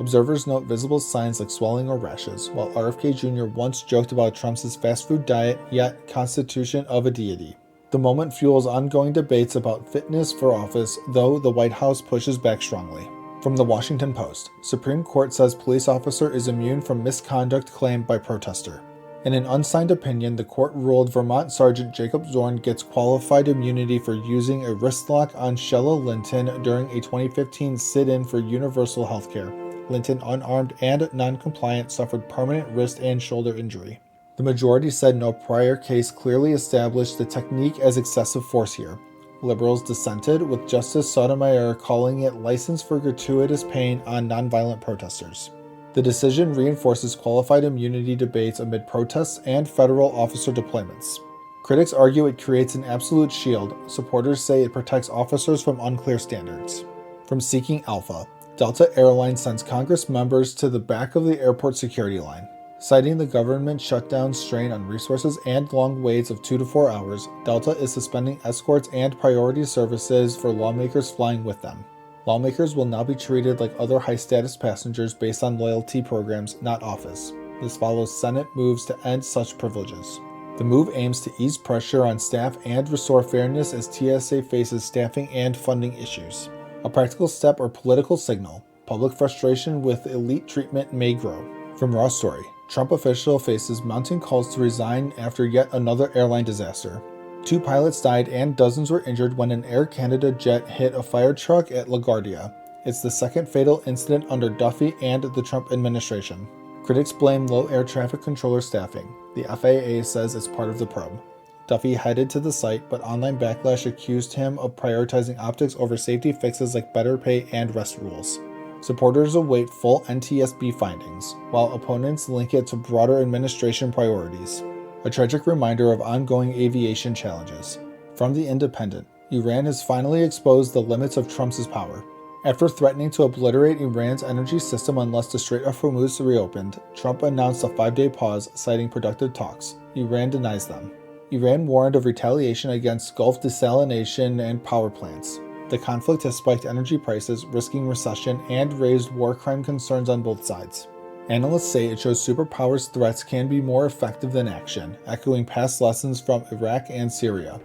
Observers note visible signs like swelling or rashes, while RFK Jr. once joked about Trump's fast food diet, yet constitution of a deity. The moment fuels ongoing debates about fitness for office, though the White House pushes back strongly. From the Washington Post, Supreme Court says police officer is immune from misconduct claimed by protester. In an unsigned opinion, the court ruled Vermont Sergeant Jacob Zorn gets qualified immunity for using a wrist lock on Shella Linton during a 2015 sit-in for universal health care. Linton, unarmed and non-compliant, suffered permanent wrist and shoulder injury. The majority said no prior case clearly established the technique as excessive force here. Liberals dissented, with Justice Sotomayor calling it license for gratuitous pain on nonviolent protesters. The decision reinforces qualified immunity debates amid protests and federal officer deployments. Critics argue it creates an absolute shield. Supporters say it protects officers from unclear standards. From Seeking Alpha, Delta Airlines sends Congress members to the back of the airport security line. Citing the government shutdown strain on resources and long waits of 2 to 4 hours, Delta is suspending escorts and priority services for lawmakers flying with them. Lawmakers will now be treated like other high-status passengers based on loyalty programs, not office. This follows Senate moves to end such privileges. The move aims to ease pressure on staff and restore fairness as TSA faces staffing and funding issues. A practical step or political signal. Public frustration with elite treatment may grow. From Raw Story, Trump official faces mounting calls to resign after yet another airline disaster. 2 pilots died and dozens were injured when an Air Canada jet hit a fire truck at LaGuardia. It's the second fatal incident under Duffy and the Trump administration. Critics blame low air traffic controller staffing. The FAA says it's part of the probe. Duffy headed to the site, but online backlash accused him of prioritizing optics over safety fixes like better pay and rest rules. Supporters await full NTSB findings, while opponents link it to broader administration priorities. A tragic reminder of ongoing aviation challenges. From The Independent, Iran has finally exposed the limits of Trump's power. After threatening to obliterate Iran's energy system unless the Strait of Hormuz reopened, Trump announced a 5-day pause, citing productive talks. Iran denies them. Iran warned of retaliation against Gulf desalination and power plants. The conflict has spiked energy prices, risking recession, and raised war crime concerns on both sides. Analysts say it shows superpowers' threats can be more effective than action, echoing past lessons from Iraq and Syria.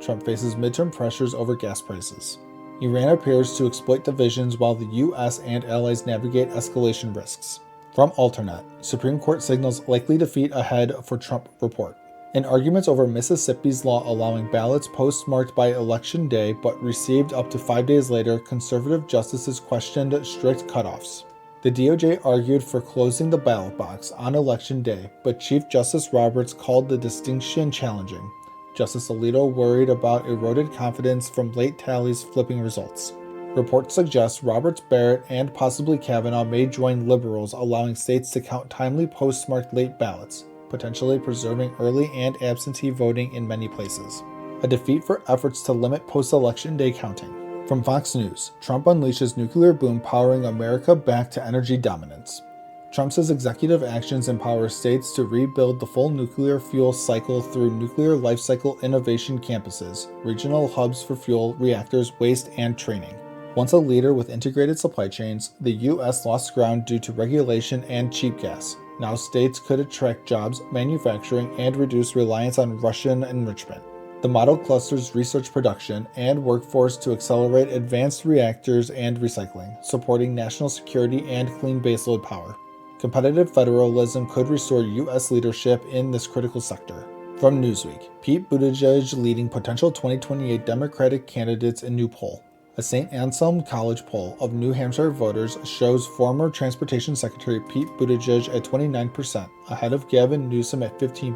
Trump faces midterm pressures over gas prices. Iran appears to exploit divisions while the U.S. and allies navigate escalation risks. From Alternet, Supreme Court signals likely defeat ahead for Trump report. In arguments over Mississippi's law allowing ballots postmarked by Election Day but received up to 5 days later, conservative justices questioned strict cutoffs. The DOJ argued for closing the ballot box on Election Day, but Chief Justice Roberts called the distinction challenging. Justice Alito worried about eroded confidence from late tallies flipping results. Reports suggest Roberts, Barrett, and possibly Kavanaugh may join liberals, allowing states to count timely postmarked late ballots, potentially preserving early and absentee voting in many places. A defeat for efforts to limit post-election day counting. From Fox News, Trump unleashes nuclear boom powering America back to energy dominance. Trump's executive actions empower states to rebuild the full nuclear fuel cycle through nuclear life cycle innovation campuses, regional hubs for fuel, reactors, waste, and training. Once a leader with integrated supply chains, the U.S. lost ground due to regulation and cheap gas. Now states could attract jobs, manufacturing, and reduce reliance on Russian enrichment. The model clusters research production and workforce to accelerate advanced reactors and recycling, supporting national security and clean baseload power. Competitive federalism could restore U.S. leadership in this critical sector. From Newsweek, Pete Buttigieg leading potential 2028 Democratic candidates in new poll. A St. Anselm College poll of New Hampshire voters shows former Transportation Secretary Pete Buttigieg at 29%, ahead of Gavin Newsom at 15%,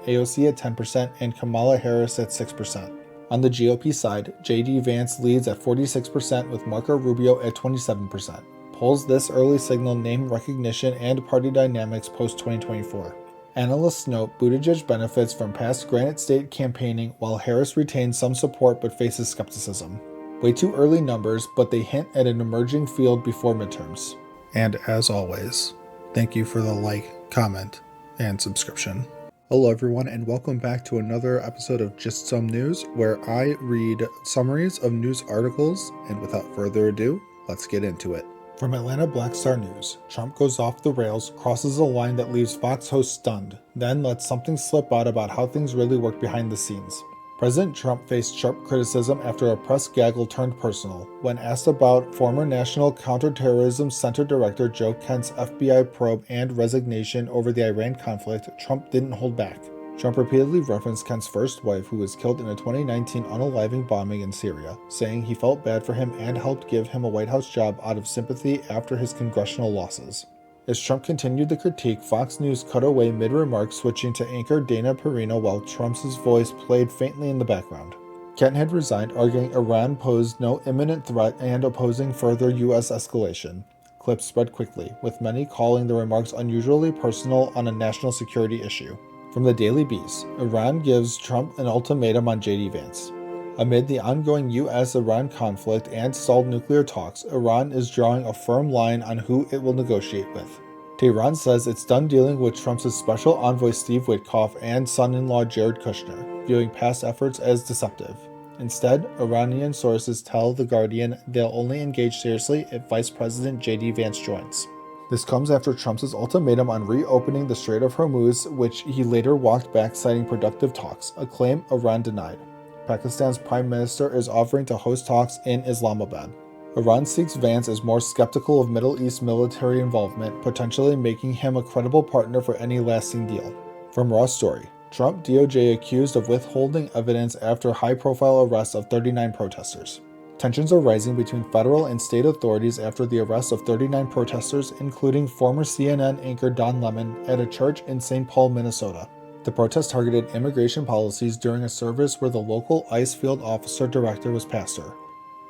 AOC at 10%, and Kamala Harris at 6%. On the GOP side, J.D. Vance leads at 46% with Marco Rubio at 27%. Polls this early signal name recognition and party dynamics post-2024. Analysts note Buttigieg benefits from past Granite State campaigning while Harris retains some support but faces skepticism. Way too early numbers, but they hint at an emerging field before midterms. And as always, thank you for the like, comment, and subscription. Hello everyone, and welcome back to another episode of Just Some News, where I read summaries of news articles, and without further ado, let's get into it. From Atlanta Black Star News, Trump goes off the rails, crosses a line that leaves Fox hosts stunned, then lets something slip out about how things really work behind the scenes. President Trump faced sharp criticism after a press gaggle turned personal. When asked about former National Counterterrorism Center Director Joe Kent's FBI probe and resignation over the Iran conflict, Trump didn't hold back. Trump repeatedly referenced Kent's first wife, who was killed in a 2019 unaliving bombing in Syria, saying he felt bad for him and helped give him a White House job out of sympathy after his congressional losses. As Trump continued the critique, Fox News cut away mid-remark, switching to anchor Dana Perino while Trump's voice played faintly in the background. Kent had resigned, arguing Iran posed no imminent threat and opposing further U.S. escalation. Clips spread quickly, with many calling the remarks unusually personal on a national security issue. From the Daily Beast, Iran gives Trump an ultimatum on J.D. Vance. Amid the ongoing U.S.-Iran conflict and stalled nuclear talks, Iran is drawing a firm line on who it will negotiate with. Tehran says it's done dealing with Trump's special envoy Steve Witkoff and son-in-law Jared Kushner, viewing past efforts as deceptive. Instead, Iranian sources tell The Guardian they'll only engage seriously if Vice President J.D. Vance joins. This comes after Trump's ultimatum on reopening the Strait of Hormuz, which he later walked back, citing productive talks, a claim Iran denied. Pakistan's Prime Minister is offering to host talks in Islamabad. Iran seeks Vance as more skeptical of Middle East military involvement, potentially making him a credible partner for any lasting deal. From Raw Story, Trump DOJ accused of withholding evidence after high-profile arrest of 39 protesters. Tensions are rising between federal and state authorities after the arrest of 39 protesters, including former CNN anchor Don Lemon, at a church in St. Paul, Minnesota. The protest targeted immigration policies during a service where the local ICE field officer director was pastor.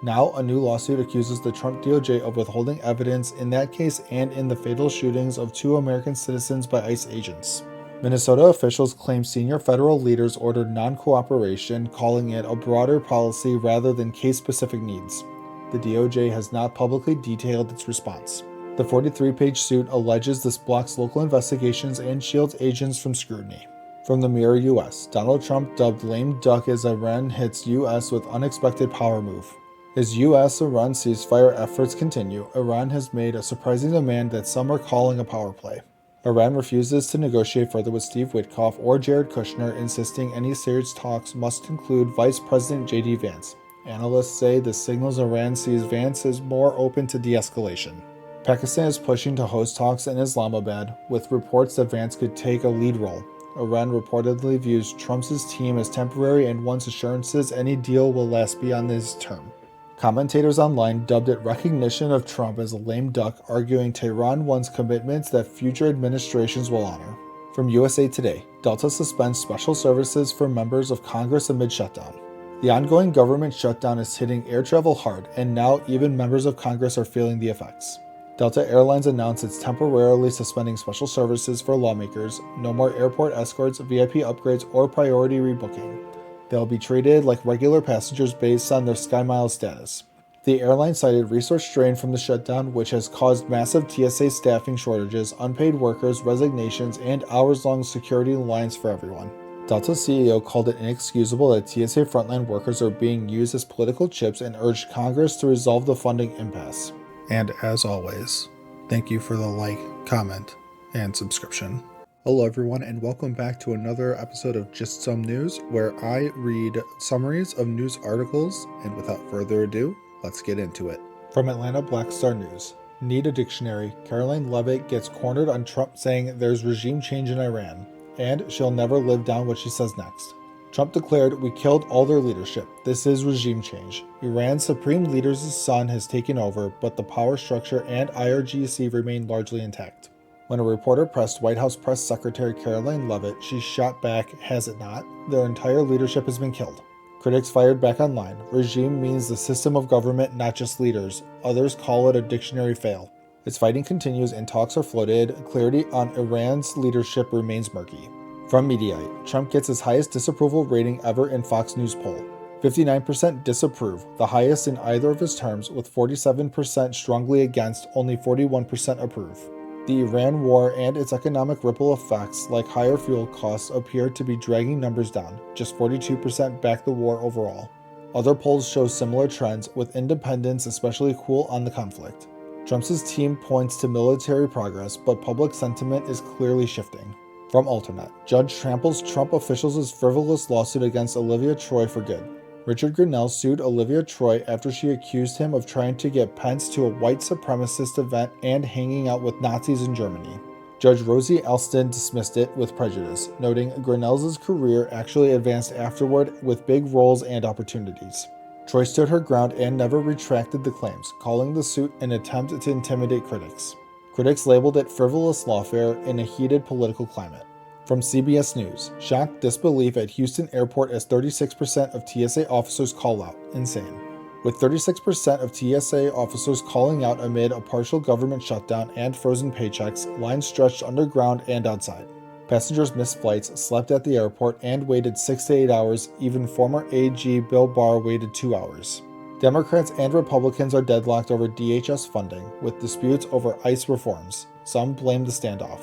Now, a new lawsuit accuses the Trump DOJ of withholding evidence in that case and in the fatal shootings of 2 American citizens by ICE agents. Minnesota officials claim senior federal leaders ordered non-cooperation, calling it a broader policy rather than case-specific needs. The DOJ has not publicly detailed its response. The 43-page suit alleges this blocks local investigations and shields agents from scrutiny. From the Mirror US, Donald Trump dubbed lame duck as Iran hits US with unexpected power move. As US-Iran ceasefire efforts continue, Iran has made a surprising demand that some are calling a power play. Iran refuses to negotiate further with Steve Witkoff or Jared Kushner, insisting any serious talks must include Vice President J.D. Vance. Analysts say this signals Iran sees Vance as more open to de-escalation. Pakistan is pushing to host talks in Islamabad, with reports that Vance could take a lead role. Iran reportedly views Trump's team as temporary and wants assurances any deal will last beyond his term. Commentators online dubbed it recognition of Trump as a lame duck, arguing Tehran wants commitments that future administrations will honor. From USA Today, Delta suspends special services for members of Congress amid shutdown. The ongoing government shutdown is hitting air travel hard, and now even members of Congress are feeling the effects. Delta Airlines announced it's temporarily suspending special services for lawmakers, no more airport escorts, VIP upgrades, or priority rebooking. They'll be treated like regular passengers based on their SkyMiles status. The airline cited resource strain from the shutdown, which has caused massive TSA staffing shortages, unpaid workers, resignations, and hours-long security lines for everyone. Delta's CEO called it inexcusable that TSA frontline workers are being used as political chips and urged Congress to resolve the funding impasse. And as always, thank you for the like, comment, and subscription. Hello everyone, and welcome back to another episode of Just Some News, where I read summaries of news articles, and without further ado, let's get into it. From Atlanta Black Star News, need a dictionary, Karoline Leavitt gets cornered on Trump saying there's regime change in Iran, and she'll never live down what she says next. Trump declared, "We killed all their leadership. This is regime change. Iran's supreme leader's son has taken over, but the power structure and IRGC remain largely intact." When a reporter pressed White House Press Secretary Karoline Leavitt, she shot back, "Has it not? Their entire leadership has been killed." Critics fired back online. Regime means the system of government, not just leaders. Others call it a dictionary fail. As fighting continues and talks are floated, clarity on Iran's leadership remains murky. From Mediaite, Trump gets his highest disapproval rating ever in Fox News poll. 59% disapprove, the highest in either of his terms, with 47% strongly against, only 41% approve. The Iran war and its economic ripple effects, like higher fuel costs, appear to be dragging numbers down. Just 42% back the war overall. Other polls show similar trends, with independents especially cool on the conflict. Trump's team points to military progress, but public sentiment is clearly shifting. From Alternate, judge tramples Trump officials' frivolous lawsuit against Olivia Troy for good. Richard Grinnell sued Olivia Troy after she accused him of trying to get Pence to a white supremacist event and hanging out with Nazis in Germany. Judge Rosie Alston dismissed it with prejudice, noting Grinnell's career actually advanced afterward with big roles and opportunities. Troy stood her ground and never retracted the claims, calling the suit an attempt to intimidate critics. Critics labeled it frivolous lawfare in a heated political climate. From CBS News, shocked disbelief at Houston Airport as 36% of TSA officers call out. Insane. With 36% of TSA officers calling out amid a partial government shutdown and frozen paychecks, lines stretched underground and outside. Passengers missed flights, slept at the airport, and waited 6 to 8 hours. Even former AG Bill Barr waited 2 hours. Democrats and Republicans are deadlocked over DHS funding, with disputes over ICE reforms. Some blame the standoff.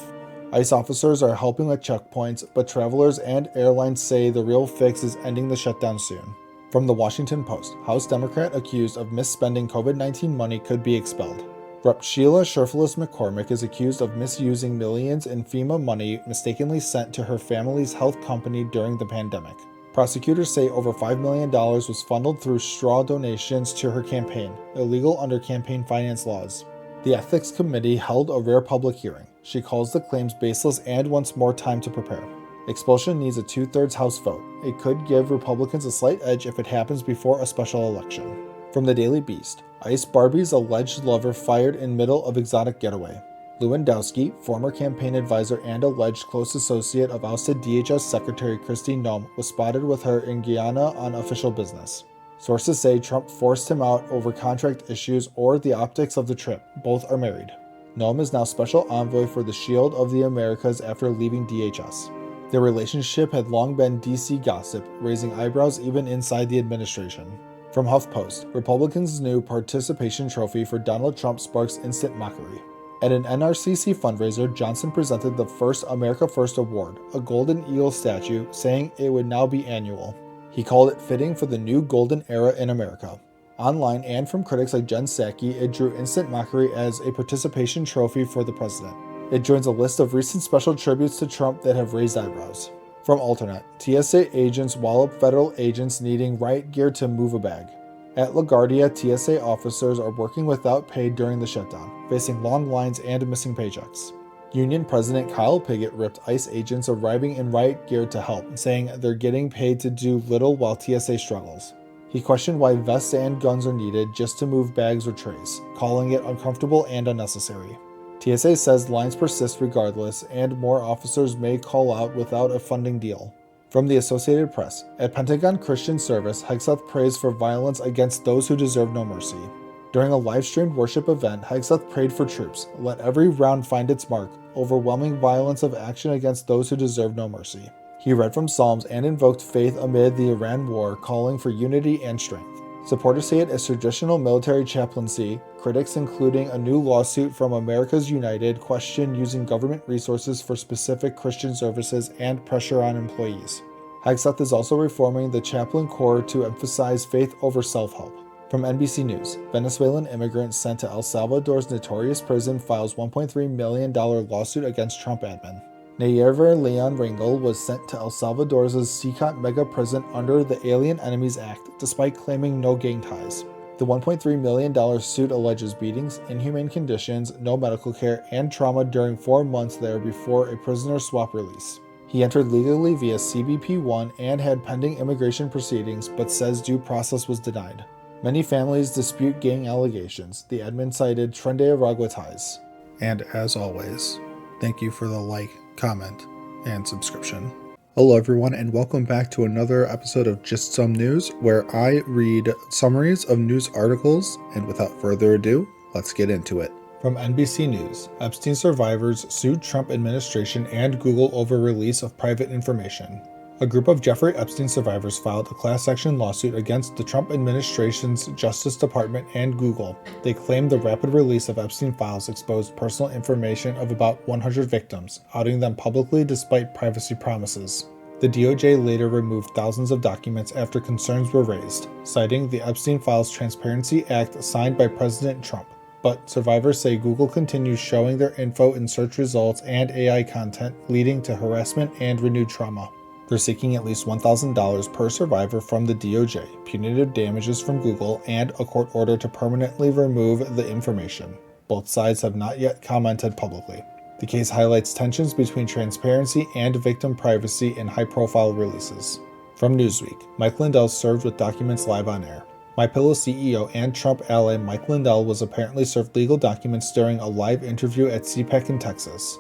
ICE officers are helping with checkpoints, but travelers and airlines say the real fix is ending the shutdown soon. From the Washington Post, House Democrat accused of misspending COVID-19 money could be expelled. Rep. Sheila Sherfullis McCormick is accused of misusing millions in FEMA money mistakenly sent to her family's health company during the pandemic. Prosecutors say over $5 million was funneled through straw donations to her campaign, illegal under campaign finance laws. The Ethics Committee held a rare public hearing. She calls the claims baseless and wants more time to prepare. Expulsion needs a 2/3 House vote. It could give Republicans a slight edge if it happens before a special election. From the Daily Beast, Ice Barbie's alleged lover fired in middle of exotic getaway. Lewandowski, former campaign advisor and alleged close associate of ousted DHS Secretary Kristi Noem, was spotted with her in Guyana on official business. Sources say Trump forced him out over contract issues or the optics of the trip. Both are married. Noam is now special envoy for the Shield of the Americas after leaving DHS. Their relationship had long been DC gossip, raising eyebrows even inside the administration. From HuffPost, Republicans' new participation trophy for Donald Trump sparks instant mockery. At an NRCC fundraiser, Johnson presented the first America First Award, a golden eagle statue, saying it would now be annual. He called it fitting for the new golden era in America. Online and from critics like Jen Psaki, it drew instant mockery as a participation trophy for the president. It joins a list of recent special tributes to Trump that have raised eyebrows. From Alternate, TSA agents wallop federal agents needing riot gear to move a bag. At LaGuardia, TSA officers are working without pay during the shutdown, facing long lines and missing paychecks. Union President Kyle Piggott ripped ICE agents arriving in riot gear to help, saying they're getting paid to do little while TSA struggles. He questioned why vests and guns are needed just to move bags or trays, calling it uncomfortable and unnecessary. TSA says lines persist regardless, and more officers may call out without a funding deal. From the Associated Press, at Pentagon Christian Service, Hegseth prays for violence against those who deserve no mercy. During a live-streamed worship event, Hegseth prayed for troops, let every round find its mark, overwhelming violence of action against those who deserve no mercy. He read from Psalms and invoked faith amid the Iran war, calling for unity and strength. Supporters say it as traditional military chaplaincy. Critics, including a new lawsuit from Americas United, question using government resources for specific Christian services and pressure on employees. Hegseth is also reforming the chaplain corps to emphasize faith over self-help. From NBC News, Venezuelan immigrant sent to El Salvador's notorious prison files $1.3 million lawsuit against Trump admin. Nayerver Leon Ringel was sent to El Salvador's Secot mega prison under the Alien Enemies Act, despite claiming no gang ties. The $1.3 million suit alleges beatings, inhumane conditions, no medical care, and trauma during 4 months there before a prisoner swap release. He entered legally via CBP-1 and had pending immigration proceedings, but says due process was denied. Many families dispute gang allegations. The admin cited Trinidad ties. And as always, thank you for the like, comment, and subscription. Hello everyone, and welcome back to another episode of Just Some News, where I read summaries of news articles, and without further ado, let's get into it. From NBC News, Epstein survivors sued Trump administration and Google over release of private information. A group of Jeffrey Epstein survivors filed a class action lawsuit against the Trump administration's Justice Department and Google. They claimed the rapid release of Epstein files exposed personal information of about 100 victims, outing them publicly despite privacy promises. The DOJ later removed thousands of documents after concerns were raised, citing the Epstein Files Transparency Act signed by President Trump. But survivors say Google continues showing their info in search results and AI content, leading to harassment and renewed trauma. They're seeking at least $1,000 per survivor from the DOJ, punitive damages from Google, and a court order to permanently remove the information. Both sides have not yet commented publicly. The case highlights tensions between transparency and victim privacy in high-profile releases. From Newsweek, Mike Lindell served with documents live on air. MyPillow CEO and Trump ally Mike Lindell was apparently served legal documents during a live interview at CPAC in Texas.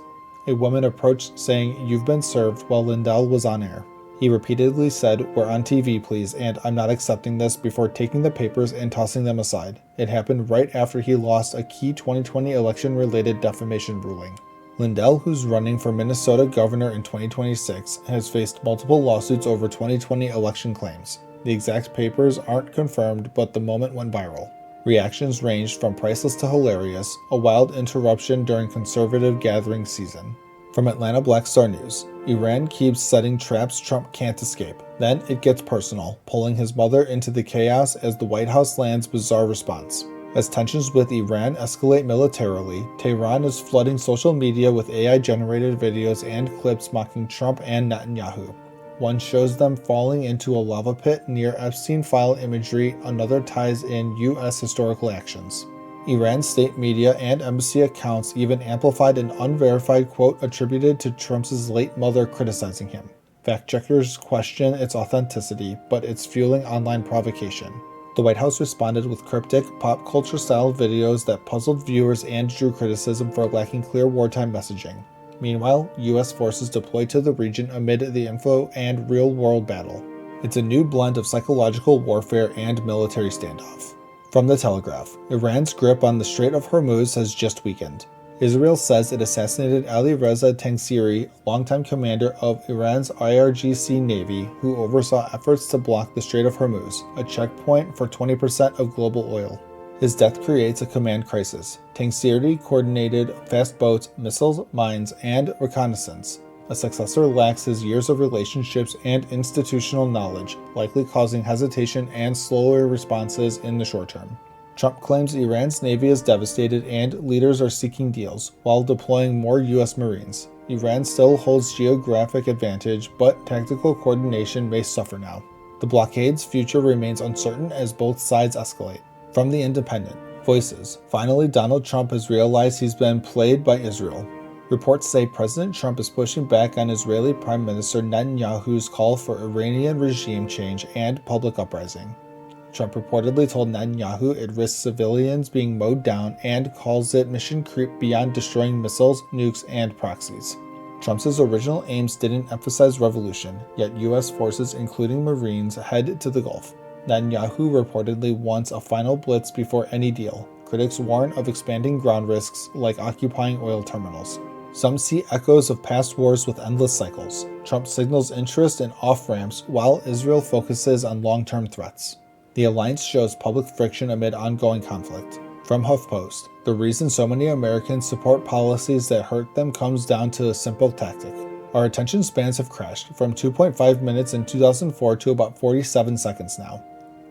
A woman approached saying, "You've been served," while Lindell was on air. He repeatedly said, "We're on TV, please, and I'm not accepting this," before taking the papers and tossing them aside. It happened right after he lost a key 2020 election-related defamation ruling. Lindell, who's running for Minnesota governor in 2026, has faced multiple lawsuits over 2020 election claims. The exact papers aren't confirmed, but the moment went viral. Reactions ranged from priceless to hilarious, a wild interruption during conservative gathering season. From Atlanta Black Star News, Iran keeps setting traps Trump can't escape. Then it gets personal, pulling his mother into the chaos as the White House lands bizarre response. As tensions with Iran escalate militarily, Tehran is flooding social media with AI-generated videos and clips mocking Trump and Netanyahu. One shows them falling into a lava pit near Epstein file imagery, another ties in U.S. historical actions. Iran's state media and embassy accounts even amplified an unverified quote attributed to Trump's late mother criticizing him. Fact-checkers question its authenticity, but it's fueling online provocation. The White House responded with cryptic, pop culture-style videos that puzzled viewers and drew criticism for lacking clear wartime messaging. Meanwhile, U.S. forces deployed to the region amid the info and real-world battle. It's a new blend of psychological warfare and military standoff. From The Telegraph, Iran's grip on the Strait of Hormuz has just weakened. Israel says it assassinated Ali Reza Tangsiri, longtime commander of Iran's IRGC Navy, who oversaw efforts to block the Strait of Hormuz, a checkpoint for 20% of global oil. His death creates a command crisis. Tangsiri coordinated fast boats, missiles, mines, and reconnaissance. A successor lacks his years of relationships and institutional knowledge, likely causing hesitation and slower responses in the short term. Trump claims Iran's navy is devastated and leaders are seeking deals, while deploying more U.S. Marines. Iran still holds geographic advantage, but tactical coordination may suffer now. The blockade's future remains uncertain as both sides escalate. From The Independent, Voices. Finally, Donald Trump has realized he's been played by Israel. Reports say President Trump is pushing back on Israeli Prime Minister Netanyahu's call for Iranian regime change and public uprising. Trump reportedly told Netanyahu it risks civilians being mowed down and calls it mission creep beyond destroying missiles, nukes, and proxies. Trump's original aims didn't emphasize revolution, yet U.S. forces, including Marines, head to the Gulf. Netanyahu reportedly wants a final blitz before any deal. Critics warn of expanding ground risks like occupying oil terminals. Some see echoes of past wars with endless cycles. Trump signals interest in off-ramps while Israel focuses on long-term threats. The alliance shows public friction amid ongoing conflict. From HuffPost, the reason so many Americans support policies that hurt them comes down to a simple tactic. Our attention spans have crashed from 2.5 minutes in 2004 to about 47 seconds now.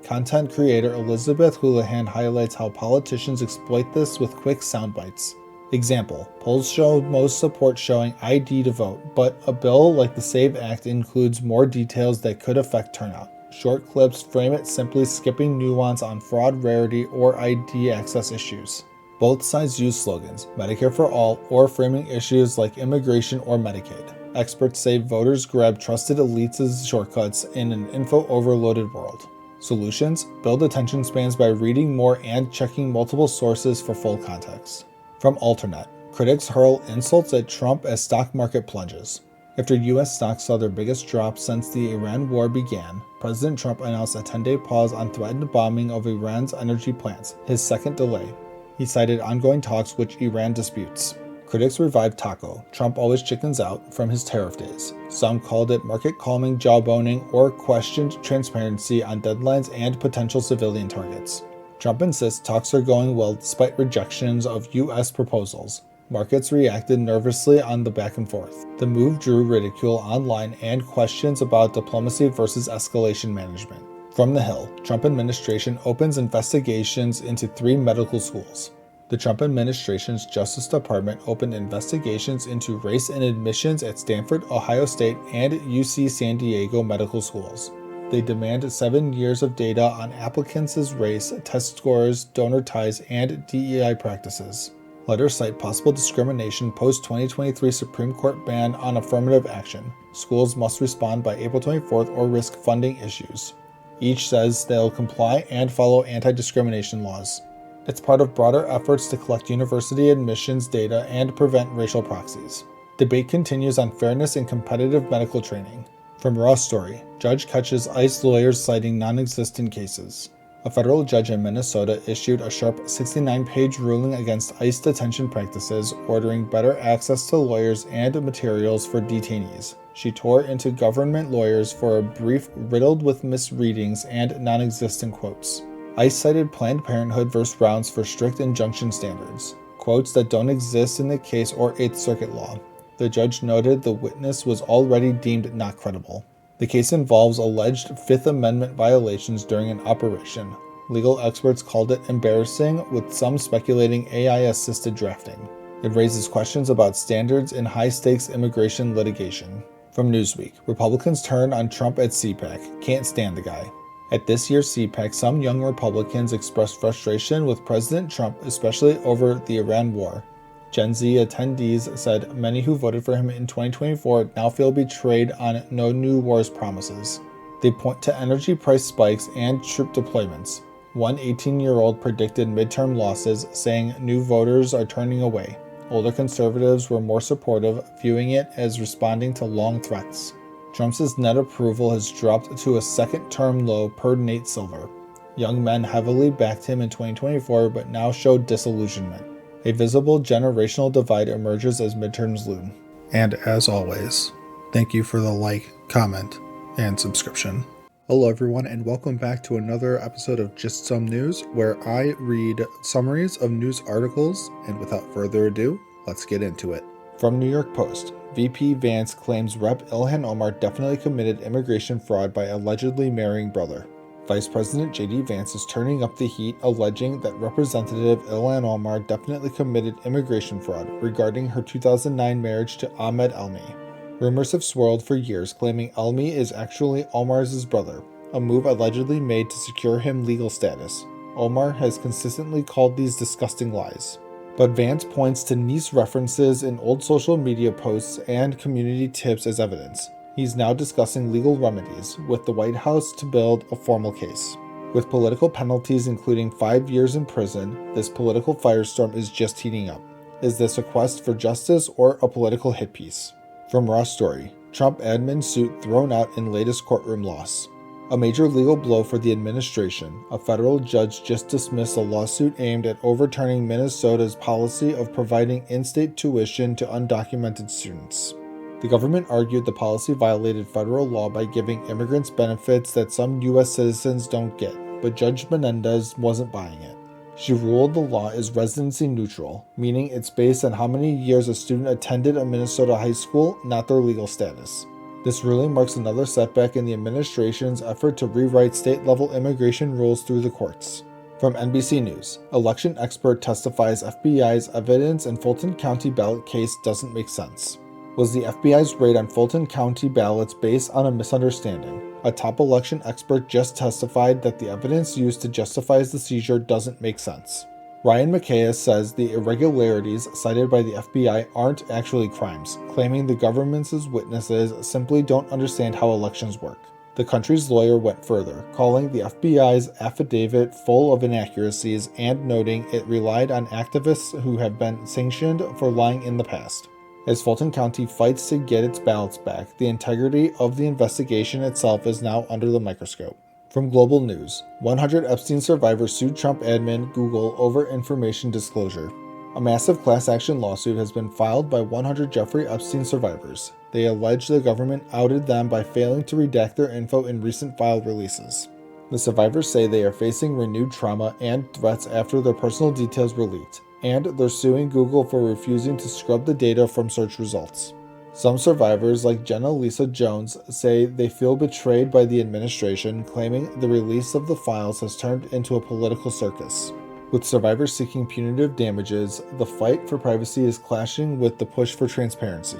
Content creator Elizabeth Houlihan highlights how politicians exploit this with quick sound bites. Example, polls show most support showing ID to vote, but a bill like the SAVE Act includes more details that could affect turnout. Short clips frame it simply skipping nuance on fraud rarity or ID access issues. Both sides use slogans, Medicare for all, or framing issues like immigration or Medicaid. Experts say voters grab trusted elites' shortcuts in an info-overloaded world. Solutions? Build attention spans by reading more and checking multiple sources for full context. From Alternet, critics hurl insults at Trump as stock market plunges. After U.S. stocks saw their biggest drop since the Iran war began, President Trump announced a 10-day pause on threatened bombing of Iran's energy plants, his second delay. He cited ongoing talks which Iran disputes. Critics revived Taco, Trump always chickens out, from his tariff days. Some called it market-calming jawboning or questioned transparency on deadlines and potential civilian targets. Trump insists talks are going well despite rejections of U.S. proposals. Markets reacted nervously on the back and forth. The move drew ridicule online and questions about diplomacy versus escalation management. From The Hill, Trump administration opens investigations into 3 medical schools. The Trump administration's Justice Department opened investigations into race in admissions at Stanford, Ohio State, and UC San Diego medical schools. They demand 7 years of data on applicants' race, test scores, donor ties, and DEI practices. Letters cite possible discrimination post-2023 Supreme Court ban on affirmative action. Schools must respond by April 24th or risk funding issues. Each says they'll comply and follow anti-discrimination laws. It's part of broader efforts to collect university admissions data and prevent racial proxies. Debate continues on fairness in competitive medical training. From Raw Story, judge catches ICE lawyers citing non-existent cases. A federal judge in Minnesota issued a sharp 69-page ruling against ICE detention practices, ordering better access to lawyers and materials for detainees. She tore into government lawyers for a brief riddled with misreadings and non-existent quotes. ICE cited Planned Parenthood vs. Rounds for strict injunction standards, quotes that don't exist in the case or Eighth Circuit law. The judge noted the witness was already deemed not credible. The case involves alleged Fifth Amendment violations during an operation. Legal experts called it embarrassing, with some speculating AI-assisted drafting. It raises questions about standards in high-stakes immigration litigation. From Newsweek, Republicans turn on Trump at CPAC, can't stand the guy. At this year's CPAC, some young Republicans expressed frustration with President Trump, especially over the Iran war. Gen Z attendees said many who voted for him in 2024 now feel betrayed on no new wars promises. They point to energy price spikes and troop deployments. One 18-year-old predicted midterm losses, saying new voters are turning away. Older conservatives were more supportive, viewing it as responding to long threats. Trump's net approval has dropped to a second-term low per Nate Silver. Young men heavily backed him in 2024 but now show disillusionment. A visible generational divide emerges as midterms loom. And as always, thank you for the like, comment, and subscription. Hello everyone, and welcome back to another episode of Just Some News, where I read summaries of news articles, and without further ado, let's get into it. From New York Post, VP Vance claims Rep. Ilhan Omar definitely committed immigration fraud by allegedly marrying brother. Vice President J.D. Vance is turning up the heat, alleging that Representative Ilhan Omar definitely committed immigration fraud regarding her 2009 marriage to Ahmed Elmi. Rumors have swirled for years claiming Elmi is actually Omar's brother, a move allegedly made to secure him legal status. Omar has consistently called these disgusting lies. But Vance points to niece references in old social media posts and community tips as evidence. He's now discussing legal remedies with the White House to build a formal case. With political penalties including 5 years in prison, this political firestorm is just heating up. Is this a quest for justice or a political hit piece? From Raw Story, Trump admin suit thrown out in latest courtroom loss. A major legal blow for the administration. A federal judge just dismissed a lawsuit aimed at overturning Minnesota's policy of providing in-state tuition to undocumented students. The government argued the policy violated federal law by giving immigrants benefits that some U.S. citizens don't get, but Judge Menendez wasn't buying it. She ruled the law is residency neutral, meaning it's based on how many years a student attended a Minnesota high school, not their legal status. This ruling marks another setback in the administration's effort to rewrite state-level immigration rules through the courts. From NBC News, election expert testifies FBI's evidence in Fulton County ballot case doesn't make sense. Was the FBI's raid on Fulton County ballots based on a misunderstanding? A top election expert just testified that the evidence used to justify the seizure doesn't make sense. Ryan McKay says the irregularities cited by the FBI aren't actually crimes, claiming the government's witnesses simply don't understand how elections work. The country's lawyer went further, calling the FBI's affidavit full of inaccuracies and noting it relied on activists who have been sanctioned for lying in the past. As Fulton County fights to get its ballots back, the integrity of the investigation itself is now under the microscope. From Global News, 100 Epstein survivors sued Trump admin Google over information disclosure. A massive class action lawsuit has been filed by 100 Jeffrey Epstein survivors. They allege the government outed them by failing to redact their info in recent file releases. The survivors say they are facing renewed trauma and threats after their personal details were leaked, and they're suing Google for refusing to scrub the data from search results. Some survivors, like Jenna Lisa Jones, say they feel betrayed by the administration, claiming the release of the files has turned into a political circus. With survivors seeking punitive damages, the fight for privacy is clashing with the push for transparency.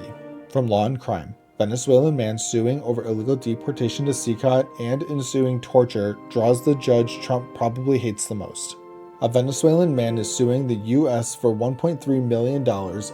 From Law and Crime, Venezuelan man suing over illegal deportation to CICOT and ensuing torture draws the judge Trump probably hates the most. A Venezuelan man is suing the U.S. for $1.3 million,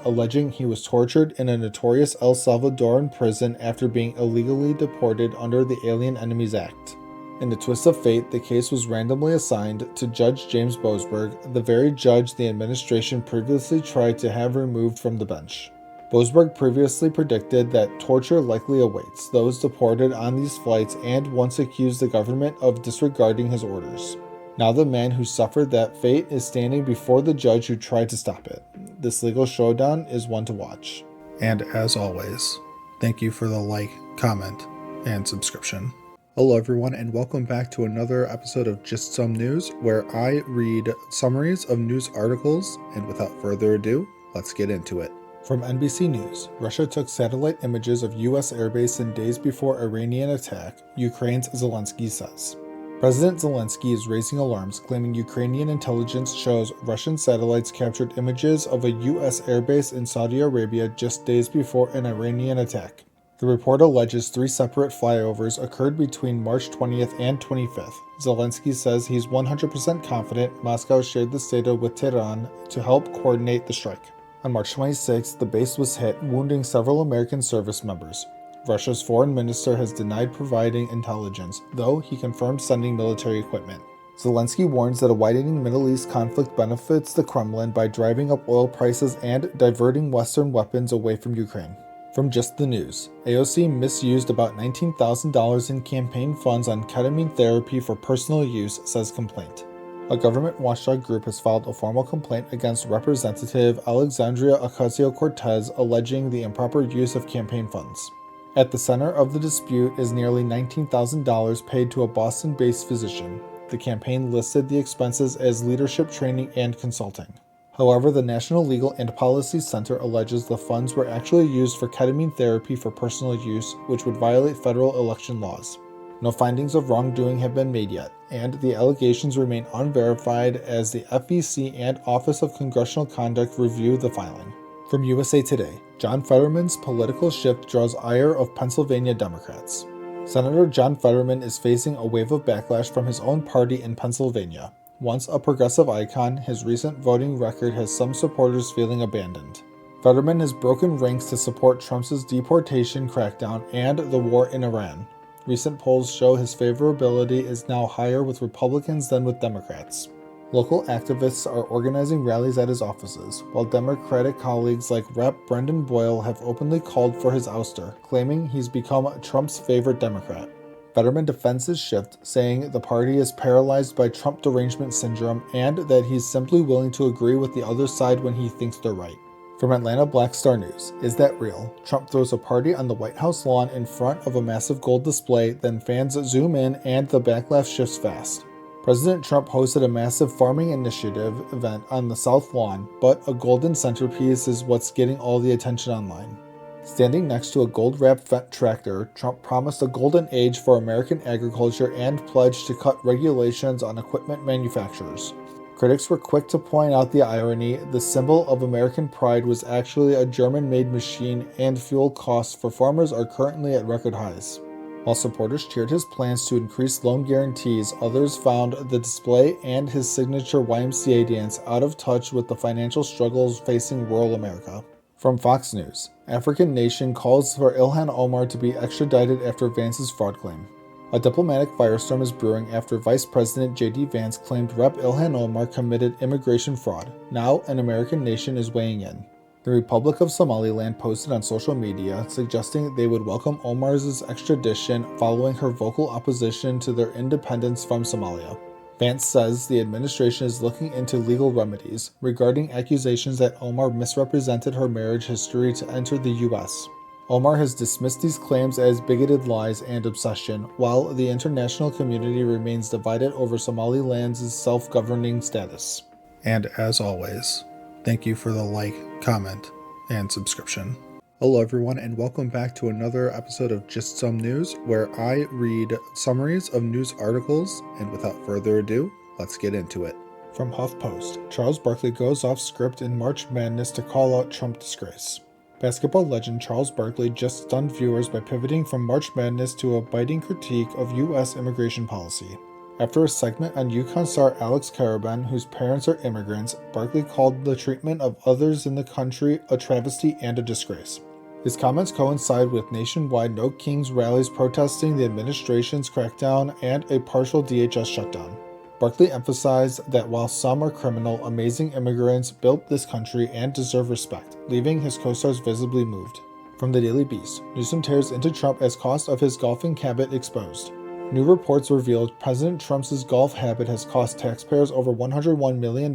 alleging he was tortured in a notorious El Salvadoran prison after being illegally deported under the Alien Enemies Act. In a twist of fate, the case was randomly assigned to Judge James Boasberg, the very judge the administration previously tried to have removed from the bench. Boasberg previously predicted that torture likely awaits those deported on these flights and once accused the government of disregarding his orders. Now the man who suffered that fate is standing before the judge who tried to stop it. This legal showdown is one to watch. And as always, thank you for the like, comment, and subscription. Hello everyone, and welcome back to another episode of Just Some News, where I read summaries of news articles, and without further ado, let's get into it. From NBC News, Russia took satellite images of U.S. airbase in days before Iranian attack, Ukraine's Zelensky says. President Zelensky is raising alarms, claiming Ukrainian intelligence shows Russian satellites captured images of a U.S. airbase in Saudi Arabia just days before an Iranian attack. The report alleges 3 separate flyovers occurred between March 20th and 25th. Zelensky says he's 100% confident Moscow shared this data with Tehran to help coordinate the strike. On March 26th, the base was hit, wounding several American service members. Russia's foreign minister has denied providing intelligence, though he confirmed sending military equipment. Zelensky warns that a widening Middle East conflict benefits the Kremlin by driving up oil prices and diverting Western weapons away from Ukraine. From Just the News, AOC misused about $19,000 in campaign funds on ketamine therapy for personal use, says complaint. A government watchdog group has filed a formal complaint against Representative Alexandria Ocasio-Cortez alleging the improper use of campaign funds. At the center of the dispute is nearly $19,000 paid to a Boston-based physician. The campaign listed the expenses as leadership training and consulting. However, the National Legal and Policy Center alleges the funds were actually used for ketamine therapy for personal use, which would violate federal election laws. No findings of wrongdoing have been made yet, and the allegations remain unverified as the FEC and Office of Congressional Conduct review the filing. From USA Today, John Fetterman's political shift draws ire of Pennsylvania Democrats. Senator John Fetterman is facing a wave of backlash from his own party in Pennsylvania. Once a progressive icon, his recent voting record has some supporters feeling abandoned. Fetterman has broken ranks to support Trump's deportation crackdown and the war in Iran. Recent polls show his favorability is now higher with Republicans than with Democrats. Local activists are organizing rallies at his offices, while Democratic colleagues like Rep. Brendan Boyle have openly called for his ouster, claiming he's become Trump's favorite Democrat. Fetterman defends his shift, saying the party is paralyzed by Trump derangement syndrome and that he's simply willing to agree with the other side when he thinks they're right. From Atlanta Black Star News, is that real? Trump throws a party on the White House lawn in front of a massive gold display, then fans zoom in and the backlash shifts fast. President Trump hosted a massive farming initiative event on the South Lawn, but a golden centerpiece is what's getting all the attention online. Standing next to a gold-wrapped Fendt tractor, Trump promised a golden age for American agriculture and pledged to cut regulations on equipment manufacturers. Critics were quick to point out the irony: the symbol of American pride was actually a German-made machine, and fuel costs for farmers are currently at record highs. While supporters cheered his plans to increase loan guarantees, others found the display and his signature YMCA dance out of touch with the financial struggles facing rural America. From Fox News, African nation calls for Ilhan Omar to be extradited after Vance's fraud claim. A diplomatic firestorm is brewing after Vice President J.D. Vance claimed Rep. Ilhan Omar committed immigration fraud. Now, an American nation is weighing in. The Republic of Somaliland posted on social media suggesting they would welcome Omar's extradition following her vocal opposition to their independence from Somalia. Vance says the administration is looking into legal remedies regarding accusations that Omar misrepresented her marriage history to enter the U.S. Omar has dismissed these claims as bigoted lies and obsession, while the international community remains divided over Somaliland's self-governing status. And as always, thank you for the like, comment, and subscription. Hello everyone, and welcome back to another episode of Just Some News, where I read summaries of news articles, and without further ado, let's get into it. From HuffPost, Charles Barkley goes off script in March Madness to call out Trump disgrace. Basketball legend Charles Barkley just stunned viewers by pivoting from March Madness to a biting critique of U.S. immigration policy. After a segment on UConn star Alex Karaban, whose parents are immigrants, Barkley called the treatment of others in the country a travesty and a disgrace. His comments coincide with nationwide No Kings rallies protesting the administration's crackdown and a partial DHS shutdown. Barkley emphasized that while some are criminal, amazing immigrants built this country and deserve respect, leaving his co-stars visibly moved. From the Daily Beast, Newsom tears into Trump as cost of his golfing habit exposed. New reports revealed President Trump's golf habit has cost taxpayers over $101 million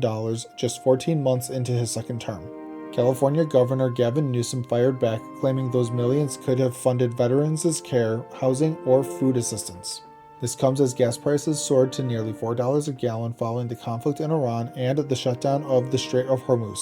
just 14 months into his second term. California Governor Gavin Newsom fired back, claiming those millions could have funded veterans' care, housing, or food assistance. This comes as gas prices soared to nearly $4 a gallon following the conflict in Iran and the shutdown of the Strait of Hormuz.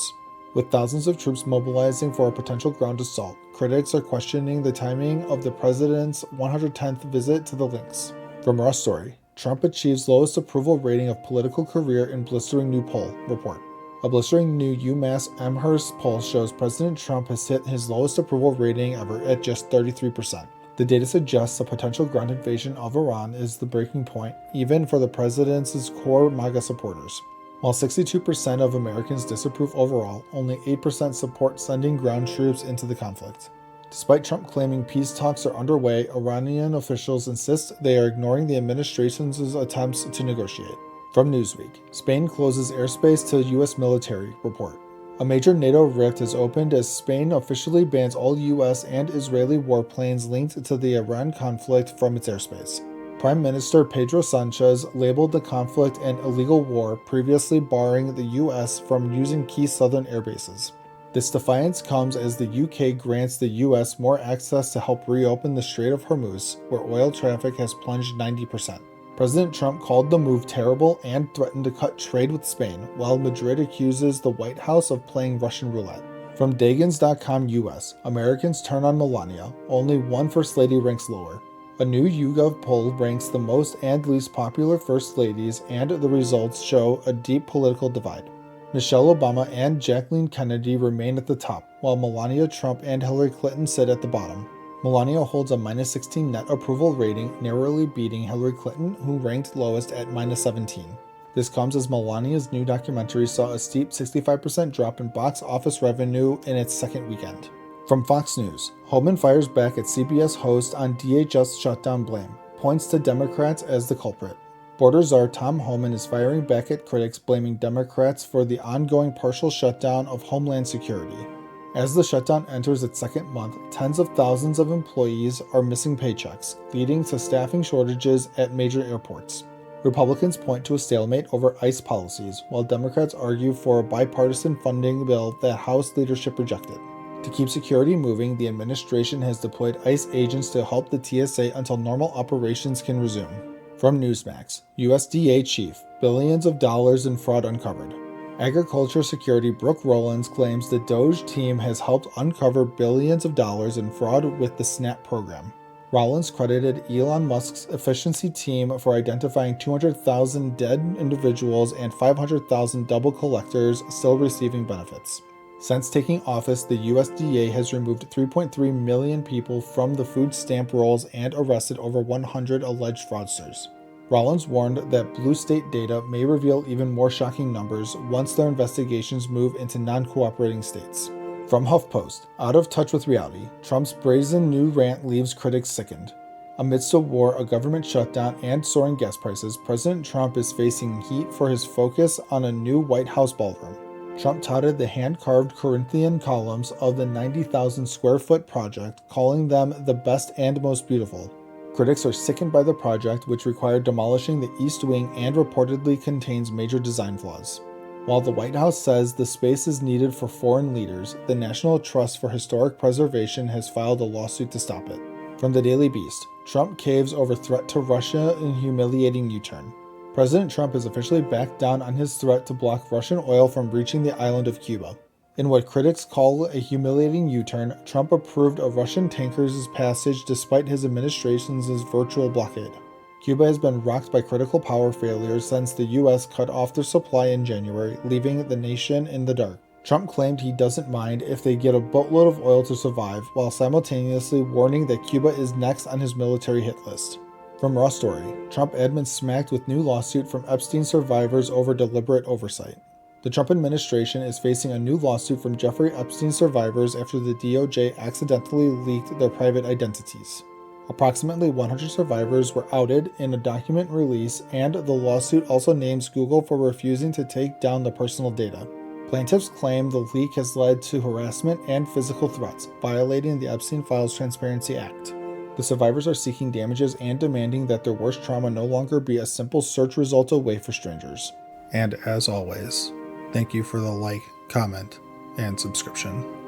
With thousands of troops mobilizing for a potential ground assault, critics are questioning the timing of the president's 110th visit to the links. From Raw Story, Trump achieves lowest approval rating of political career in blistering new poll report. A blistering new UMass Amherst poll shows President Trump has hit his lowest approval rating ever at just 33%. The data suggests a potential ground invasion of Iran is the breaking point, even for the president's core MAGA supporters. While 62% of Americans disapprove overall, only 8% support sending ground troops into the conflict. Despite Trump claiming peace talks are underway, Iranian officials insist they are ignoring the administration's attempts to negotiate. From Newsweek, Spain closes airspace to U.S. military report. A major NATO rift has opened as Spain officially bans all US and Israeli warplanes linked to the Iran conflict from its airspace. Prime Minister Pedro Sanchez labeled the conflict an illegal war, previously barring the US from using key southern airbases. This defiance comes as the UK grants the US more access to help reopen the Strait of Hormuz, where oil traffic has plunged 90%. President Trump called the move terrible and threatened to cut trade with Spain, while Madrid accuses the White House of playing Russian roulette. From Dagans.com US, Americans turn on Melania, only one First Lady ranks lower. A new YouGov poll ranks the most and least popular First Ladies, and the results show a deep political divide. Michelle Obama and Jacqueline Kennedy remain at the top, while Melania Trump and Hillary Clinton sit at the bottom. Melania holds a -16 net approval rating, narrowly beating Hillary Clinton, who ranked lowest at -17. This comes as Melania's new documentary saw a steep 65% drop in box office revenue in its second weekend. From Fox News, Homan fires back at CBS host on DHS shutdown blame, points to Democrats as the culprit. Border czar Tom Homan is firing back at critics blaming Democrats for the ongoing partial shutdown of Homeland Security. As the shutdown enters its second month, tens of thousands of employees are missing paychecks, leading to staffing shortages at major airports. Republicans point to a stalemate over ICE policies, while Democrats argue for a bipartisan funding bill that House leadership rejected. To keep security moving, the administration has deployed ICE agents to help the TSA until normal operations can resume. From Newsmax, USDA chief, billions of dollars in fraud uncovered. Agriculture Secretary Brooke Rollins claims the DOGE team has helped uncover billions of dollars in fraud with the SNAP program. Rollins credited Elon Musk's efficiency team for identifying 200,000 dead individuals and 500,000 double collectors still receiving benefits. Since taking office, the USDA has removed 3.3 million people from the food stamp rolls and arrested over 100 alleged fraudsters. Rollins warned that blue state data may reveal even more shocking numbers once their investigations move into non-cooperating states. From HuffPost, out of touch with reality, Trump's brazen new rant leaves critics sickened. Amidst a war, a government shutdown, and soaring gas prices, President Trump is facing heat for his focus on a new White House ballroom. Trump touted the hand-carved Corinthian columns of the 90,000 square foot project, calling them the best and most beautiful. Critics are sickened by the project, which required demolishing the East Wing and reportedly contains major design flaws. While the White House says the space is needed for foreign leaders, the National Trust for Historic Preservation has filed a lawsuit to stop it. From the Daily Beast, Trump caves over threat to Russia in humiliating U-turn. President Trump has officially backed down on his threat to block Russian oil from reaching the island of Cuba. In what critics call a humiliating U-turn, Trump approved of Russian tankers' passage despite his administration's virtual blockade. Cuba has been rocked by critical power failures since the U.S. cut off their supply in January, leaving the nation in the dark. Trump claimed he doesn't mind if they get a boatload of oil to survive, while simultaneously warning that Cuba is next on his military hit list. From Raw Story, Trump admin smacked with new lawsuit from Epstein survivors over deliberate oversight. The Trump administration is facing a new lawsuit from Jeffrey Epstein survivors after the DOJ accidentally leaked their private identities. Approximately 100 survivors were outed in a document release, and the lawsuit also names Google for refusing to take down the personal data. Plaintiffs claim the leak has led to harassment and physical threats, violating the Epstein Files Transparency Act. The survivors are seeking damages and demanding that their worst trauma no longer be a simple search result away for strangers. And as always, thank you for the like, comment, and subscription.